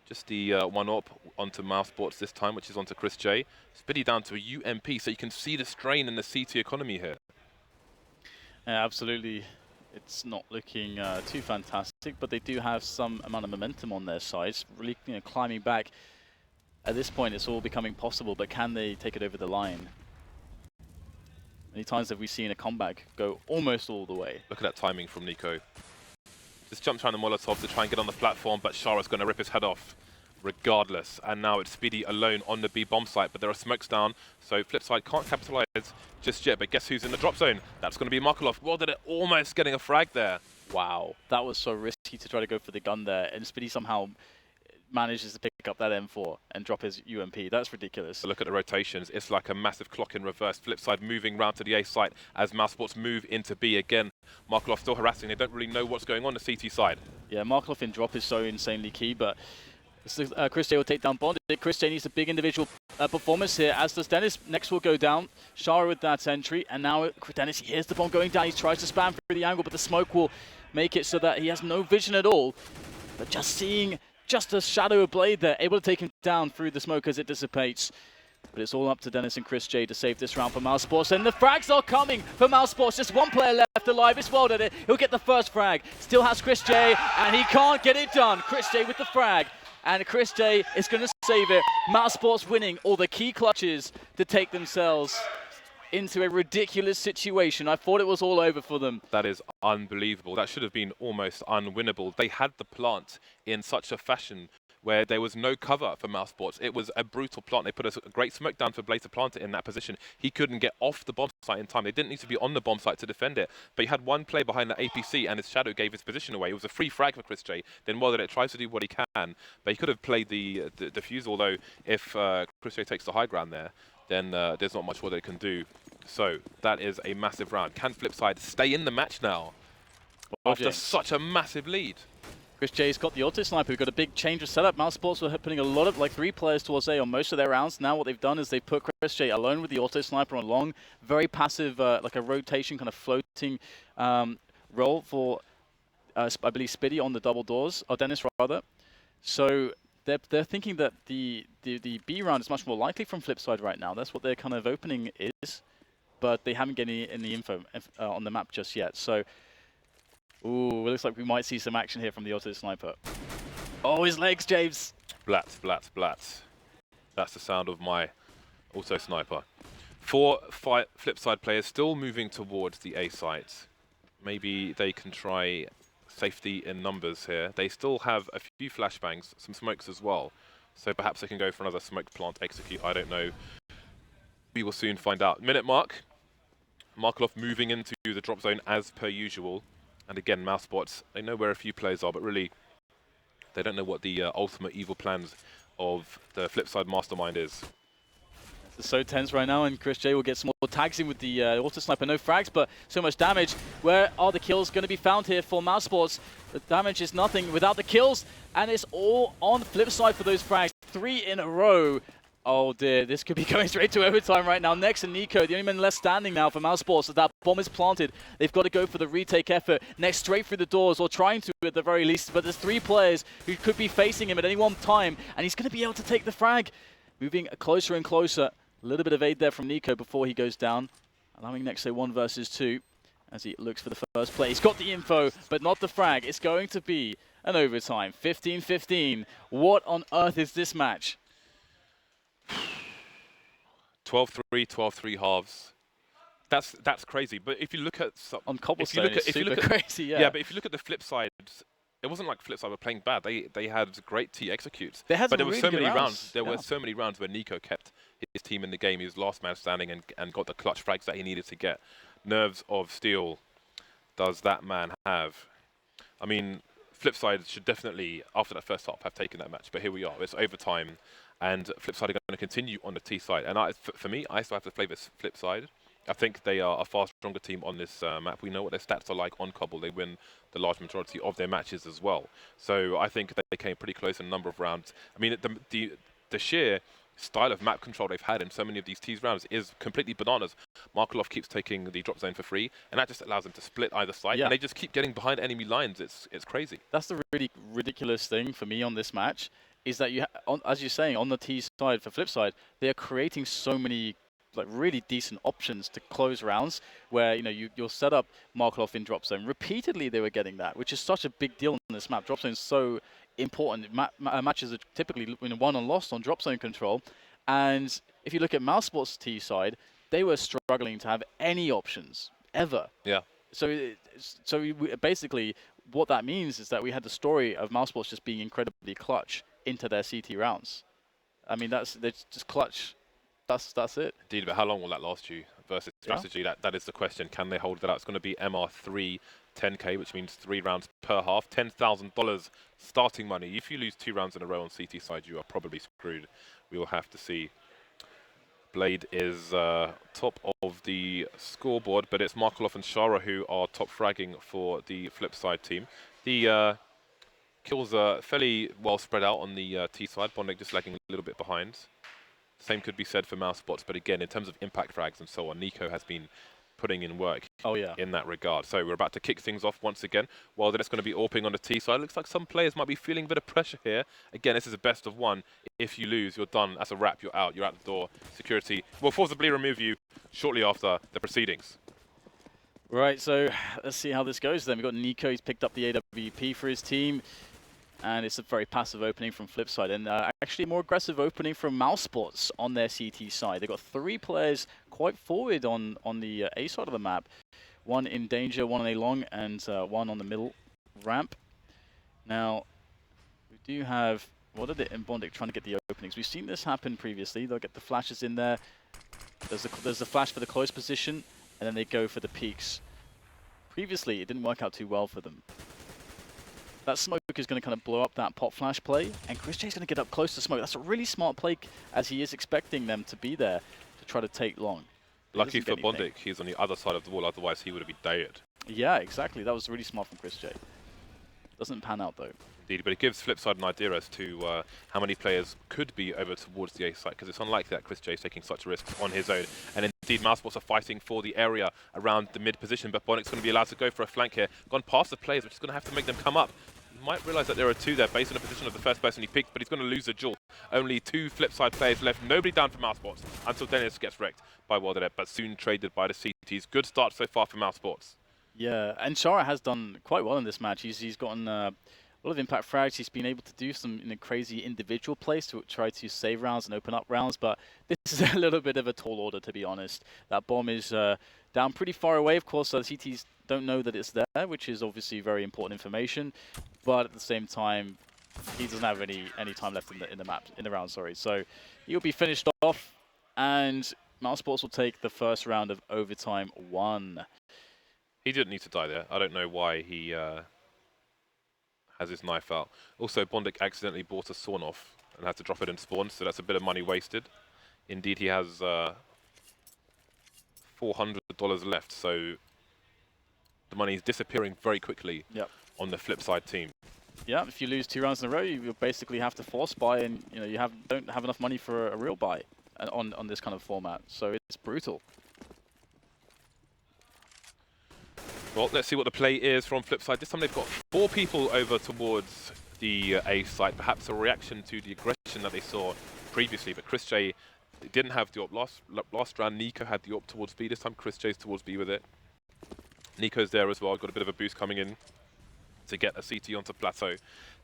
Speaker 5: Just the 1-up onto Mousesports this time, which is onto Chris J. Spiddy down to a UMP, so you can see the strain in the CT economy here.
Speaker 6: Yeah, absolutely. It's not looking too fantastic, but they do have some amount of momentum on their side. It's really climbing back. At this point, it's all becoming possible, but can they take it over the line? Many times have we seen a comeback go almost all the way.
Speaker 5: Look at that timing from Nico. Just jumps around the Molotov to try and get on the platform, but Shara's going to rip his head off regardless. And now it's Speedy alone on the B bomb site, but there are smokes down, so Flipside can't capitalize just yet. But guess who's in the drop zone? That's going to be Markelov. Well, did it almost getting a frag there.
Speaker 6: Wow, that was so risky to try to go for the gun there, and Speedy somehow manages to pick up that M4 and drop his UMP. That's ridiculous.
Speaker 5: Look at the rotations. It's like a massive clock in reverse. Flipside moving round to the A site as Mousesports move into B again. Markelov still harassing. They don't really know what's going on the CT side.
Speaker 6: Yeah, Markelov in drop is so insanely key, but Chris J will take down Bond. Chris J needs a big individual performance here, as does Dennis. Next will go down. Shara with that entry, and now Dennis, he hears the bomb going down. He tries to spam through the angle, but the smoke will make it so that he has no vision at all. But just seeing just a shadow of Blade there, able to take him down through the smoke as it dissipates. But it's all up to Dennis and Chris J to save this round for Mousesports. And the frags are coming for Mousesports. Just one player left alive. It's World at it. He'll get the first frag. Still has Chris J, and he can't get it done. Chris J with the frag. And Chris J is going to save it. Mousesports winning all the key clutches to take themselves into a ridiculous situation. I thought it was all over for them.
Speaker 5: That is unbelievable. That should have been almost unwinnable. They had the plant in such a fashion where there was no cover for Mousesports. It was a brutal plant. They put a great smoke down for Blaze to plant it in that position. He couldn't get off the bomb site in time. They didn't need to be on the bomb site to defend it. But he had one player behind the APC and his shadow gave his position away. It was a free frag for Chris J. Then World it tries to do what he can, but he could have played the defuse, although if Chris J takes the high ground there, then there's not much more they can do. So that is a massive round. Can Flipside stay in the match now after such a massive lead?
Speaker 6: Chris J's got the auto sniper. We've got a big change of setup. Mousesports were putting a lot of, like 3 players towards A on most of their rounds. Now what they've done is they put Chris J alone with the auto sniper on long, very passive, like a rotation kind of floating role for, I believe, Spiddy on the double doors, or Dennis rather. So they're thinking that the B round is much more likely from Flipside right now. That's what their kind of opening is, but they haven't got any info on the map just yet. So. Ooh, it looks like we might see some action here from the auto sniper. Oh, his legs, James.
Speaker 5: Blat, blat, blat. That's the sound of my auto sniper. 4 Flipside players still moving towards the A site. Maybe they can try safety in numbers here. They still have a few flashbangs, some smokes as well. So perhaps they can go for another smoke plant execute. I don't know. We will soon find out. Minute mark. Markelov moving into the drop zone as per usual. And again, Mousesports, they know where a few players are, but really, they don't know what the ultimate evil plans of the Flipside mastermind is.
Speaker 6: It's so tense right now, and Chris J will get some more tags in with the auto sniper. No frags, but so much damage. Where are the kills going to be found here for Mousesports? The damage is nothing without the kills, and it's all on Flipside for those frags. 3 in a row. Oh dear, this could be going straight to overtime right now. Next to Nico, the only man left standing now for Mousesports. That bomb is planted. They've got to go for the retake effort. Next, straight through the doors, or trying to at the very least. But there's 3 players who could be facing him at any one time, and he's going to be able to take the frag. Moving closer and closer. A little bit of aid there from Nico before he goes down, allowing Nexo 1 versus 2 as he looks for the first play. He's got the info, but not the frag. It's going to be an overtime. 15-15. What on earth is this match?
Speaker 5: 12-3, 12-3 halves. That's crazy. But if you look at
Speaker 6: on cobblestone, it's super crazy.
Speaker 5: Yeah, but if you look at the flip side, it wasn't like Flipside were playing bad. They had great T executes.
Speaker 6: But
Speaker 5: there were
Speaker 6: really
Speaker 5: so many
Speaker 6: rounds.
Speaker 5: There were so many rounds where Nico kept his team in the game. He was last man standing and got the clutch frags that he needed to get. Nerves of steel does that man have. I mean, Flipside should definitely, after that first half, have taken that match. But here we are. It's overtime. And Flipside are going to continue on the T side. And for me, I still have to favour Flipside. I think they are a far stronger team on this map. We know what their stats are like on Cobble. They win the large majority of their matches as well. So I think they came pretty close in a number of rounds. I mean, the sheer style of map control they've had in so many of these T's rounds is completely bananas. Markelov keeps taking the drop zone for free, and that just allows them to split either side. Yeah. And they just keep getting behind enemy lines. It's crazy.
Speaker 6: That's the really ridiculous thing for me on this match. Is that as you're saying, on the T side for Flipside, they are creating so many like really decent options to close rounds where you'll set up Markelov in drop zone. Repeatedly they were getting that, which is such a big deal on this map. Drop zone is so important. Matches are typically won and lost on drop zone control. And if you look at Mousesports' T side, they were struggling to have any options ever.
Speaker 5: Yeah.
Speaker 6: So basically what that means is that we had the story of Mousesports just being incredibly clutch into their CT rounds. I mean, they're just clutch. That's it.
Speaker 5: Indeed, but how long will that last you versus strategy? That is the question. Can they hold that out? It's going to be MR3 10K, which means 3 rounds per half, $10,000 starting money. If you lose 2 rounds in a row on CT side, you are probably screwed. We will have to see. Blade is top of the scoreboard, but it's Markelov and Shara who are top fragging for the Flipside team. The kills are fairly well spread out on the T side. Bondek just lagging a little bit behind. Same could be said for Mousesports, but again, in terms of impact frags and so on, Nico has been putting in work
Speaker 6: Oh, yeah.
Speaker 5: in that regard. So we're about to kick things off once again. Well, then it's going to be AWPing on the T side. Looks like some players might be feeling a bit of pressure here. Again, this is a best of one. If you lose, you're done. That's a wrap. You're out. You're out the door. Security will forcibly remove you shortly after the proceedings.
Speaker 6: Right, so let's see how this goes then. We've got Nico, he's picked up the AWP for his team. And it's a very passive opening from Flipside, and actually a more aggressive opening from Mousesports on their CT side. They've got 3 players quite forward on the A side of the map. 1 in danger, 1 on A long, and 1 on the middle ramp. Now, we do have Waterbit and Bondic trying to get the openings. We've seen this happen previously. They'll get the flashes in there. There's the flash for the close position, and then they go for the peaks. Previously, it didn't work out too well for them. That smoke is going to kind of blow up that pop flash play, and Chris J's going to get up close to smoke. That's a really smart play, as he is expecting them to be there to try to take long.
Speaker 5: Lucky for Bondic, he's on the other side of the wall, otherwise he would have been dead.
Speaker 6: Yeah, exactly. That was really smart from Chris J. Doesn't pan out, though.
Speaker 5: Indeed, but it gives Flipside an idea as to how many players could be over towards the A site, because it's unlikely that Chris J is taking such a risk on his own. And indeed, Mousesports are fighting for the area around the mid position, but Bondic's going to be allowed to go for a flank here. Gone past the players, which is going to have to make them come up. Might realize that there are 2 there based on the position of the first person he picked, but he's going to lose the duel. Only 2 Flipside players left, nobody down for Mousesports until Dennis gets wrecked by Waterbit, but soon traded by the CTs. Good start so far for Mousesports.
Speaker 6: Yeah, and Shara has done quite well in this match. He's gotten a lot of impact frags. He's been able to do some crazy individual plays to try to save rounds and open up rounds, but this is a little bit of a tall order, to be honest. That bomb is down pretty far away, of course, so the CTs don't know that it's there, which is obviously very important information. But at the same time, he doesn't have any time left in the round. Sorry, so he'll be finished off, and Mousesports will take the first round of overtime 1.
Speaker 5: He didn't need to die there. I don't know why he has his knife out. Also, Bondic accidentally bought a sawn off and had to drop it in spawn, so that's a bit of money wasted. Indeed, he has $400 left, so the money is disappearing very quickly on the Flipside team.
Speaker 6: Yeah, if you lose 2 rounds in a row, you basically have to force buy, and you don't have enough money for a real buy on this kind of format. So it's brutal.
Speaker 5: Well, let's see what the play is from Flipside. This time they've got 4 people over towards the A site. Perhaps a reaction to the aggression that they saw previously. But Chris J didn't have the AWP last round. Nico had the AWP towards B. This time Chris J's towards B with it. Nico's there as well. Got a bit of a boost coming in to get a CT onto Plateau.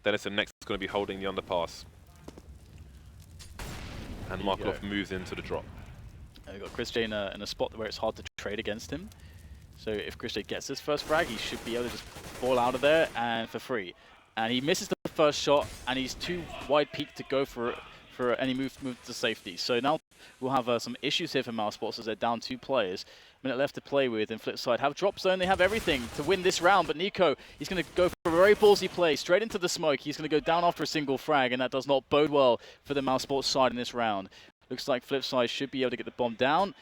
Speaker 5: Dennison next is going to be holding the underpass. And Markov moves into the drop.
Speaker 6: We've got Chris J in a spot where it's hard to trade against him. So if Chris J gets his first frag, he should be able to just fall out of there and for free. And he misses the first shot, and he's too wide peak to go for any move to safety. So now we'll have some issues here for Mousesports as they're down 2 players. Minute left to play with, and Flipside have drop zone. They have everything to win this round, but Nico, he's going to go for a very ballsy play, straight into the smoke. He's going to go down after a single frag, and that does not bode well for the Mousesports side in this round. Looks like Flipside should be able to get the bomb down.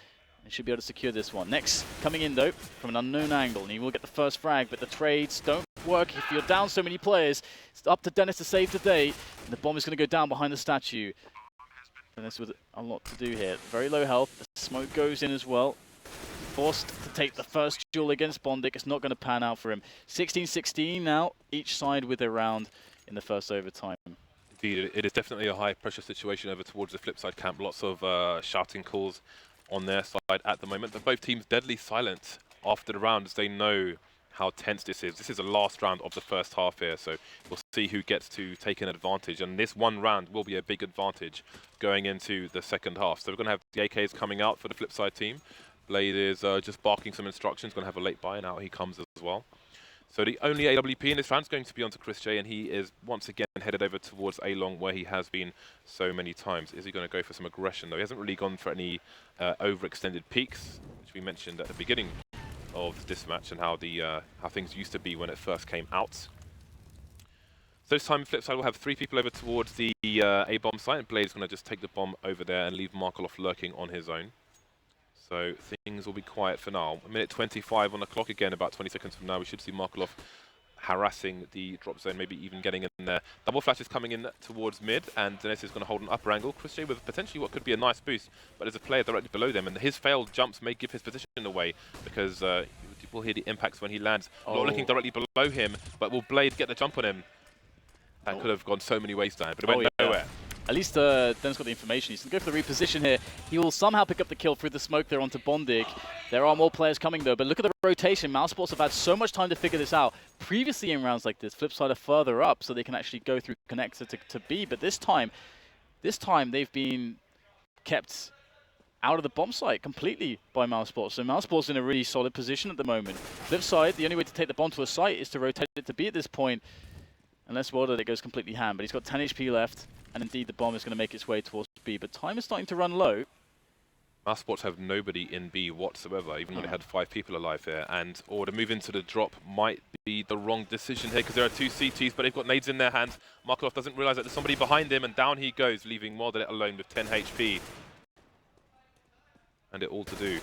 Speaker 6: They should be able to secure this one. Next, coming in though, from an unknown angle, and he will get the first frag, but the trades don't work if you're down so many players. It's up to Dennis to save the day, and the bomb is going to go down behind the statue. Dennis with a lot to do here. Very low health. The smoke goes in as well. Forced to take the first duel against Bondic. It's not going to pan out for him. 16-16 now, each side with a round in the first overtime.
Speaker 5: Indeed, it is definitely a high-pressure situation over towards the Flipside camp. Lots of shouting calls on their side at the moment. But both teams deadly silent after the round as they know how tense this is. This is the last round of the first half here, so we'll see who gets to take an advantage. And this one round will be a big advantage going into the second half. So we're going to have the AKs coming out for the Flipside team. Blade is just barking some instructions, going to have a late buy, and out he comes as well. So the only AWP in this round is going to be onto Chris J, and he is once again headed over towards A-Long, where he has been so many times. Is he going to go for some aggression, though? He hasn't really gone for any overextended peaks, which we mentioned at the beginning of this match, and how things used to be when it first came out. So this time, Flipside will have 3 people over towards the A-bomb site, and Blade is going to just take the bomb over there and leave Markov lurking on his own. So things will be quiet for now. A minute 25 on the clock again. About 20 seconds from now, we should see Markov harassing the drop zone, maybe even getting in there. Double flash is coming in towards mid, and Dennis is going to hold an upper angle. Chris J with potentially what could be a nice boost, but there's a player directly below them, and his failed jumps may give his position away because we'll hear the impacts when he lands. Not looking directly below him, but will Blade get the jump on him? That could have gone so many ways down, but it went nowhere.
Speaker 6: At least Den's got the information. He's going to go for the reposition here. He will somehow pick up the kill through the smoke there onto Bondig. There are more players coming though, but look at the rotation. Mousesports have had so much time to figure this out. Previously in rounds like this, Flipside are further up so they can actually go through connector to B, but this time they've been kept out of the bomb site completely by Mousesports. So Mousesports in a really solid position at the moment. Flipside, the only way to take the bomb to a site is to rotate it to B at this point. Unless Wilder, it goes completely ham, but he's got 10 HP left. And indeed, the bomb is going to make its way towards B. But time is starting to run low.
Speaker 5: Mousesports have nobody in B whatsoever, even when they had 5 people alive here. And or to move into the drop might be the wrong decision here because there are 2 CTs, but they've got nades in their hands. Markov doesn't realize that there's somebody behind him, and down he goes, leaving Mordet alone with 10 HP. And it all to do.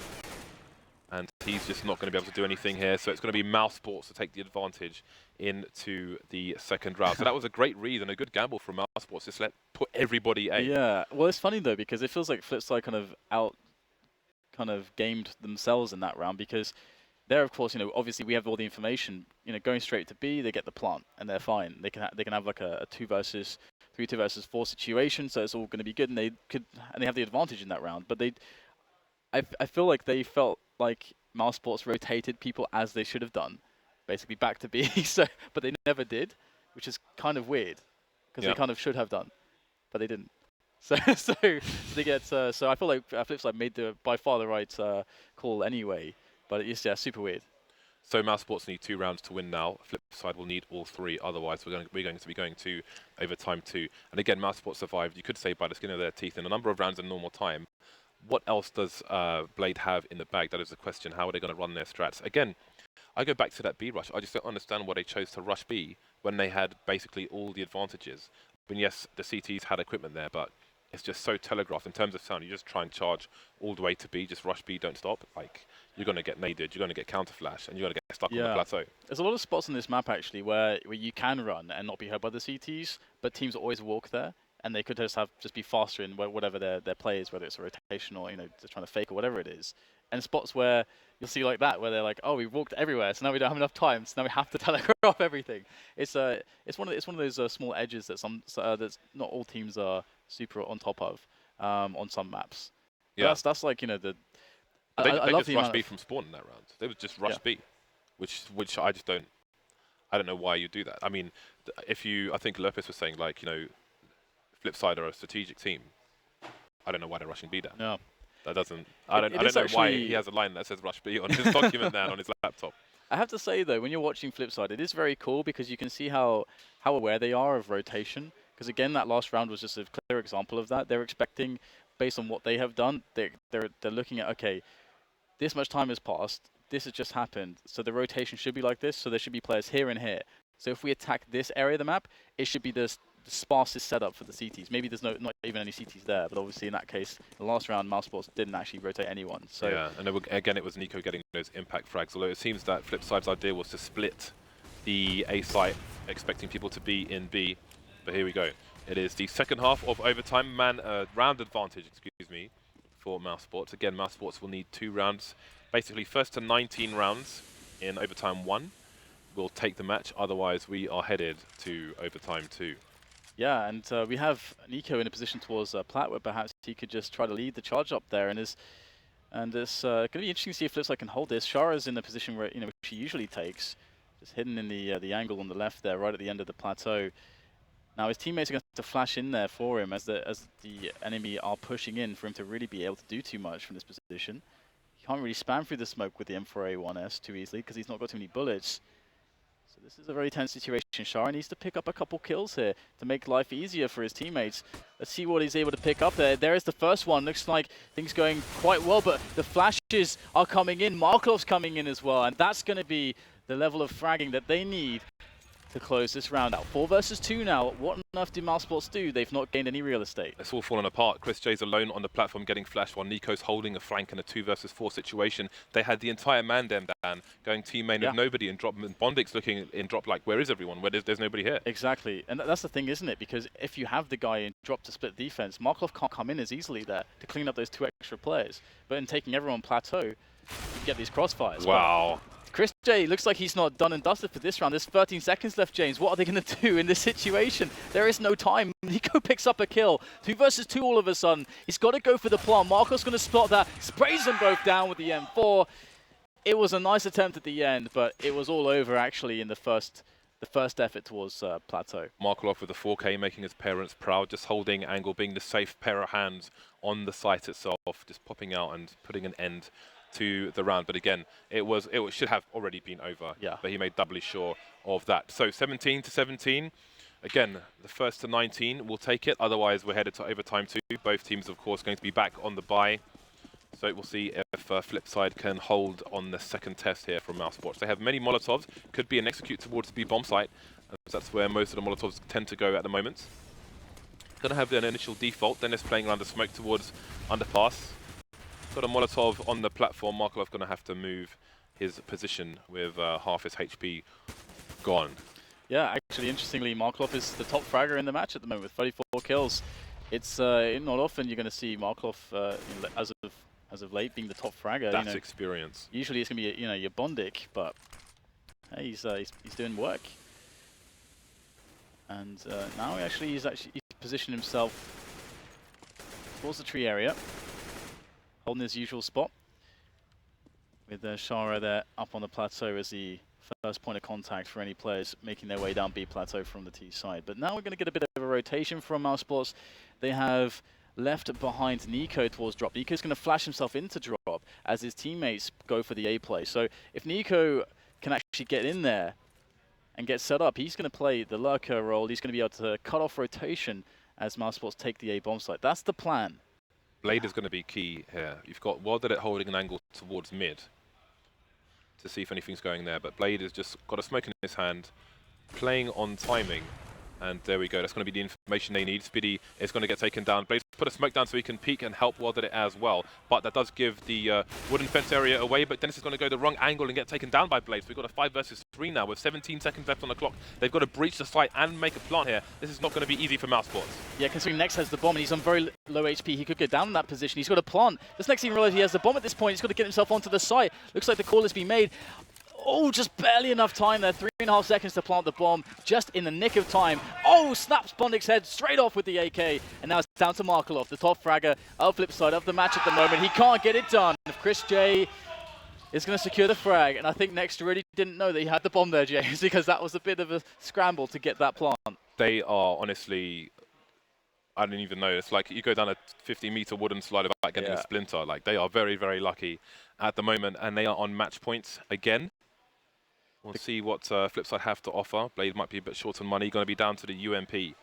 Speaker 5: And he's just not going to be able to do anything here, so it's going to be Mousesports to take the advantage into the second round. So that was a great read and a good gamble from Mousesports. Just put everybody A.
Speaker 6: Yeah, well, it's funny though because it feels like Flipside kind of gamed themselves in that round because there, of course, obviously we have all the information. Going straight to B, they get the plant and they're fine. They can have like a 2 versus 4 situation, so it's all going to be good, and they have the advantage in that round. But I feel like they felt like Mousesports rotated people as they should have done, basically back to B. But they never did, which is kind of weird because they kind of should have done, but they didn't. So they get. So I feel like Flipside made by far the right call anyway. But it's super weird.
Speaker 5: So Mousesports need 2 rounds to win now. Flipside will need all 3, otherwise we're going to be going to overtime 2. And again, Mousesports survived, you could say, by the skin of their teeth in a number of rounds in normal time. What else does Blade have in the bag? That is the question. How are they going to run their strats? Again, I go back to that B rush. I just don't understand why they chose to rush B when they had basically all the advantages. I mean, yes, the CTs had equipment there, but it's just so telegraphed in terms of sound. You just try and charge all the way to B, just rush B, don't stop. Like, you're going to get naded, you're going to get counter flash, and you're going to get stuck on the plateau.
Speaker 6: There's a lot of spots on this map actually where you can run and not be hurt by the CTs, but teams always walk there. And they could just be faster in whatever their play is, whether it's a rotation or they're trying to fake or whatever it is. And spots where you'll see like that, where they're like, oh, we've walked everywhere, so now we don't have enough time, so now we have to telegraph everything. It's one of those small edges that that's not all teams are super on top of on some maps. Yeah, that's like
Speaker 5: They
Speaker 6: I love
Speaker 5: just rushed B from spawn in that round. They would just rush B, which I just don't. I don't know why you do that. I mean, I think Lopez was saying like Flipside are a strategic team. I don't know why they're rushing B down.
Speaker 6: No.
Speaker 5: That doesn't. I don't know why he has a line that says rush B on his document there on his laptop.
Speaker 6: I have to say though, when you're watching Flipside, it is very cool because you can see how aware they are of rotation. Because again, that last round was just a clear example of that. They're expecting, based on what they have done, they're looking at, okay, this much time has passed, this has just happened, so the rotation should be like this. So there should be players here and here. So if we attack this area of the map, it should be the sparsest setup for the CTs. Maybe there's not even any CTs there, but obviously in that case, the last round, Mousesports didn't actually rotate anyone. So
Speaker 5: yeah, and again, it was Nico getting those impact frags, although it seems that Flipside's idea was to split the A site, expecting people to be in B. But here we go. It is the second half of overtime, round advantage, for Mousesports. Again, Mousesports will need 2 rounds, basically first to 19 rounds in overtime 1. Will take the match, otherwise we are headed to overtime 2.
Speaker 6: Yeah, and we have Nico in a position towards Plat, where perhaps he could just try to lead the charge up there, and it's going to be interesting to see if Flipside can hold this. Shara's in the position where she usually takes, just hidden in the angle on the left there, right at the end of the plateau. Now his teammates are going to flash in there for him as the enemy are pushing in for him to really be able to do too much from this position. He can't really spam through the smoke with the M4A1S too easily because he's not got too many bullets. So this is a very tense situation. Shara needs to pick up a couple kills here to make life easier for his teammates. Let's see what he's able to pick up there. There is the first one. Looks like things going quite well, but the flashes are coming in. Markov's coming in as well, and that's going to be the level of fragging that they need to close this round out. 4 versus 2 now. What on earth do Mousesports do? They've not gained any real estate.
Speaker 5: It's all fallen apart. Chris J's alone on the platform getting flashed while Nico's holding a flank in a 2 versus 4 situation. They had the entire man down, going team main with nobody, and Bondik's looking in drop like, where is everyone? Where there's nobody here.
Speaker 6: Exactly, and that's the thing, isn't it? Because if you have the guy in drop to split defense, Markov can't come in as easily there to clean up those 2 extra players. But in taking everyone plateau, you get these crossfires.
Speaker 5: Wow.
Speaker 6: But Chris J looks like he's not done and dusted for this round. There's 13 seconds left, James. What are they going to do in this situation? There is no time. Nico picks up a kill. 2 versus 2 all of a sudden. He's got to go for the plant. Markov's going to spot that. Sprays them both down with the M4. It was a nice attempt at the end, but it was all over actually in the first effort towards plateau.
Speaker 5: Markov with the 4K, making his parents proud, just holding angle, being the safe pair of hands on the site itself, just popping out and putting an end to the round. But again, it should have already been over.
Speaker 6: Yeah.
Speaker 5: But he made doubly sure of that. So 17-17. Again, the first to 19 will take it. Otherwise, we're headed to overtime too. Both teams, of course, going to be back on the bye. So we'll see if Flipside can hold on the second test here from Mousesports. They have many Molotovs. Could be an execute towards the B bomb site. That's where most of the Molotovs tend to go at the moment. Going to have an initial default. Dennis playing around the smoke towards underpass. Got a Molotov on the platform. Markov going to have to move his position with half his HP gone.
Speaker 6: Yeah, actually, interestingly, Markov is the top fragger in the match at the moment with 34 kills. It's not often you're going to see Markov as of late being the top fragger.
Speaker 5: That's experience.
Speaker 6: Usually it's going to be your Bondik, but hey, he's doing work. And now he's positioned himself towards the tree area, holding his usual spot, with Shara there up on the plateau as the first point of contact for any players making their way down B plateau from the T side. But now we're going to get a bit of a rotation from Mousesports. They have left behind Nico towards drop. Nico's going to flash himself into drop as his teammates go for the A play. So if Nico can actually get in there and get set up, he's going to play the lurker role. He's going to be able to cut off rotation as Mousesports take the A bomb site. That's the plan.
Speaker 5: Blade is going to be key here. You've got Wilderit holding an angle towards mid to see if anything's going there, but Blade has just got a smoke in his hand, playing on timing, and there we go. That's going to be the information they need. Spiddy is going to get taken down. Blade's put a smoke down so he can peek and help Wilderit as well, but that does give the wooden fence area away, but Dennis is going to go the wrong angle and get taken down by Blade. So we've got a 5 versus 3 now with 17 seconds left on the clock. They've got to breach the site and make a plant here. This is not going to be easy for Mousesports.
Speaker 6: Yeah, considering Nex has the bomb and he's on very low HP, he could get down in that position. He's got a plant. This Nex even realized he has the bomb at this point. He's got to get himself onto the site. Looks like the call has been made. Oh, just barely enough time there. 3.5 seconds to plant the bomb, just in the nick of time. Oh, snaps Bondik's head straight off with the AK. And now it's down to Markelov, the top fragger of Flipside of the match at the moment. He can't get it done. Chris J is going to secure the frag. And I think Next really didn't know that he had the bomb there, James, because that was a bit of a scramble to get that plant.
Speaker 5: They are honestly, I don't even know. It's like you go down a 50-meter wooden slide without getting a splinter. Like, they are very, very lucky at the moment, and they are on match points again. We'll see what Flipside have to offer. Blade might be a bit short on money. Going to be down to the UMP.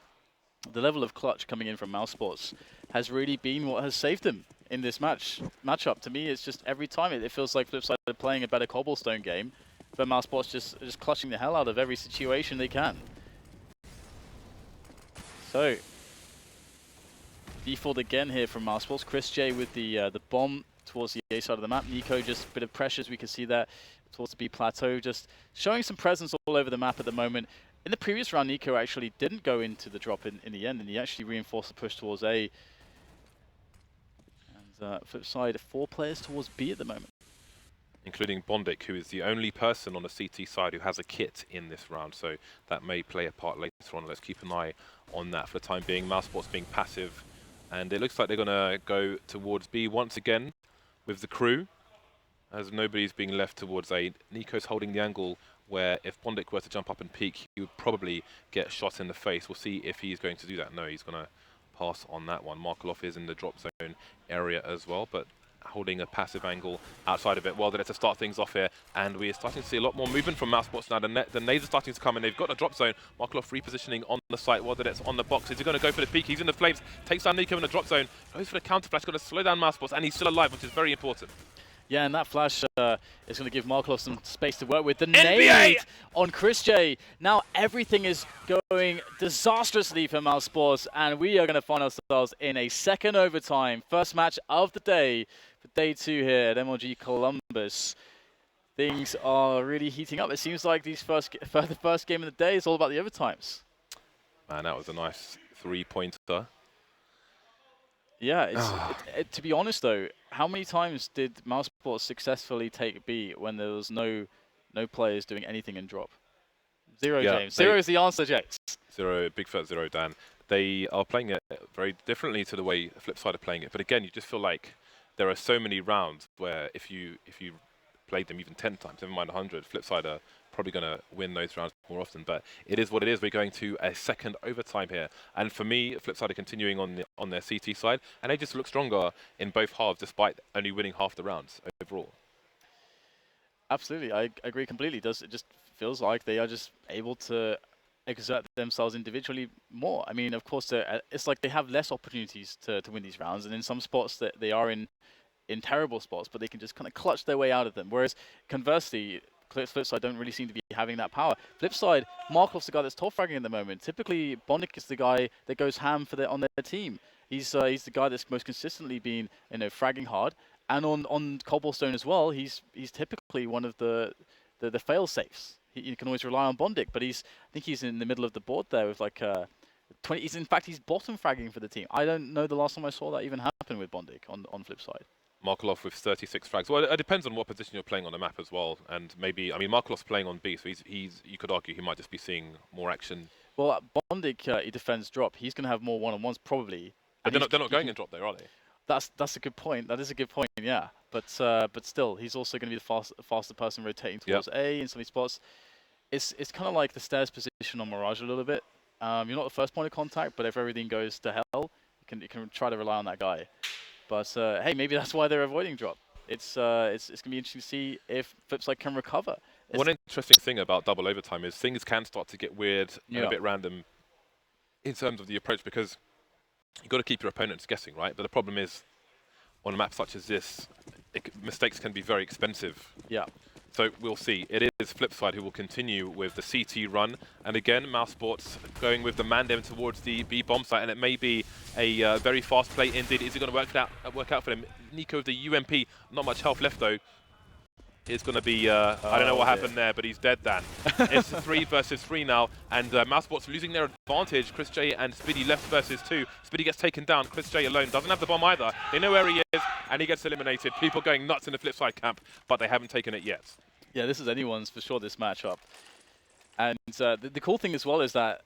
Speaker 6: The level of clutch coming in from Mousesports has really been what has saved them in this matchup. To me, it's just every time it feels like Flipside are playing a better cobblestone game, but Mousesports just clutching the hell out of every situation they can. So, default again here from Mousesports. Chris J with the bomb towards the A side of the map. Nico just a bit of pressure, as we can see there, towards the B plateau, just showing some presence all over the map at the moment. In the previous round, Nico actually didn't go into the drop in the end, and he actually reinforced the push towards A. And Flipside, 4 players towards B at the moment.
Speaker 5: Including Bondik, who is the only person on the CT side who has a kit in this round, so that may play a part later on. Let's keep an eye on that for the time being. Mousesports being passive, and it looks like they're going to go towards B once again with the crew, as nobody's being left towards A. Nico's holding the angle where if Bondik were to jump up and peek, he would probably get shot in the face. We'll see if he's going to do that. No, he's going to pass on that one. Markelov is in the drop zone area as well, but holding a passive angle outside of it. Well, they're to start things off here, and we are starting to see a lot more movement from Mousesports now. The nades are starting to come in. They've got a drop zone. Markelov repositioning on the site. Well, it's on the box. Is he going to go for the peek? He's in the flames. Takes down Nico in the drop zone. Goes for the counter flash. Got to slow down Mousesports, and he's still alive, which is very important.
Speaker 6: Yeah, and that flash is going to give Markov some space to work with. The
Speaker 2: NBA!
Speaker 6: nade on Chris J. Now everything is going disastrously for Mousesports, and we are going to find ourselves in a second overtime. First match of the day for day 2 here at MLG Columbus. Things are really heating up. It seems like the first game of the day is all about the overtimes.
Speaker 5: Man, that was a nice 3-pointer.
Speaker 6: Yeah, to be honest though, how many times did Mousesports successfully take B when there was no players doing anything in drop? Zero,
Speaker 5: Yeah,
Speaker 6: James. Zero is the answer, James.
Speaker 5: Zero, big fat zero, Dan. They are playing it very differently to the way Flipside are playing it. But again, you just feel like there are so many rounds where if you played them even 10 times, never mind 100, Flipside are probably going to win those rounds more often. But it is what it is. We're going to a second overtime here. And for me, Flipside are continuing on their CT side. And they just look stronger in both halves, despite only winning half the rounds overall.
Speaker 6: Absolutely, I agree completely. It just feels like they are just able to exert themselves individually more. I mean, of course, it's like they have less opportunities to win these rounds. And in some spots that they are in terrible spots, but they can just kind of clutch their way out of them. Whereas, conversely, Flipside don't really seem to be having that power. Flipside, Markov's the guy that's top fragging at the moment. Typically, Bondic is the guy that goes ham on their team. He's the guy that's most consistently been fragging hard, and on Cobblestone as well. He's typically one of the fail safes. You can always rely on Bondic, but I think he's in the middle of the board there with like 20. In fact, he's bottom fragging for the team. I don't know the last time I saw that even happen with Bondic on Flipside.
Speaker 5: Markelov with 36 frags. Well, it depends on what position you're playing on the map as well. And maybe, I mean, Markelov's playing on B, so you could argue he might just be seeing more action.
Speaker 6: Well, Bondic, he defends drop. He's going to have more one-on-ones probably.
Speaker 5: But they're not going in drop there, are they?
Speaker 6: That's a good point. That is a good point, yeah. But still, he's also going to be the faster person rotating towards A in some of these spots. It's kind of like the stairs position on Mirage a little bit. You're not the first point of contact, but if everything goes to hell, you can try to rely on that guy. But hey, maybe that's why they're avoiding drop. It's going to be interesting to see if Flipside can recover.
Speaker 5: One interesting thing about double overtime is things can start to get weird and a bit random in terms of the approach, because you've got to keep your opponents guessing, right? But the problem is, on a map such as this, mistakes can be very expensive.
Speaker 6: Yeah.
Speaker 5: So we'll see. It is Flipside who will continue with the CT run. And again, Mousesports going with the Mandem towards the B bomb site. And it may be a very fast play indeed. Is it going to work out for them? Nico with the UMP, not much health left though. It's going to be, I don't know what happened there, but he's dead, Dan. It's 3 versus 3 now, and Mousesports losing their advantage. Chris J and Spiddy left versus 2. Spiddy gets taken down. Chris J alone doesn't have the bomb either. They know where he is, and he gets eliminated. People going nuts in the Flipside camp, but they haven't taken it yet.
Speaker 6: Yeah, this is anyone's for sure, this matchup. And the cool thing as well is that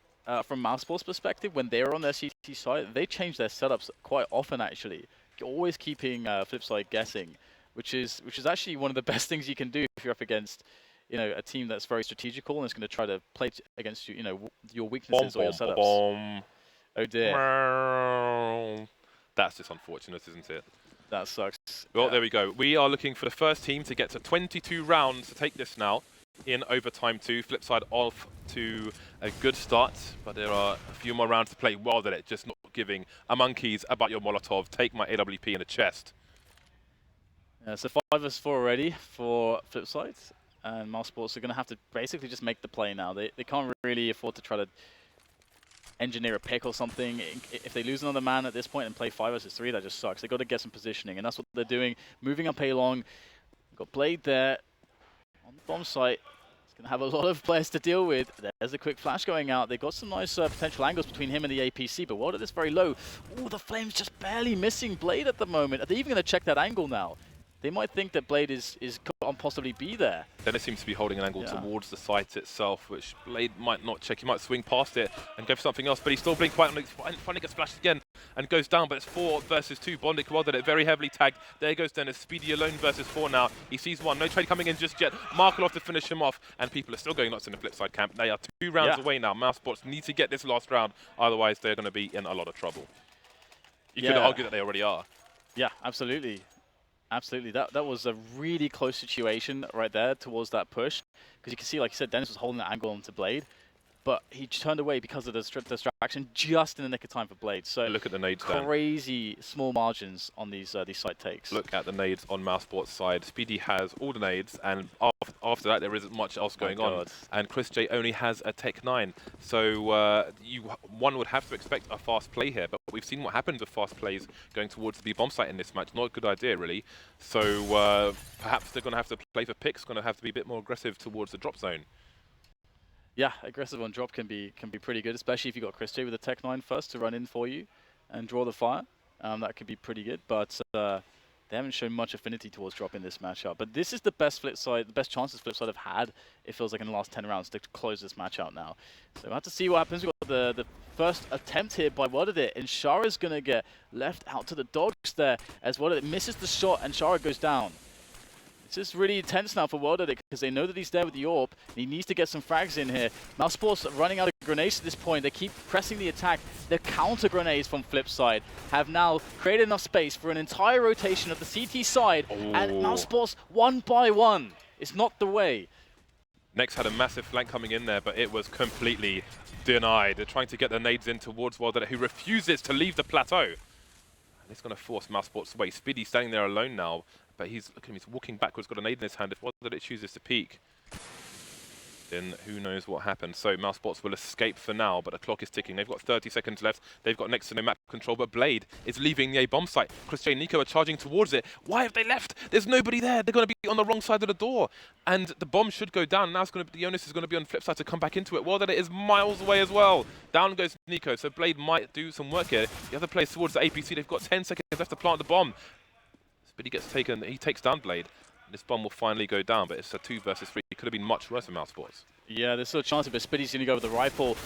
Speaker 6: from Mousesports' perspective, when they're on their CT side, they change their setups quite often, actually. Always keeping Flipside guessing. Which is actually one of the best things you can do if you're up against, a team that's very strategical and is going to try to play against your weaknesses or your setups. Oh dear.
Speaker 5: That's just unfortunate, isn't it?
Speaker 6: That sucks.
Speaker 5: Well, there we go. We are looking for the first team to get to 22 rounds to take this now in overtime 2. Flipside off to a good start, but there are a few more rounds to play. Well, that it just not giving a monkeys about your Molotov. Take my AWP in the chest.
Speaker 6: So 5 vs 4 already for Flipside, and Mousesports are going to have to basically just make the play now. They can't really afford to try to engineer a pick or something. If they lose another man at this point and play 5 vs 3, that just sucks. They've got to get some positioning, and that's what they're doing. Moving up A long, got Blade there on the bomb site. It's going to have a lot of players to deal with. There's a quick flash going out. They've got some nice potential angles between him and the APC, but World at this very low. Oh, the Flames just barely missing Blade at the moment. Are they even going to check that angle now? They might think that Blade can't possibly be there.
Speaker 5: Then it seems to be holding an angle towards the site itself, which Blade might not check. He might swing past it and go for something else, but he's still being quite on it. Finally gets flashed again and goes down, but it's 4 versus 2. Bondic welded it, very heavily tagged. There goes Dennis. Speedy alone versus 4 now. He sees one. No trade coming in just yet. Markelov to finish him off, and people are still going nuts in the Flipside camp. They are 2 rounds away now. Mousesports need to get this last round, otherwise they're going to be in a lot of trouble. You could argue that they already are.
Speaker 6: Yeah, absolutely. Absolutely, that was a really close situation right there towards that push, because you can see, like you said, Dennis was holding that angle onto Blade. but he turned away because of the distraction just in the nick of time for Blade. So
Speaker 5: look at the nades, Dan.
Speaker 6: crazy small margins on these side takes.
Speaker 5: Look at the nades on Mousesports' side. Speedy has all the nades, and after that there isn't much else going on. And Chris J only has a Tech 9. So one would have to expect a fast play here, but we've seen what happens with fast plays going towards the B-bomb site in this match. Not a good idea, really. So perhaps they're going to have to play for picks, going to have to be a bit more aggressive towards the drop zone.
Speaker 6: Yeah, aggressive on drop can be pretty good, especially if you got Chris J with a Tech 9 first to run in for you and draw the fire. That could be pretty good, but they haven't shown much affinity towards drop in this matchup. But this is the best best chances Flipside have had, it feels like, in the last 10 rounds to close this match out now. So we'll have to see what happens. We've got the first attempt here by Wordadit, and Shara's going to get left out to the dogs there as Wordadit misses the shot and Shara goes down. It's just really intense now for Wordadit because they know that he's there with the AWP. He needs to get some frags in here. Mousesports running out of grenades at this point. They keep pressing the attack. The counter grenades from Flipside have now created enough space for an entire rotation of the CT side.
Speaker 5: Ooh.
Speaker 6: And Mousesports, one by one, is not the way.
Speaker 5: Next had a massive flank coming in there, but it was completely denied. They're trying to get the nades in towards Wilded, who refuses to leave the plateau. And it's going to force Mousesports away. Speedy standing there alone now, but he's walking backwards, got a nade in his hand. If Wilded chooses to peek, then who knows what happens. So Mousesports will escape for now, but the clock is ticking. They've got 30 seconds left. They've got next to no map control, but Blade is leaving the A-bomb site. Chris J and Nico are charging towards it. Why have they left? There's nobody there. They're going to be on the wrong side of the door. And the bomb should go down. Now it's going to be, the onus is going to be on Flipside to come back into it. Well, that it is miles away as well. Down goes Nico, so Blade might do some work here. The other players towards the APC, they've got 10 seconds left to plant the bomb. But he gets taken, he takes down Blade. This bomb will finally go down, but it's a 2 versus 3. It could have been much worse for Mousesports.
Speaker 6: Yeah, there's still a chance of it. Spiddy's going to go with the rifle.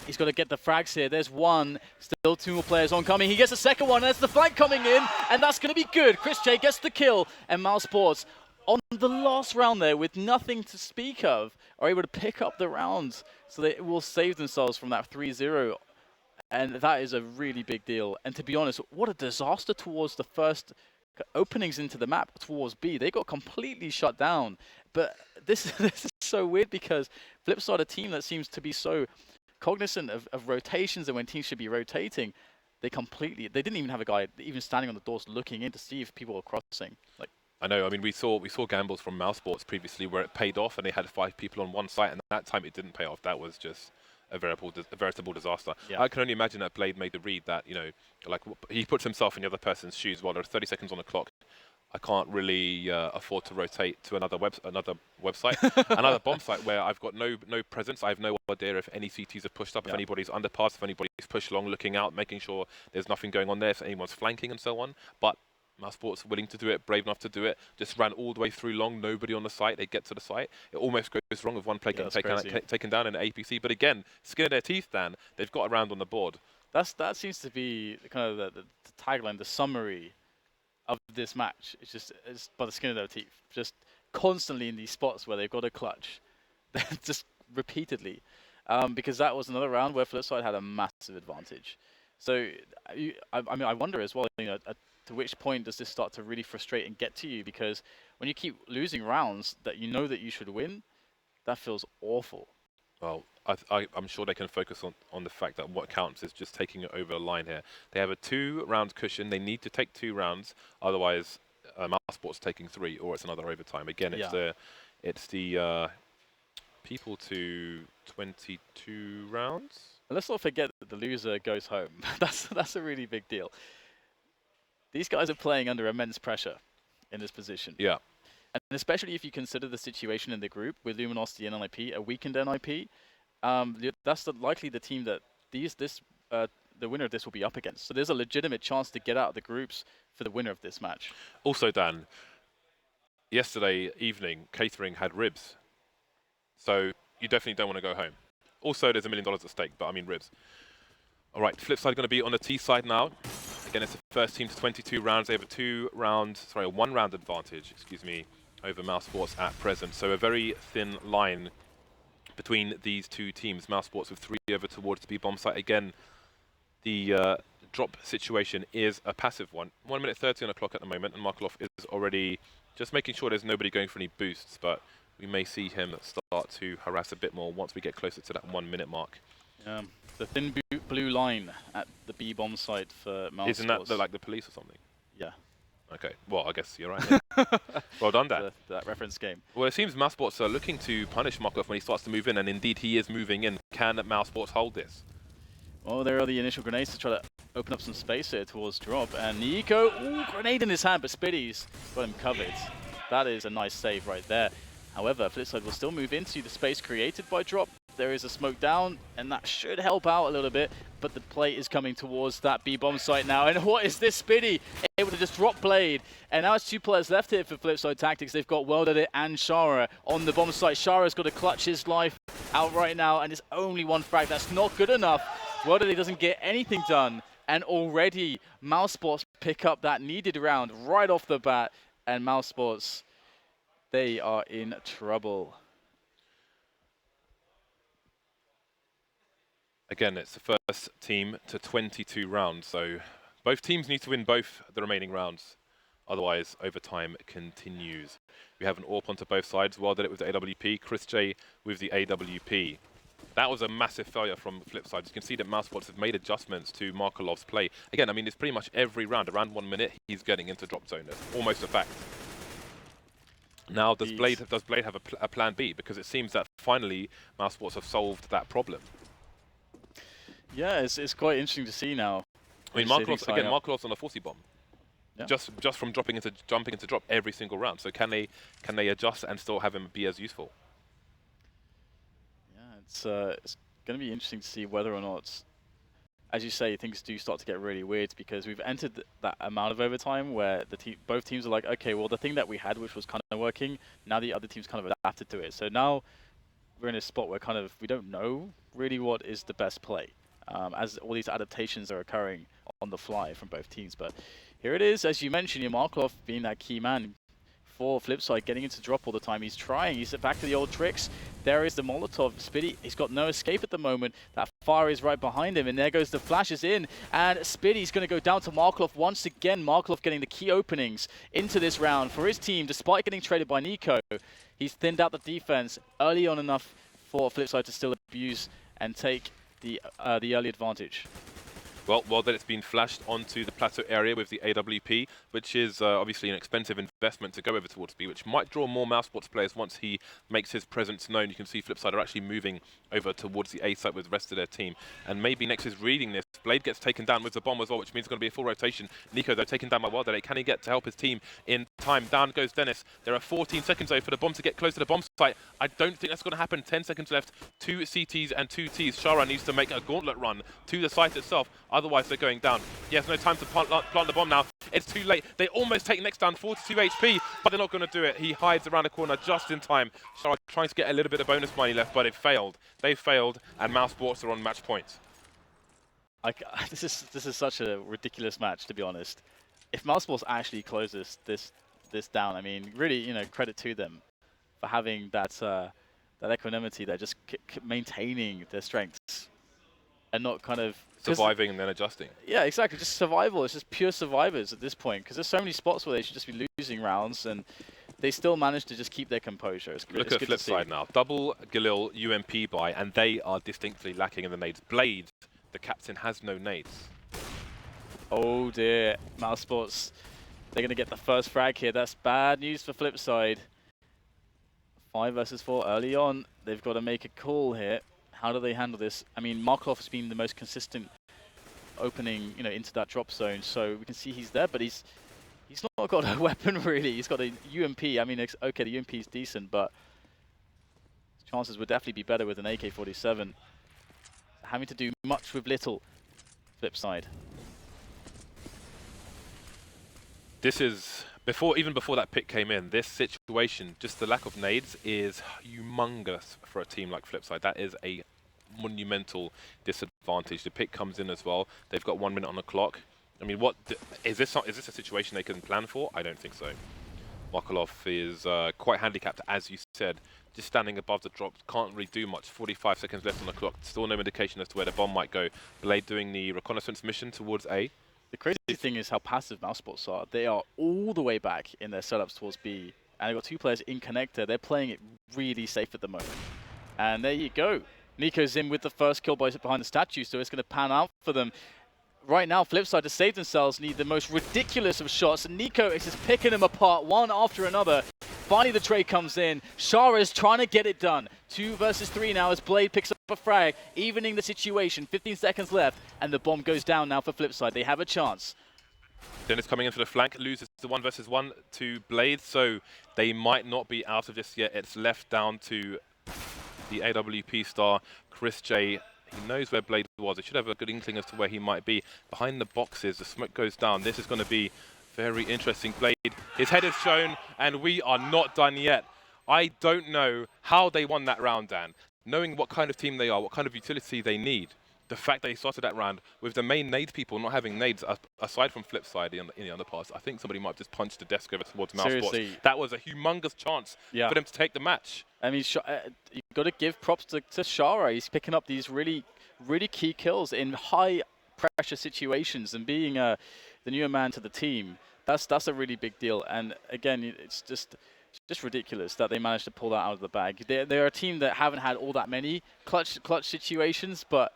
Speaker 6: He's got to get the frags here. There's one. Still 2 more players oncoming. He gets a second one. There's the flank coming in, and that's going to be good. Chris J gets the kill, and Mousesports, on the last round there, with nothing to speak of, are able to pick up the rounds. So they will save themselves from that 3-0. And that is a really big deal. And to be honest, what a disaster towards the first openings into the map towards B. They got completely shut down. But this is so weird because Flipside, a team that seems to be so cognizant of rotations and when teams should be rotating, they didn't even have a guy even standing on the doors looking in to see if people were crossing. Like,
Speaker 5: I know, I mean, we saw gambles from Mousesports previously where it paid off and they had 5 people on one site, and that time it didn't pay off. That was just a veritable disaster. Yeah. I can only imagine that Blade made the read that, you know, like he puts himself in the other person's shoes while there are 30 seconds on the clock. I can't really afford to rotate to another website, another bomb site where I've got no presence. I have no idea if any CTs have pushed up, if anybody's underpass, if anybody's pushed along, looking out, making sure there's nothing going on there, if anyone's flanking and so on. But Mousesports willing to do it, brave enough to do it, just ran all the way through long, nobody on the site. They get to the site. It almost goes wrong with one play getting taken down in an APC. But again, skin of their teeth, Dan, they've got a round on the board.
Speaker 6: That seems to be kind of the tagline, the summary of this match. It's by the skin of their teeth. Just constantly in these spots where they've got a clutch. Just repeatedly. Because that was another round where Flipside had a massive advantage. So, I mean, I wonder as well, you know, to which point does this start to really frustrate and get to you? Because when you keep losing rounds that you know that you should win, that feels awful.
Speaker 5: Well, I'm sure they can focus on the fact that what counts is just taking it over the line here. They have a 2-round cushion. They need to take 2 rounds, otherwise Mousesports taking 3, or it's another overtime. Again, it's the people to 22 rounds.
Speaker 6: And let's not forget that the loser goes home. That's a really big deal. These guys are playing under immense pressure in this position.
Speaker 5: Yeah.
Speaker 6: And especially if you consider the situation in the group with Luminosity and NIP, a weakened NIP, that's likely the team that the winner of this will be up against. So there's a legitimate chance to get out of the groups for the winner of this match.
Speaker 5: Also, Dan, yesterday evening, catering had ribs. So you definitely don't want to go home. Also, there's $1 million at stake, but I mean ribs. All right, Flipside going to be on the T side now. Again, it's the first team to 22 rounds. They have a 1-round advantage, over Mousesports at present. So a very thin line between these two teams. Mousesports with 3 over towards the B-bomb site. Again, the drop situation is a passive one. 1:30 on the clock at the moment, and Markelov is already just making sure there's nobody going for any boosts, but we may see him start to harass a bit more once we get closer to that 1 minute mark.
Speaker 6: The thin blue line at the B bomb site for Mousesports.
Speaker 5: Isn't that like the police or something?
Speaker 6: Yeah.
Speaker 5: Okay, well, I guess you're right. Well done, Dan.
Speaker 6: That reference game.
Speaker 5: Well, it seems Mousesports are looking to punish Markov when he starts to move in, and indeed he is moving in. Can Mousesports hold this?
Speaker 6: Well, there are the initial grenades to try to open up some space here towards drop. And Nico, ooh, grenade in his hand, but Spiddy's got him covered. That is a nice save right there. However, Flipside will still move into the space created by drop. There is a smoke down, and that should help out a little bit. But the play is coming towards that B-bomb site now. And what is this? Spiddy able to just drop Blade. And now it's 2 players left here for Flipside Tactics. They've got Welded and Shara on the bomb site. Shara's got to clutch his life out right now, and it's only 1 frag. That's not good enough. Welded doesn't get anything done. And already, Mousesports pick up that needed round right off the bat. And Mousesports, they are in trouble.
Speaker 5: Again, it's the first team to 22 rounds, so both teams need to win both the remaining rounds. Otherwise, overtime continues. We have an AWP onto both sides. Well did it with the AWP. Chris J with the AWP. That was a massive failure from Flipside. You can see that Mousesports have made adjustments to Markolov's play. Again, I mean, it's pretty much every round. Around 1 minute, he's getting into drop zone. That's almost a fact. Now, does Blade have a plan B? Because it seems that finally Mousesports have solved that problem.
Speaker 6: Yeah, it's quite interesting to see now.
Speaker 5: I mean, Markolov's on a 40 bomb.
Speaker 6: Yeah.
Speaker 5: Just from jumping into drop every single round. So can they adjust and still have him be as useful?
Speaker 6: Yeah, it's going to be interesting to see whether or not, as you say, things do start to get really weird, because we've entered that amount of overtime where both teams are like, okay, well, the thing that we had, which was kind of working, now the other team's kind of adapted to it. So now we're in a spot where we don't know really what is the best play, as all these adaptations are occurring on the fly from both teams. But here it is, as you mentioned, Markov being that key man for Flipside, getting into drop all the time. He's trying. He's back to the old tricks. There is the Molotov. Spiddy, he's got no escape at the moment. That fire is right behind him, and there goes the flashes in. And Spiddy's going to go down to Markov once again. Markov getting the key openings into this round for his team, despite getting traded by Nico. He's thinned out the defense early on enough for Flipside to still abuse and take the early advantage.
Speaker 5: Well, then it's been flashed onto the plateau area with the AWP, which is obviously an expensive investment to go over towards B, which might draw more Mousesports players once he makes his presence known. You can see Flipside are actually moving over towards the A site with the rest of their team. And maybe Nex is reading this. Blade gets taken down with the bomb as well, which means it's going to be a full rotation. Nico, though, taken down by Welded. Can he get to help his team in time? Down goes Dennis. There are 14 seconds, though, for the bomb to get close to the bomb site. I don't think that's going to happen. 10 seconds left. 2 CTs and 2 Ts. Shara needs to make a gauntlet run to the site itself. Otherwise, they're going down. He has no time to plant the bomb now. It's too late. They almost take Nex down, 42 HP, but they're not going to do it. He hides around the corner just in time. Shara trying to get a little bit of bonus money left, but it failed. They failed, and Mousesports are on match point.
Speaker 6: This is such a ridiculous match, to be honest. If Mousesports actually closes this down, I mean, really, credit to them for having that equanimity. They're just maintaining their strengths and not kind of
Speaker 5: surviving and then adjusting.
Speaker 6: Yeah, exactly. Just survival. It's just pure survivors at this point, because there's so many spots where they should just be losing rounds, and they still manage to just keep their composure. It's
Speaker 5: Look at Flipside now. Double Galil UMP buy, and they are distinctly lacking in the nades. Blade, the captain, has no nades.
Speaker 6: Oh dear, Mousesports. They're going to get the first frag here. That's bad news for Flipside. 5 versus 4 early on. They've got to make a call here. How do they handle this? I mean, Markov has been the most consistent opening, into that drop zone. So we can see he's there, but he's not got a weapon really. He's got a UMP. I mean, okay, the UMP is decent, but his chances would definitely be better with an AK-47. Having to do much with little. Flipside.
Speaker 5: This is even before that pick came in. This situation, just the lack of nades, is humongous for a team like Flipside. That is a monumental disadvantage. The pick comes in as well. They've got 1 minute on the clock. I mean, is this a situation they can plan for? I don't think so. Markolov is quite handicapped, as you said. Just standing above the drop, can't really do much. 45 seconds left on the clock. Still no indication as to where the bomb might go. Blade doing the reconnaissance mission towards A.
Speaker 6: The crazy thing is how passive Mousesports are. They are all the way back in their setups towards B, and they've got 2 players in connector. They're playing it really safe at the moment. And there you go. Nico's in with the first kill behind the statue, so it's going to pan out for them. Right now, Flipside, to save themselves, need the most ridiculous of shots. And Nico is just picking them apart one after another. Finally, the trade comes in. Shara is trying to get it done. 2 versus 3 now as Blade picks up a frag, evening the situation. 15 seconds left, and the bomb goes down now for Flipside. They have a chance.
Speaker 5: Dennis coming into the flank, loses the 1 versus 1 to Blade, so they might not be out of this yet. It's left down to the AWP star, Chris J. He knows where Blade was. He should have a good inkling as to where he might be. Behind the boxes, the smoke goes down. This is going to be very interesting. Blade, his head is shown, and we are not done yet. I don't know how they won that round, Dan. Knowing what kind of team they are, what kind of utility they need, the fact they started that round with the main nade people not having nades, aside from Flipside in the underpass, I think somebody might have just punched the desk over towards Mousesports. That was a humongous chance for them to take the match.
Speaker 6: I mean, you've got to give props to Shara. He's picking up these really, really key kills in high-pressure situations, and being the newer man to the team, that's a really big deal. And again, it's just ridiculous that they managed to pull that out of the bag. They're a team that haven't had all that many clutch situations, but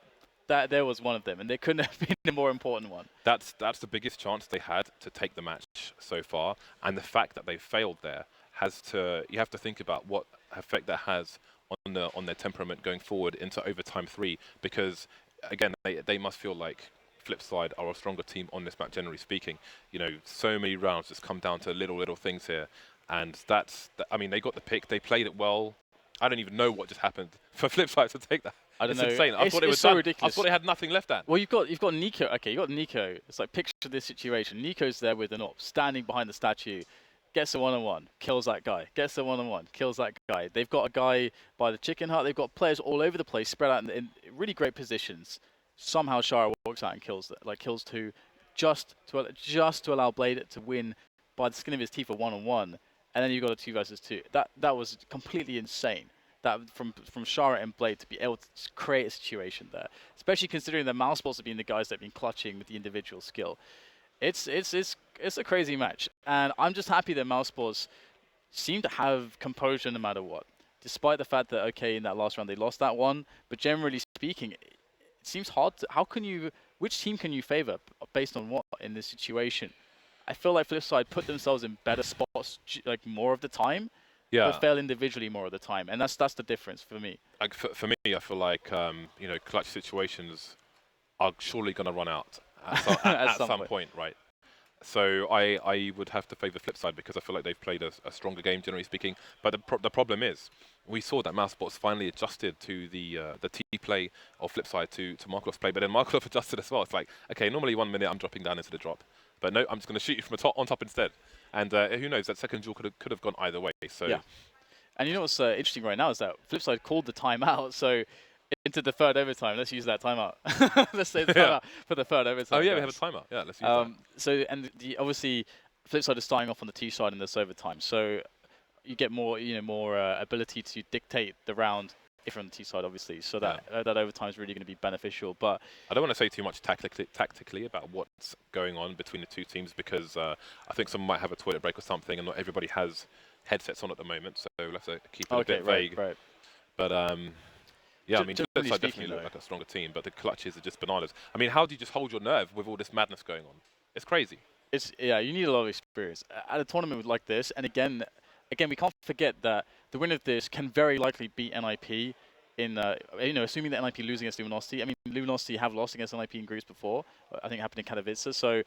Speaker 6: there was one of them, and there couldn't have been a more important one.
Speaker 5: That's the biggest chance they had to take the match so far, and the fact that they failed there you have to think about what effect that has on their temperament going forward into overtime 3, because again they must feel like Flipside are a stronger team on this map, generally speaking. You know, so many rounds just come down to little things here, and I mean, they got the pick, they played it well. I don't even know what just happened for Flipside to take that.
Speaker 6: I don't know.
Speaker 5: It's insane. I thought it was
Speaker 6: so
Speaker 5: done.
Speaker 6: ridiculous.
Speaker 5: I thought they had nothing left at.
Speaker 6: Well, you've got Nico. Okay, you got Nico. It's like, picture this situation. Nico's there with an op, standing behind the statue, gets a 1-on-1, kills that guy. Gets a 1-on-1, kills that guy. They've got a guy by the chicken hut. They've got players all over the place, spread out in really great positions. Somehow Shara walks out and kills 2, just to allow Blade to win by the skin of his teeth a 1-on-1, and then you've got a 2 versus 2. That was completely insane. That from Shara and Blade to be able to create a situation there, especially considering that Mousesports have been the guys that have been clutching with the individual skill. It's a crazy match, and I'm just happy that Mousesports seem to have composure no matter what, despite the fact that in that last round they lost that one. But generally speaking, it seems hard. Which team can you favor based on what in this situation? I feel like Flipside put themselves in better spots like more of the time.
Speaker 5: Yeah.
Speaker 6: But fail individually more of the time, and that's the difference for me.
Speaker 5: Like for me, I feel like you know, clutch situations are surely going to run out at some point, right? So I would have to favour Flipside because I feel like they've played a stronger game, generally speaking. But the problem is, we saw that Mousesports finally adjusted to the T play of Flipside to Markelov's play, but then Markelov adjusted as well. It's like, okay, normally 1 minute I'm dropping down into the drop, but no, I'm just going to shoot you from on top instead. And who knows, that second duel could have gone either way. So
Speaker 6: yeah. And you know what's interesting right now is that Flipside called the timeout, so into the third overtime. Let's use that timeout. Let's say the timeout for the third overtime.
Speaker 5: Oh yeah,
Speaker 6: guys.
Speaker 5: we have a timeout. Yeah, let's use that.
Speaker 6: So obviously Flipside is starting off on the T side in this overtime, so you get more ability to dictate the round if you're on the T side, obviously. So that overtime is really going to be beneficial. But
Speaker 5: I don't want to say too much tactically about what's going on between the two teams, because I think someone might have a toilet break or something, and not everybody has headsets on at the moment, so we'll have to keep it a bit vague.
Speaker 6: Right.
Speaker 5: But yeah, I mean, Flipside definitely look like a stronger team, but the clutches are just bananas. I mean, how do you just hold your nerve with all this madness going on? It's crazy.
Speaker 6: You need a lot of experience at a tournament like this, and again, we can't forget that the winner of this can very likely beat NIP in, assuming that NIP losing against Luminosity. I mean, Luminosity have lost against NIP in groups before. I think it happened in Katowice. So,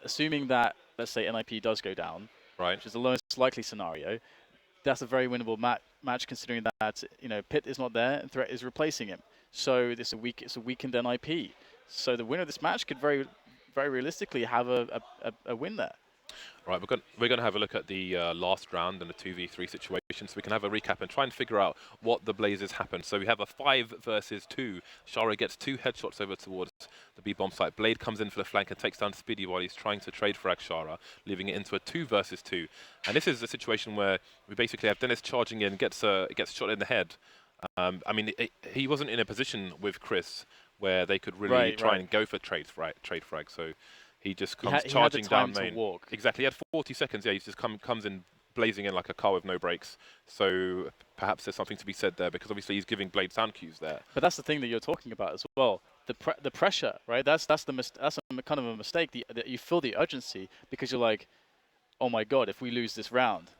Speaker 6: assuming that, let's say, NIP does go down,
Speaker 5: right,
Speaker 6: which is the lowest likely scenario, that's a very winnable match, considering that, Pitt is not there and Threat is replacing him. So it's a weakened NIP. So the winner of this match could very, very realistically have a win there.
Speaker 5: Right, we're going to have a look at the last round and the 2v3 situation, so we can have a recap and try and figure out what the Blazers happened. So we have a 5 versus 2. Shara gets 2 headshots over towards the B-bomb site. Blade comes in for the flank and takes down Speedy while he's trying to trade frag Shara, leaving it into a 2 versus 2. And this is a situation where we basically have Dennis charging in, gets shot in the head. I mean, he wasn't in a position with Chris where they could really try and go for trade frag. So he just comes charging down main.
Speaker 6: To walk.
Speaker 5: Exactly, he had 40 seconds. Yeah, he just comes in blazing in like a car with no brakes. So perhaps there's something to be said there, because obviously he's giving Blade sound cues there.
Speaker 6: But that's the thing that you're talking about as well. The pressure, right? That's a kind of a mistake. That you feel the urgency because you're like, oh my god, if we lose this round,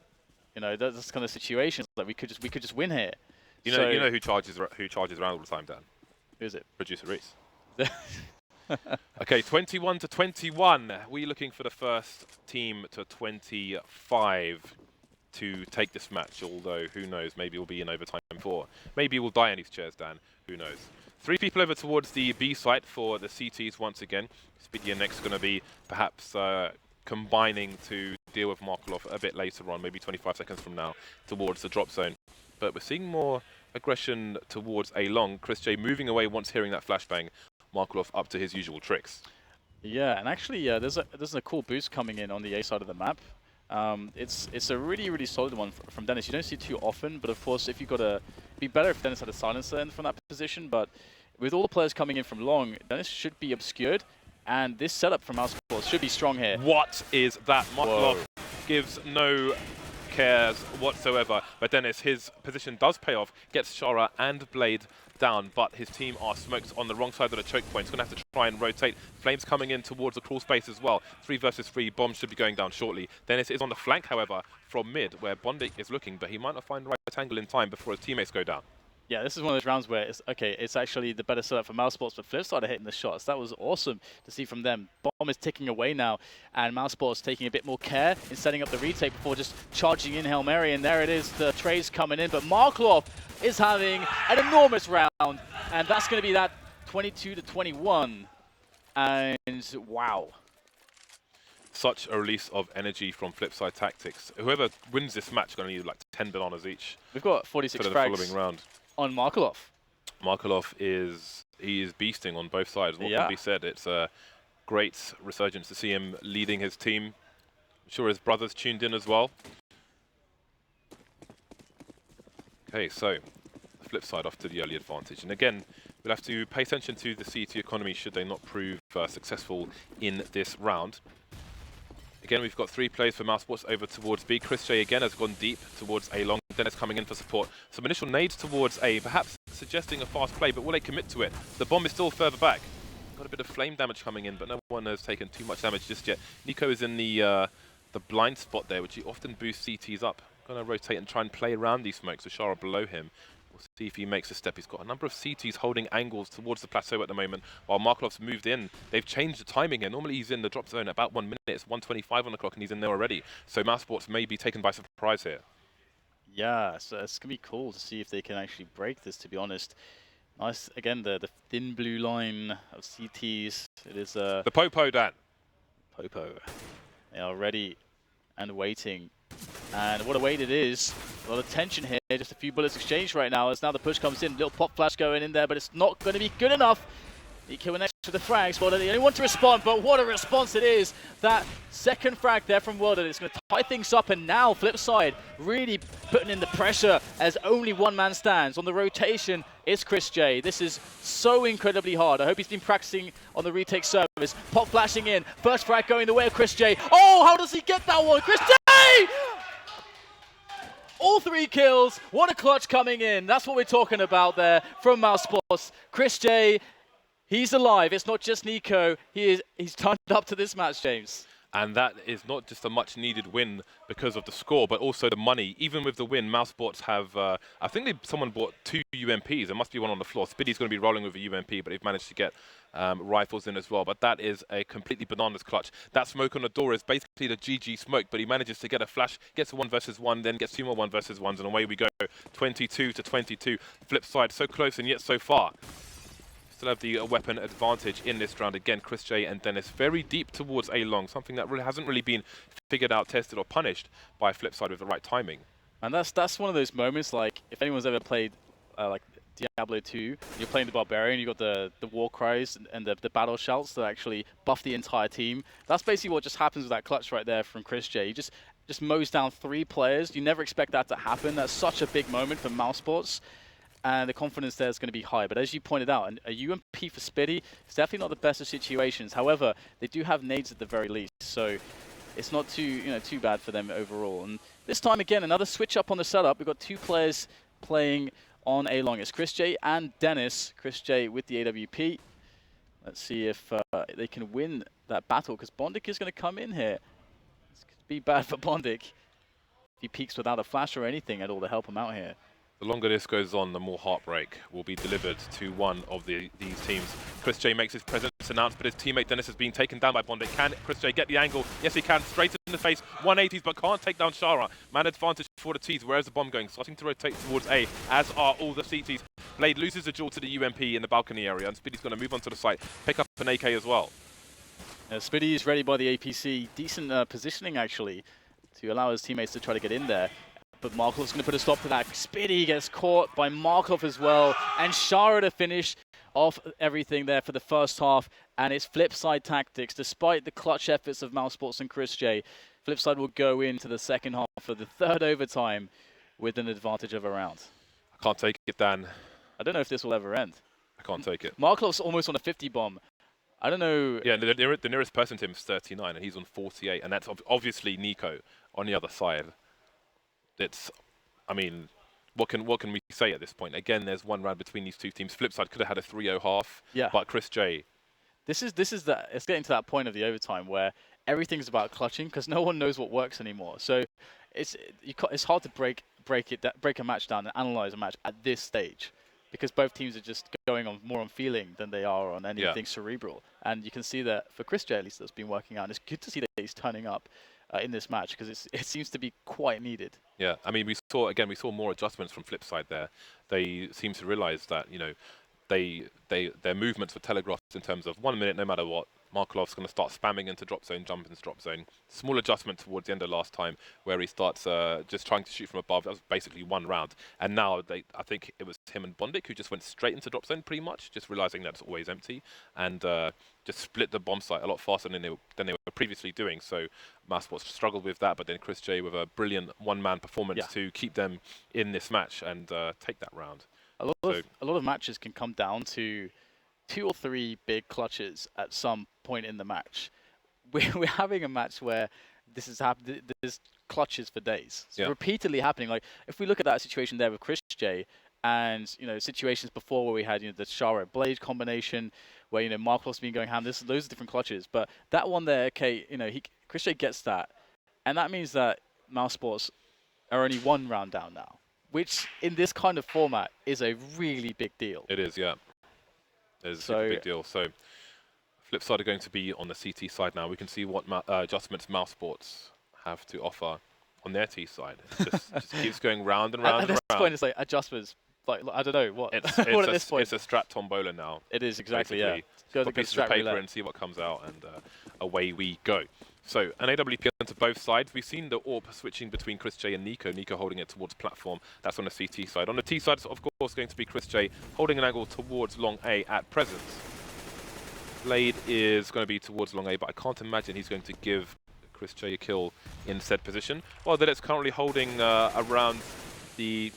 Speaker 6: you know, that's kind of situations like we could just win here.
Speaker 5: You know who charges around all the time, Dan?
Speaker 6: Who is it?
Speaker 5: Producer Reese. Okay, 21-21. We're looking for the first team to 25 to take this match, although who knows, maybe we'll be in overtime 4. Maybe we'll die in these chairs, Dan. Who knows? 3 people over towards the B site for the CTs once again. Speedy and Next going to be perhaps combining to deal with Markelov a bit later on, maybe 25 seconds from now, towards the drop zone. But we're seeing more aggression towards A long. Chris J moving away once hearing that flashbang. Markelov up to his usual tricks.
Speaker 6: Yeah, and actually, there's a cool boost coming in on the A side of the map. It's a really solid one from Dennis. You don't see it too often, but of course, if you've got it'd be better if Dennis had a silencer in from that position. But with all the players coming in from long, Dennis should be obscured, and this setup from Mousesports should be strong here.
Speaker 5: What is that? Markelov gives no cares whatsoever, but Dennis, his position does pay off, gets Shara and Blade down, but his team are smoked on the wrong side of the choke point. He's going to have to try and rotate. Flames coming in towards the crawl space as well. 3 versus 3, bombs should be going down shortly. Dennis is on the flank, however, from mid, where Bondik is looking, but he might not find the right angle in time before his teammates go down.
Speaker 6: Yeah, this is one of those rounds where it's actually the better setup for Mousesports, but Flipsid are hitting the shots. That was awesome to see from them. Bomb is ticking away now, and Mousesports taking a bit more care in setting up the retake before just charging in Hail Mary, and there it is, the trays coming in. But Markelov is having an enormous round, and that's going to be that 22-21. And wow.
Speaker 5: Such a release of energy from Flipside Tactics. Whoever wins this match is going to need like 10 bananas each.
Speaker 6: We've got 46
Speaker 5: for the
Speaker 6: frags
Speaker 5: following round.
Speaker 6: On Markelov.
Speaker 5: Markelov is beasting on both sides. What can be said? It's a great resurgence to see him leading his team. I'm sure his brother's tuned in as well. Okay, so the flip side off to the early advantage. And again, we'll have to pay attention to the CT economy should they not prove successful in this round. Again, we've got 3 players for Mousesports over towards B. Chris J again has gone deep towards A long. Dennis coming in for support. Some initial nades towards A, perhaps suggesting a fast play, but will they commit to it? The bomb is still further back. Got a bit of flame damage coming in, but no one has taken too much damage just yet. Nico is in the blind spot there, which he often boosts CTs up. Going to rotate and try and play around these smokes. Ashara below him. We'll see if he makes a step. He's got a number of CTs holding angles towards the plateau at the moment, while Markelov's moved in. They've changed the timing here. Normally he's in the drop zone at about 1 minute. It's 1:25 on the clock, and he's in there already. So Mousesports may be taken by surprise here.
Speaker 6: Yeah, so it's going to be cool to see if they can actually break this, to be honest. Nice, again, the thin blue line of CTs. It is
Speaker 5: the Popo, Dan.
Speaker 6: Popo. They are ready and waiting. And what a wait it is. A lot of tension here. Just a few bullets exchanged right now as now the push comes in. Little pop flash going in there, but it's not going to be good enough. Nico next to the frags. Well, they only want to respond, but what a response it is. That second frag there from Worlden is going to tie things up, and now Flipside really putting in the pressure as only one man stands. On the rotation, it's Chris J. This is so incredibly hard. I hope he's been practicing on the retake service. Pop flashing in. First frag going the way of Chris J. Oh, how does he get that one? Chris J! All 3 kills. What a clutch coming in. That's what we're talking about there from Mousesports. Chris J, he's alive. It's not just Nico. He's turned up to this match, James.
Speaker 5: And that is not just a much-needed win because of the score, but also the money. Even with the win, Mousesports have, I think someone bought 2 UMPs. There must be one on the floor. Spiddy's going to be rolling with a UMP, but they've managed to get rifles in as well. But that is a completely bananas clutch. That smoke on the door is basically the GG smoke, but he manages to get a flash, gets a 1 versus 1, then gets 2 more 1 versus 1s, and away we go. 22-22. Flipside so close and yet so far. Still have the weapon advantage in this round. Again, Chris J and Dennis very deep towards A long, something that really hasn't really been figured out, tested, or punished by Flipside with the right timing.
Speaker 6: And that's one of those moments, like, if anyone's ever played like Diablo 2, you're playing the Barbarian, you've got the war cries and the battle shouts that actually buff the entire team. That's basically what just happens with that clutch right there from Chris J. He just mows down 3 players. You never expect that to happen. That's such a big moment for Mousesports. And the confidence there is going to be high. But as you pointed out, a UMP for Spiddy is definitely not the best of situations. However, they do have nades at the very least, so it's not too bad for them overall. And This time again, another switch up on the setup. We've got two players playing on A long. It's Chris J and Dennis. Chris J with the AWP. Let's see if they can win that battle, because Bondik is going to come in here. This could be bad for Bondik. If he peeks without a flash or anything at all to help him out here.
Speaker 5: The longer this goes on, the more heartbreak will be delivered to one of these teams. Chris J makes his presence announced, but his teammate Dennis has been taken down by Bondik. Can Chris J get the angle? Yes, he can. Straight in the face. 180s, but can't take down Shara. Man advantage for the T's. Where's the bomb going? Starting to rotate towards A, as are all the CTs. Blade loses the duel to the UMP in the balcony area, and Speedy's going to move onto the site, pick up an AK as well.
Speaker 6: Speedy is ready by the APC. Decent positioning, actually, to allow his teammates to try to get in there. But Markov's going to put a stop to that. Speedy gets caught by Markov as well. And Shara to finish off everything there for the first half. And it's Flipside tactics. Despite the clutch efforts of Mousesports and Chris J, Flipside will go into the second half for the third overtime with an advantage of a round.
Speaker 5: I can't take it, Dan.
Speaker 6: I don't know if this will ever end.
Speaker 5: I can't take it.
Speaker 6: Markov's almost on a 50 bomb. I don't know.
Speaker 5: Yeah, the nearest person to him is 39, and he's on 48. And that's obviously Nico on the other side. It's, I mean, what can we say at this point? Again, there's one round between these two teams. Flipside could have had a 3-0 half,
Speaker 6: yeah.
Speaker 5: But Chris J.
Speaker 6: It's getting to that point of the overtime where everything's about clutching, because no one knows what works anymore. So it's hard to break a match down and analyze a match at this stage, because both teams are just going on more on feeling than they are on anything cerebral. And you can see that for Chris J, at least, that's been working out. And it's good to see that he's turning up in this match, because it seems to be quite needed. Yeah,
Speaker 5: I mean, we saw more adjustments from Flipside there. They seem to realize that, you know, their movements were telegraphed in terms of 1 minute, no matter what. Markolov's going to start spamming into drop zone, jump into drop zone. Small adjustment towards the end of last time, where he starts just trying to shoot from above. That was basically one round. And now I think it was him and Bondik who just went straight into drop zone pretty much, just realizing that it's always empty, and just split the bomb site a lot faster than they were previously doing. So Mousesports struggled with that, but then Chris J with a brilliant one-man performance to keep them in this match and take that round.
Speaker 6: A lot of matches can come down to 2 or 3 big clutches at some point in the match. We're having a match where this is there's clutches for days. It's repeatedly happening. Like, if we look at that situation there with Chris J, and situations before where we had the Shara Blade combination, where Markov's been going ham. There's loads of different clutches, but that one there, okay, Chris J gets that, and that means that Mousesports are only 1 round down now, which in this kind of format is a really big deal.
Speaker 5: It is, yeah. It's a big deal. So Flipside are going to be on the CT side now. We can see what adjustments Mousesports have to offer on their T side. It just keeps going round and round.
Speaker 6: At this point, it's like adjustments. Like, I don't know what.
Speaker 5: It's
Speaker 6: what at this point?
Speaker 5: It's a strat tombola now.
Speaker 6: It is, exactly.
Speaker 5: Basically.
Speaker 6: Yeah. Go
Speaker 5: put pieces of paper and see what comes out, and away we go. So an AWP onto both sides. We've seen the AWP switching between Chris J and Nico. Nico holding it towards platform. That's on the CT side. On the T side, it's of course going to be Chris J holding an angle towards long A at present. Blade is going to be towards long A, but I can't imagine he's going to give Chris J a kill in said position. Well, that it's currently holding around the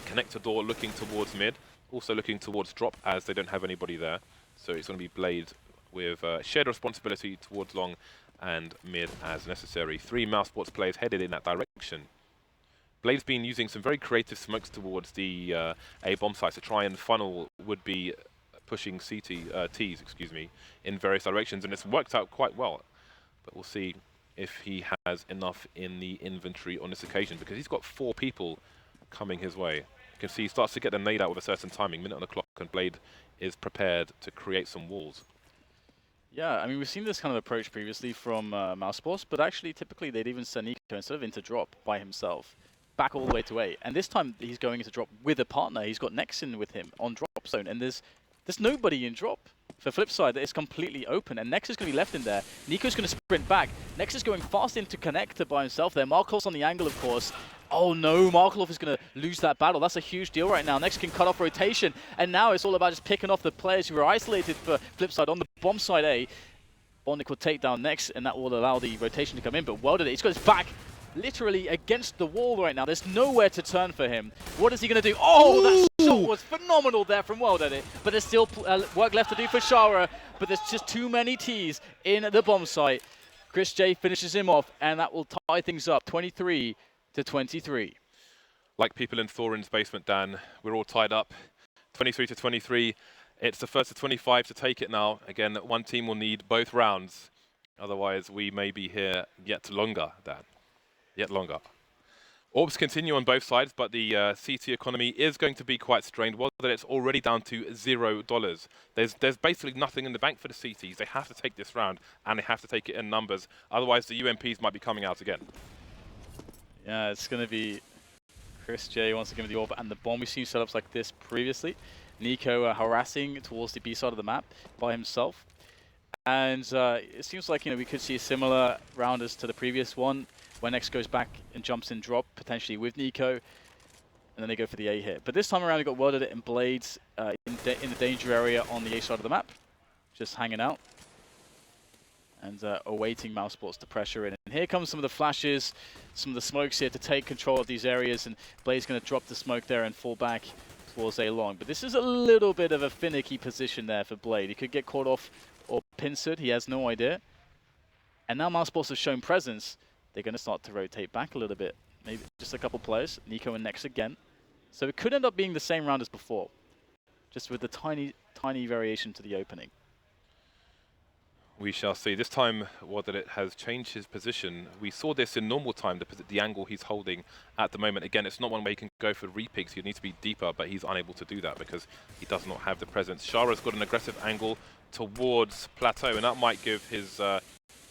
Speaker 5: connector door, looking towards mid, also looking towards drop, as they don't have anybody there. So it's going to be Blade with shared responsibility towards long and mid as necessary. 3 Mousesports players headed in that direction. Blade's been using some very creative smokes towards the A bomb sites to try and funnel would-be pushing T's, in various directions, and it's worked out quite well. But we'll see if he has enough in the inventory on this occasion, because he's got 4 people coming his way. You can see he starts to get the nade out with a certain timing, minute on the clock, and Blade is prepared to create some walls.
Speaker 6: Yeah, I mean, we've seen this kind of approach previously from Mousesports, but actually, typically, they'd even send Nico instead of into drop by himself, back all the way to A. And this time, he's going into drop with a partner. He's got Nexin with him on drop zone, and there's nobody in drop. For Flipside, it's completely open, and Nex is going to be left in there. Nico's going to sprint back. Nex is going fast into connector by himself there. Markov's on the angle, of course. Oh no, Markov is going to lose that battle. That's a huge deal right now. Nex can cut off rotation, and now it's all about just picking off the players who are isolated for Flipside on the bomb side A. Bondik will take down Nex, and that will allow the rotation to come in, but well did it. He's got his back literally against the wall right now. There's nowhere to turn for him. What is he going to do? Oh, that shot was phenomenal there from Well Did It. But there's still work left to do for Shara, but there's just too many T's in the bomb site. Chris J finishes him off, and that will tie things up 23-23.
Speaker 5: Like people in Thorin's basement, Dan, we're all tied up. 23-23. It's the first to 25 to take it now. Again, one team will need both rounds. Otherwise, we may be here yet longer, Dan. Yet longer. Orbs continue on both sides, but the CT economy is going to be quite strained. Well, that it's already down to $0. There's basically nothing in the bank for the CTs. They have to take this round, and they have to take it in numbers. Otherwise, the UMPs might be coming out again.
Speaker 6: Yeah, it's going to be Chris J wants to give him the orb and the bomb. We've seen setups like this previously. Nico harassing towards the B side of the map by himself. And it seems like we could see a similar round as to the previous one, when X goes back and jumps in drop, potentially with Nico, and then they go for the A hit. But this time around, we got World Edit and Blades in the danger area on the A side of the map, just hanging out and awaiting Mousesports to pressure in. And here comes some of the flashes, some of the smokes here to take control of these areas, and Blade's going to drop the smoke there and fall back towards A long. But this is a little bit of a finicky position there for Blade. He could get caught off or pincered, he has no idea. And now Mousesports have shown presence. They're going to start to rotate back a little bit. Maybe just a couple players. Nico and Nex again. So it could end up being the same round as before, just with the tiny variation to the opening.
Speaker 5: We shall see. This time, that it has changed his position. We saw this in normal time, the angle he's holding at the moment. Again, it's not one where he can go for repicks. He needs to be deeper, but he's unable to do that because he does not have the presence. Shara's got an aggressive angle towards Plateau, and that might give his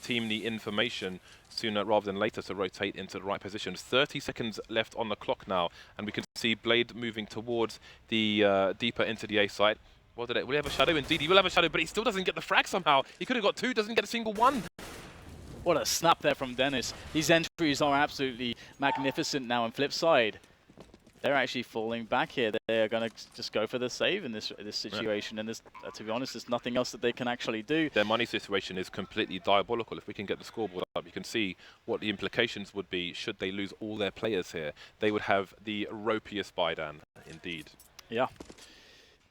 Speaker 5: team the information sooner rather than later to rotate into the right positions. 30 seconds left on the clock now, and we can see Blade moving towards the deeper into the A site. Will he have a shadow? Indeed, he will have a shadow, but he still doesn't get the frag somehow. He could have got two, doesn't get a single one.
Speaker 6: What a snap there from Dennis. These entries are absolutely magnificent now on Flipside. They're actually falling back here. They're going to just go for the save in this situation. And to be honest, there's nothing else that they can actually do.
Speaker 5: Their money situation is completely diabolical. If we can get the scoreboard up, you can see what the implications would be should they lose all their players here. They would have the ropiest buy, Dan, indeed.
Speaker 6: Yeah.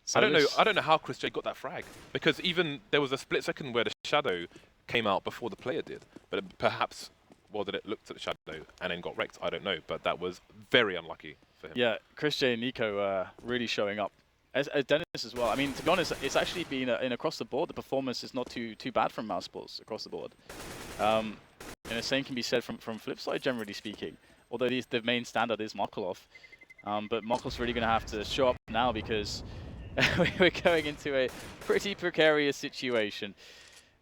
Speaker 6: So
Speaker 5: I don't know how Chris J got that frag, because even there was a split second where the shadow came out before the player did. But perhaps, that it looked at the shadow and then got wrecked. I don't know, but that was very unlucky for him.
Speaker 6: Yeah, Chris J and Nico really showing up. As Dennis as well. I mean, to be honest, it's actually been across the board. The performance is not too bad from Mousesports across the board. And the same can be said from Flipside, generally speaking. Although the main standard is Mokolov. But Mokolov's really going to have to show up now because we're going into a pretty precarious situation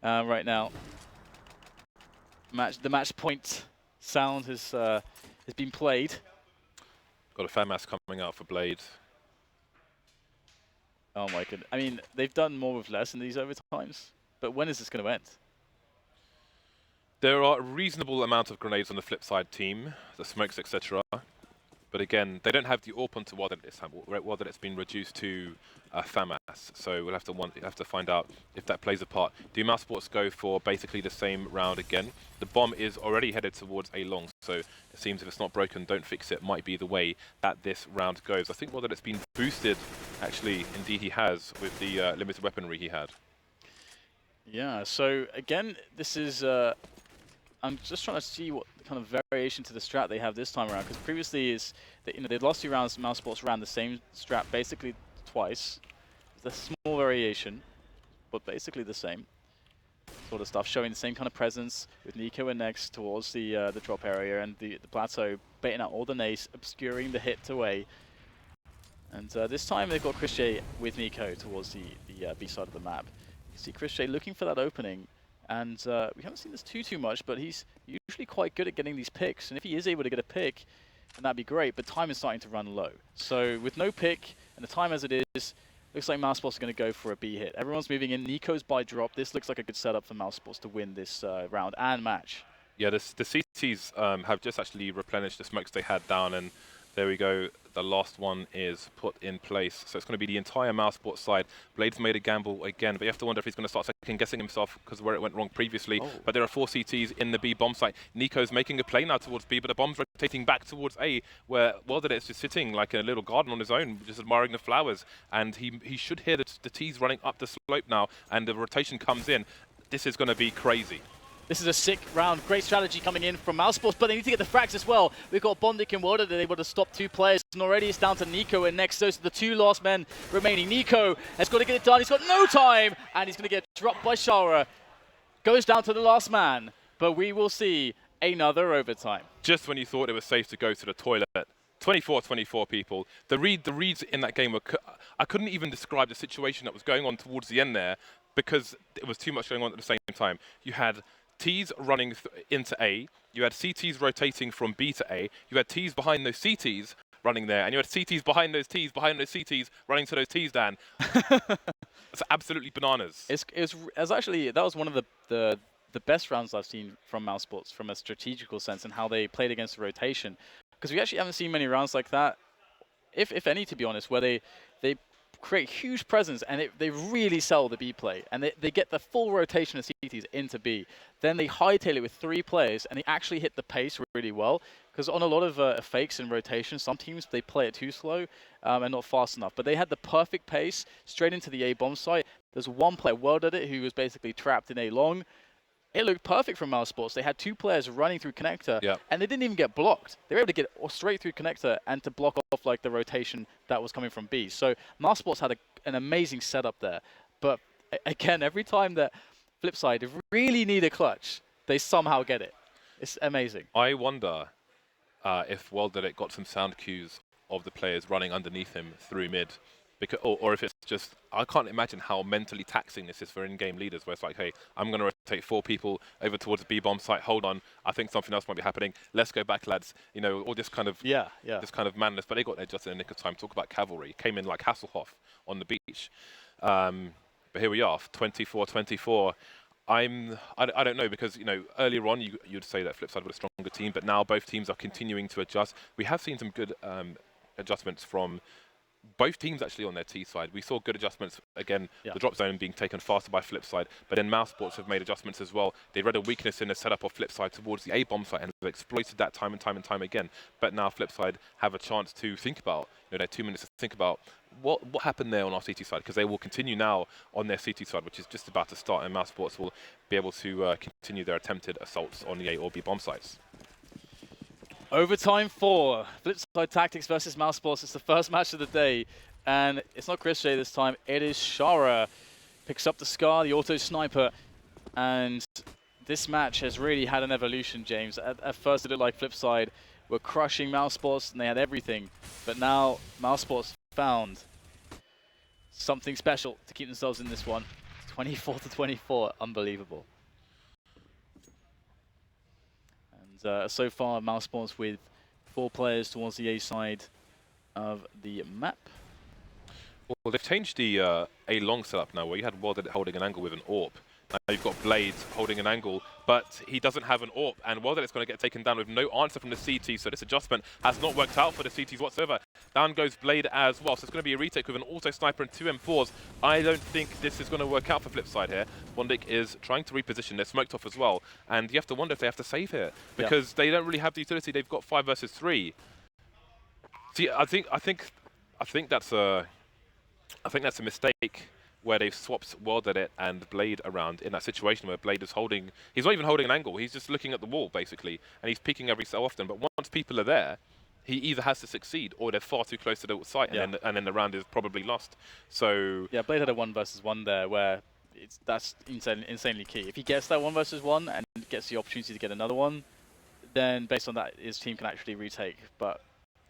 Speaker 6: right now. The match point sound has been played.
Speaker 5: Got a FAMAS coming out for Blade.
Speaker 6: Oh my goodness. I mean, they've done more with less in these overtimes. But when is this going to end?
Speaker 5: There are a reasonable amount of grenades on the Flipside team, the smokes, etc. But again, they don't have the AWP onto World this time. World it's been reduced to FAMAS, so we'll have to find out if that plays a part. Do Mousesports go for basically the same round again? The bomb is already headed towards A long, so it seems if it's not broken, don't fix it. Might be the way that this round goes. I think World it's been boosted, actually, indeed he has, with the limited weaponry he had. Yeah,
Speaker 6: so again, this is... I'm just trying to see what kind of variation to the strat they have this time around, because previously they lost 2 rounds. Mousesports ran the same strat basically twice. There's a small variation, but basically the same sort of stuff, showing the same kind of presence with Nico and Nex towards the drop area and the plateau, baiting out all the nades, obscuring the hit away. And this time they've got Chris J with Nico towards the B side of the map. You see Chris J looking for that opening. And we haven't seen this too much, but he's usually quite good at getting these picks. And if he is able to get a pick, then that'd be great. But time is starting to run low. So with no pick and the time as it is, looks like Mousesports are going to go for a B hit. Everyone's moving in. Nico's by drop. This looks like a good setup for Mousesports to win this round and match.
Speaker 5: Yeah, the CTs have just actually replenished the smokes they had down, and there we go. The last one is put in place. So it's going to be the entire Mousesports side. Blade's made a gamble again, but you have to wonder if he's going to start second-guessing himself because of where it went wrong previously. But there are 4 CTs in the B bomb site. Nico's making a play now towards B, but the bomb's rotating back towards A, where it's just sitting like in a little garden on his own, just admiring the flowers. And he should hear the T's running up the slope now, and the rotation comes in. This is going to be crazy.
Speaker 6: This is a sick round. Great strategy coming in from Mousesports, but they need to get the frags as well. We've got Bondik and Wilder. They're able to stop 2 players. And already it's down to Nico and next. Those are the 2 last men remaining. Nico has got to get it done. He's got no time, and he's going to get dropped by Shara. Goes down to the last man, but we will see another overtime.
Speaker 5: Just when you thought it was safe to go to the toilet. 24-24 people. The reads in that game were... I couldn't even describe the situation that was going on towards the end there because it was too much going on at the same time. You had T's running into A, you had CTs rotating from B to A, you had T's behind those CTs running there, and you had CTs behind those T's behind those CTs running to those T's, Dan. It's absolutely bananas.
Speaker 6: It's actually, that was one of the best rounds I've seen from Mousesports from a strategical sense and how they played against the rotation. Because we actually haven't seen many rounds like that, if any, to be honest, where they create huge presence and they really sell the B play. And they get the full rotation of CTs into B. Then they hightail it with 3 players and they actually hit the pace really well. Because on a lot of fakes and rotations, some teams, they play it too slow and not fast enough. But they had the perfect pace straight into the A bomb site. There's one player, World at it, who was basically trapped in A long. It looked perfect from Mousesports. They had 2 players running through connector, and they didn't even get blocked. They were able to get straight through connector and to block off like the rotation that was coming from B. So Mousesports had an amazing setup there. But again, every time that Flipside really need a clutch, they somehow get it. It's amazing.
Speaker 5: I wonder if World got some sound cues of the players running underneath him through mid. Because, or if it's just, I can't imagine how mentally taxing this is for in-game leaders, where it's like, hey, I'm going to rotate 4 people over towards the B-bomb site. Hold on, I think something else might be happening. Let's go back, lads. You know, all this kind of this kind of madness. But they got there just in the nick of time. Talk about cavalry. Came in like Hasselhoff on the beach. But here we are, 24-24. I don't know, because earlier on you'd say that Flipside was a stronger team, but now both teams are continuing to adjust. We have seen some good adjustments from both teams actually on their T side. We saw good adjustments, again, the drop zone being taken faster by Flipside, but then Mousesports have made adjustments as well. They read a weakness in the setup of Flipside towards the A-bomb site and have exploited that time and time and time again. But now Flipside have a chance to think about, their 2 minutes to think about what happened there on our CT side, because they will continue now on their CT side, which is just about to start, and Mousesports will be able to continue their attempted assaults on the A or B bomb sites.
Speaker 6: Overtime 4, Flipside Tactics versus Mousesports. It's the first match of the day, and it's not Chris J this time. It is Shara. Picks up the Scar, the auto sniper, and this match has really had an evolution, James. At first, it looked like Flipside were crushing Mousesports, and they had everything, but now Mousesports found something special to keep themselves in this one. 24-24, unbelievable. So far, Mousesports with 4 players towards the A side of the map.
Speaker 5: Well, they've changed the A long setup now, where you had World holding an angle with an AWP. Now you've got Blades holding an angle, but he doesn't have an AWP, and World is going to get taken down with no answer from the CT, so this adjustment has not worked out for the CTs whatsoever. Down goes Blade as well, so it's going to be a retake with an auto sniper and 2 M4s. I don't think this is going to work out for Flipside here. Bondik is trying to reposition. They're smoked off as well, and you have to wonder if they have to save here, because they don't really have the utility. They've got 5 versus 3. See, I think that's a mistake, where they've swapped World at it and Blade around in that situation where Blade is holding... He's not even holding an angle, he's just looking at the wall, basically, and he's peeking every so often. But once people are there, he either has to succeed or they're far too close to the site, and then the round is probably lost. So... Yeah,
Speaker 6: Blade had a 1 versus 1 there, where that's insanely key. If he gets that 1 versus 1 and gets the opportunity to get another one, then based on that, his team can actually retake. But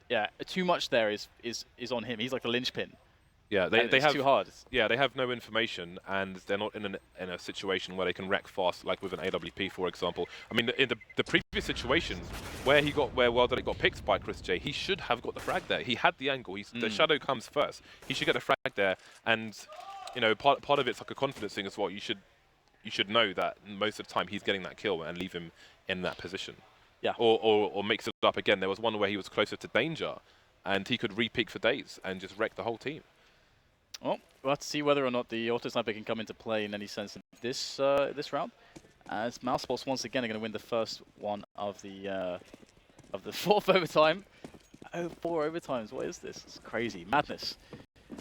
Speaker 6: yeah, too much there is on him. He's like the linchpin.
Speaker 5: Yeah, they have
Speaker 6: too hard.
Speaker 5: Yeah, they have no information, and they're not in a situation where they can wreck fast, like with an AWP, for example. I mean, in the previous situations where World got picked by Chris J, he should have got the frag there. He had the angle. The shadow comes first. He should get the frag there, and part of it's like a confidence thing as well. You should know that most of the time he's getting that kill and leave him in that position.
Speaker 6: Yeah.
Speaker 5: Or mix it up again. There was one where he was closer to danger, and he could re-peek for days and just wreck the whole team.
Speaker 6: Well, we'll have to see whether or not the auto sniper can come into play in any sense in this round. As Mousesports once again are going to win the first one of the 4th overtime. Oh, 4 overtimes! What is this? It's crazy madness.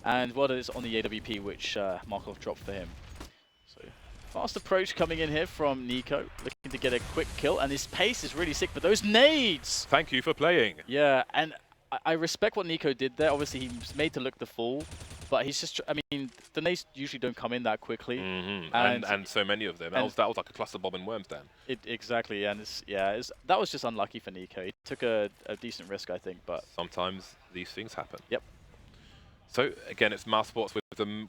Speaker 6: And what is on the AWP, which Markov dropped for him. So Fast approach coming in here from Nico, looking to get a quick kill, and his pace is really sick, but those nades!
Speaker 5: Thank you for playing.
Speaker 6: Yeah, and I respect what Nico did there. Obviously, he's made to look the fool, but he's just, I mean, the nades usually don't come in that quickly.
Speaker 5: And so many of them. That was like a cluster bomb in Worms then.
Speaker 6: Exactly, and that was just unlucky for Nico. He took a decent risk, I think, but...
Speaker 5: Sometimes these things happen.
Speaker 6: Yep.
Speaker 5: So again, it's Mousesports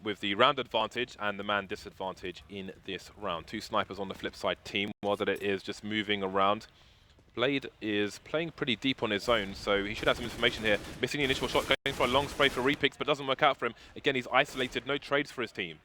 Speaker 5: with the round advantage and the man disadvantage in this round. 2 snipers on the flip side team, while that it is just moving around. Blade is playing pretty deep on his own, so he should have some information here. Missing the initial shot, going for a long spray for repicks, but doesn't work out for him. Again, he's isolated, no trades for his team.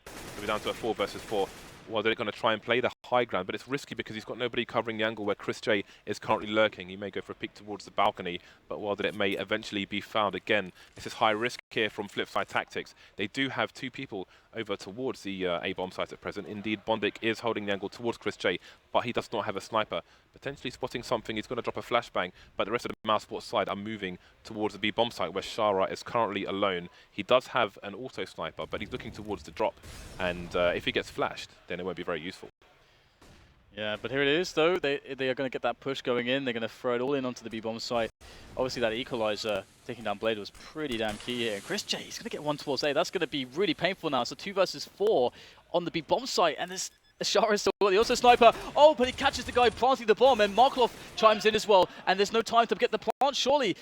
Speaker 5: So we're down to a 4 versus 4. Well, they're going to try and play the high ground, but it's risky because he's got nobody covering the angle where Chris J is currently lurking. He may go for a peek towards the balcony, but while that it may eventually be found again, this is high risk here from Flipside Tactics. They do have 2 people over towards the A-bomb site at present. Indeed, Bondic is holding the angle towards Chris J, but he does not have a sniper. Potentially spotting something, he's going to drop a flashbang, but the rest of the Mousesports side are moving towards the B-bomb site where Shara is currently alone. He does have an auto sniper, but he's looking towards the drop, and if he gets flashed, then it won't be very useful.
Speaker 6: Yeah, but here it is, though. They are going to get that push going in. They're going to throw it all in onto the B-bomb site. Obviously, that equalizer taking down Blade was pretty damn key here. And Chris J, he's going to get 1 towards A. That's going to be really painful now. So 2 versus 4 on the B-bomb site. And there's Ashara is still got the auto sniper. Oh, but he catches the guy planting the bomb. And Markelov chimes in as well. And there's no time to get the plant, surely.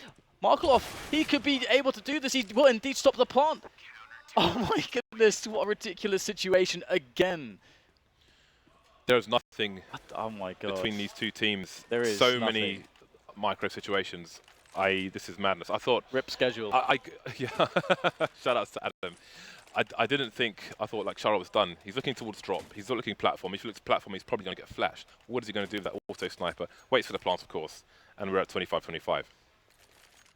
Speaker 6: Markelov, he could be able to do this. He will indeed stop the plant. Oh my goodness, what a ridiculous situation again.
Speaker 5: There's nothing
Speaker 6: oh my God.
Speaker 5: between these 2 teams.
Speaker 6: There is
Speaker 5: so
Speaker 6: nothing.
Speaker 5: many micro situations. This is madness. I thought...
Speaker 6: Rip schedule.
Speaker 5: Yeah. Shout outs to Adam. I didn't think... I thought like Shara was done. He's looking towards drop. He's not looking platform. If he looks platform, he's probably going to get flashed. What is he going to do with that auto sniper? Waits for the plant, of course. And we're at 25-25.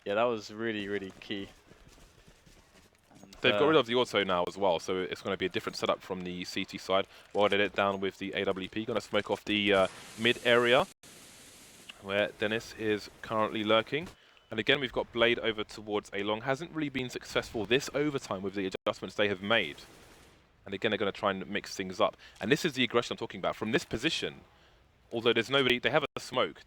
Speaker 6: Yeah, that was really, really key.
Speaker 5: They've got rid of the auto now as well, so it's going to be a different setup from the CT side. While they it down with the AWP, going to smoke off the mid area, where Dennis is currently lurking. And again, we've got Blade over towards A long. Hasn't really been successful this overtime with the adjustments they have made. And again, they're going to try and mix things up. And this is the aggression I'm talking about. From this position, although there's nobody, they have a smoke.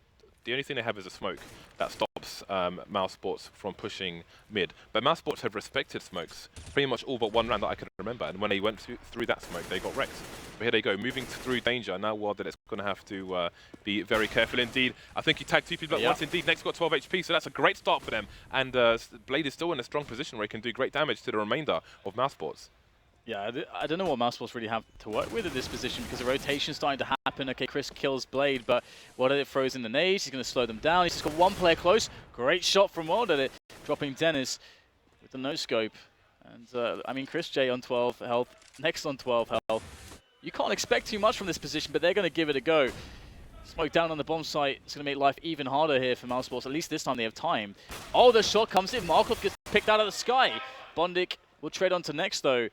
Speaker 5: The only thing they have is a smoke that stops Mousesports from pushing mid. But Mousesports have respected smokes pretty much all but 1 round that I can remember. And when they went through that smoke, they got wrecked. But here they go, moving through danger. Now Wilded is going to have to be very careful indeed. I think he tagged 2 people at once indeed. Next got 12 HP, so that's a great start for them. And Blade is still in a strong position where he can do great damage to the remainder of Mousesports.
Speaker 6: Yeah, I don't know what Mousesports really have to work with in this position because the rotation's starting to happen. Okay, Chris kills Blade, but Wilded throws in the nades. He's going to slow them down. He's just got 1 player close. Great shot from Wilded, dropping Dennis with the no-scope. And, I mean, Chris J on 12 health, next on 12 health. You can't expect too much from this position, but they're going to give it a go. Smoke down on the bomb site. It's going to make life even harder here for Mousesports. At least this time they have time. Oh, the shot comes in. Markov gets picked out of the sky. Bondic will trade on to next, though.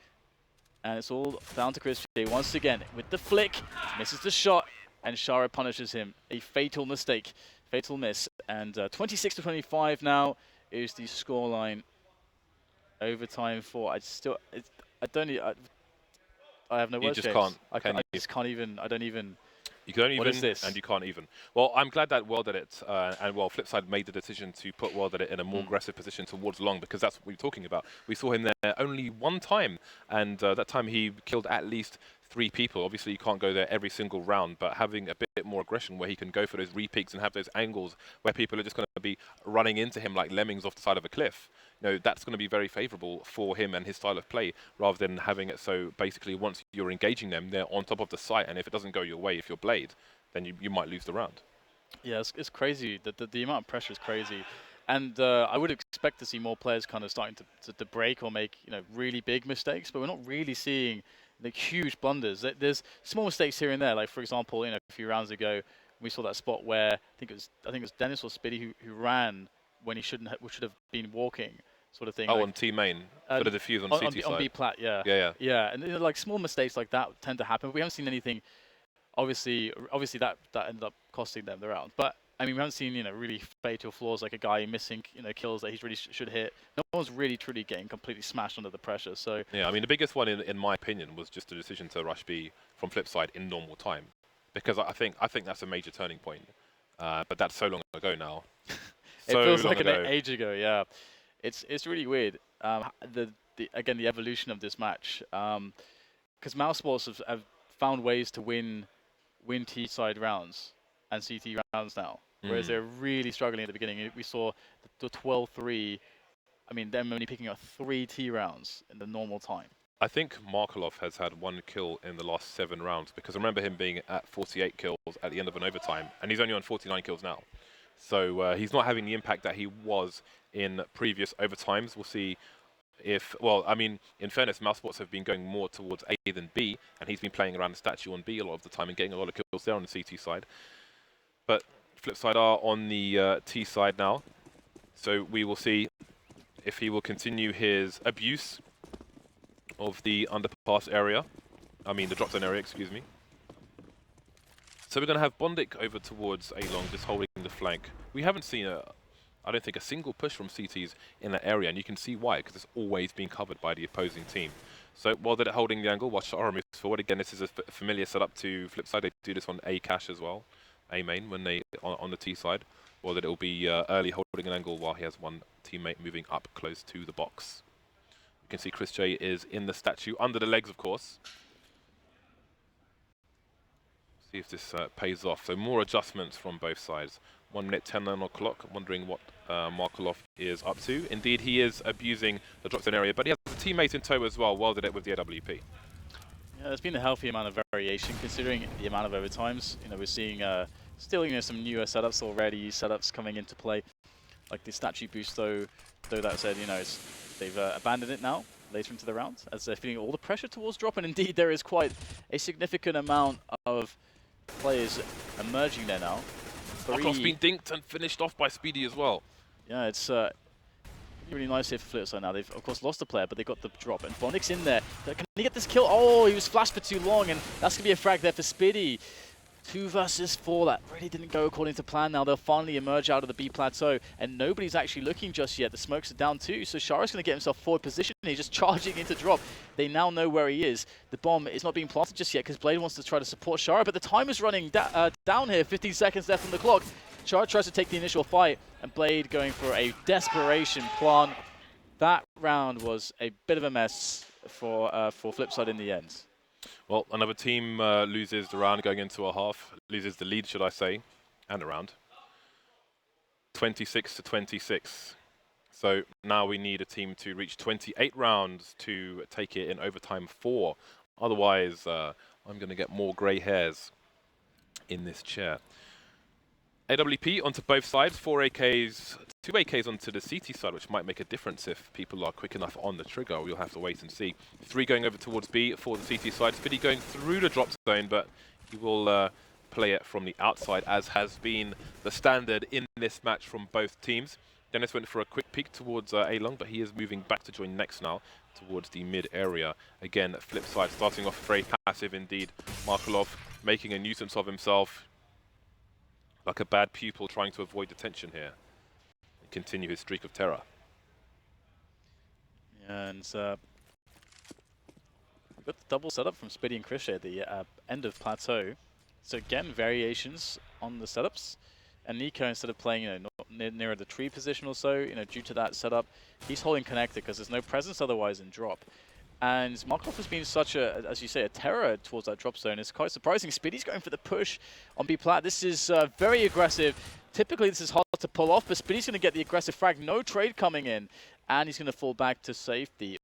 Speaker 6: And it's all down to Chris J once again with the flick, misses the shot, and Shara punishes him. A fatal mistake, fatal miss. And 26-25 now is the scoreline. Overtime 4. I have no words.
Speaker 5: You just can't.
Speaker 6: I just can't even. I don't even.
Speaker 5: You don't
Speaker 6: what
Speaker 5: even,
Speaker 6: is this?
Speaker 5: and you can't even. Well, I'm glad that Wilded it, and well, Flipside made the decision to put Wilded it in a more aggressive position towards long, because that's what we were talking about. We saw him there only 1 time, and that time he killed at least 3 people. Obviously, you can't go there every single round, but having a bit more aggression where he can go for those repeaks and have those angles where people are just going to be running into him like lemmings off the side of a cliff, you know, that's going to be very favourable for him and his style of play, rather than having it so basically once you're engaging them, they're on top of the site, and if it doesn't go your way, if you're Blade, then you might lose the round.
Speaker 6: Yeah, it's crazy. The amount of pressure is crazy. And I would expect to see more players kind of starting to break or make, you know, really big mistakes, but we're not really seeing the huge blunders. There's small mistakes here and there. Like, for example, you know, a few rounds ago, we saw that spot where I think it was Dennis or Spiddy who ran when he should have been walking, sort of thing.
Speaker 5: Oh,
Speaker 6: like,
Speaker 5: on T main for the defuse on CT side.
Speaker 6: On B plat, yeah. Yeah, and you know, like small mistakes like that tend to happen. We haven't seen anything. Obviously that ended up costing them the round. But I mean, we haven't seen, really fatal flaws like a guy missing, kills that he really should hit. No one's really truly getting completely smashed under the pressure. So
Speaker 5: Yeah, I mean, the biggest one, in my opinion, was just the decision to rush B from Flipside in normal time, because I think that's a major turning point. But that's so long ago now.
Speaker 6: it feels like an age ago. Yeah, it's really weird. Again, the evolution of this match, because Mousesports have found ways to win T-side rounds and CT rounds now, whereas they're really struggling at the beginning. We saw the 12-3. I mean, them only picking up 3 T rounds in the normal time.
Speaker 5: I think Markelov has had 1 kill in the last 7 rounds, because I remember him being at 48 kills at the end of an overtime, and he's only on 49 kills now. So he's not having the impact that he was in previous overtimes. We'll see if, well, I mean, in fairness, Mousesports have been going more towards A than B, and he's been playing around the statue on B a lot of the time and getting a lot of kills there on the CT side. But Flipside are on the T side now, so we will see if he will continue his abuse of the underpass area. I mean, the drop zone area, excuse me. So we're going to have Bondik over towards A-Long, just holding the flank. We haven't seen, I don't think, a single push from CTs in that area, and you can see why, because it's always been covered by the opposing team. So while they're holding the angle, watch Shara moves forward. Again, this is a familiar setup to Flipside. They do this on A cache as well, A main, when they on the T side. Or that it will be early holding an angle while he has one teammate moving up close to the box. You can see Chris J is in the statue, under the legs, of course. See if this pays off. So more adjustments from both sides. 1 minute 10 on the clock. I'm wondering what Markelov is up to. Indeed, he is abusing the drop zone area, but he has a teammate in tow as well, welded it with the AWP.
Speaker 6: Yeah, there's been a healthy amount of variation considering the amount of overtimes. We're seeing still some newer setups already, setups coming into play, like the statue boost. Though that said, they've abandoned it now later into the round as they're feeling all the pressure towards drop, and indeed there is quite a significant amount of players emerging there now.
Speaker 5: Markelov's been dinked and finished off by Speedy as well.
Speaker 6: Yeah, it's really nice here for Flipside now. They've of course lost a player, but they got the drop, and Bondik's in there. Can he get this kill? Oh, he was flashed for too long, and that's gonna be a frag there for Speedy. 2 versus 4, that really didn't go according to plan. Now they'll finally emerge out of the B plateau, and nobody's actually looking just yet. The smokes are down too, so Shara's going to get himself forward position. He's just charging into drop. They now know where he is. The bomb is not being planted just yet because Blade wants to try to support Shara, but the time is running down here. 15 seconds left on the clock. Shara tries to take the initial fight, and Blade going for a desperation plant. That round was a bit of a mess for Flipside in the end.
Speaker 5: Well, another team loses the round going into a half, loses the lead, should I say, and a round. 26-26. So now we need a team to reach 28 rounds to take it in overtime 4. Otherwise, I'm going to get more grey hairs in this chair. AWP onto both sides, 4 AKs, 2 AKs onto the CT side, which might make a difference if people are quick enough on the trigger. We'll have to wait and see. 3 going over towards B for the CT side. Speedy going through the drop zone, but he will play it from the outside, as has been the standard in this match from both teams. Dennis went for a quick peek towards A-Long, but he is moving back to join next now towards the mid area. Again, Flipside starting off very passive indeed. Markelov making a nuisance of himself, like a bad pupil trying to avoid detention here and continue his streak of terror.
Speaker 6: Yeah, and we've got the double setup from Speedy and Chris at the end of plateau. So again, variations on the setups. And Nico, instead of playing not nearer the tree position or so, due to that setup, he's holding connector because there's no presence otherwise in drop. And Markov has been such a, as you say, a terror towards that drop zone. It's quite surprising. Speedy's going for the push on B plat. This is very aggressive. Typically, this is hard to pull off, but Speedy's going to get the aggressive frag. No trade coming in, and he's going to fall back to safety.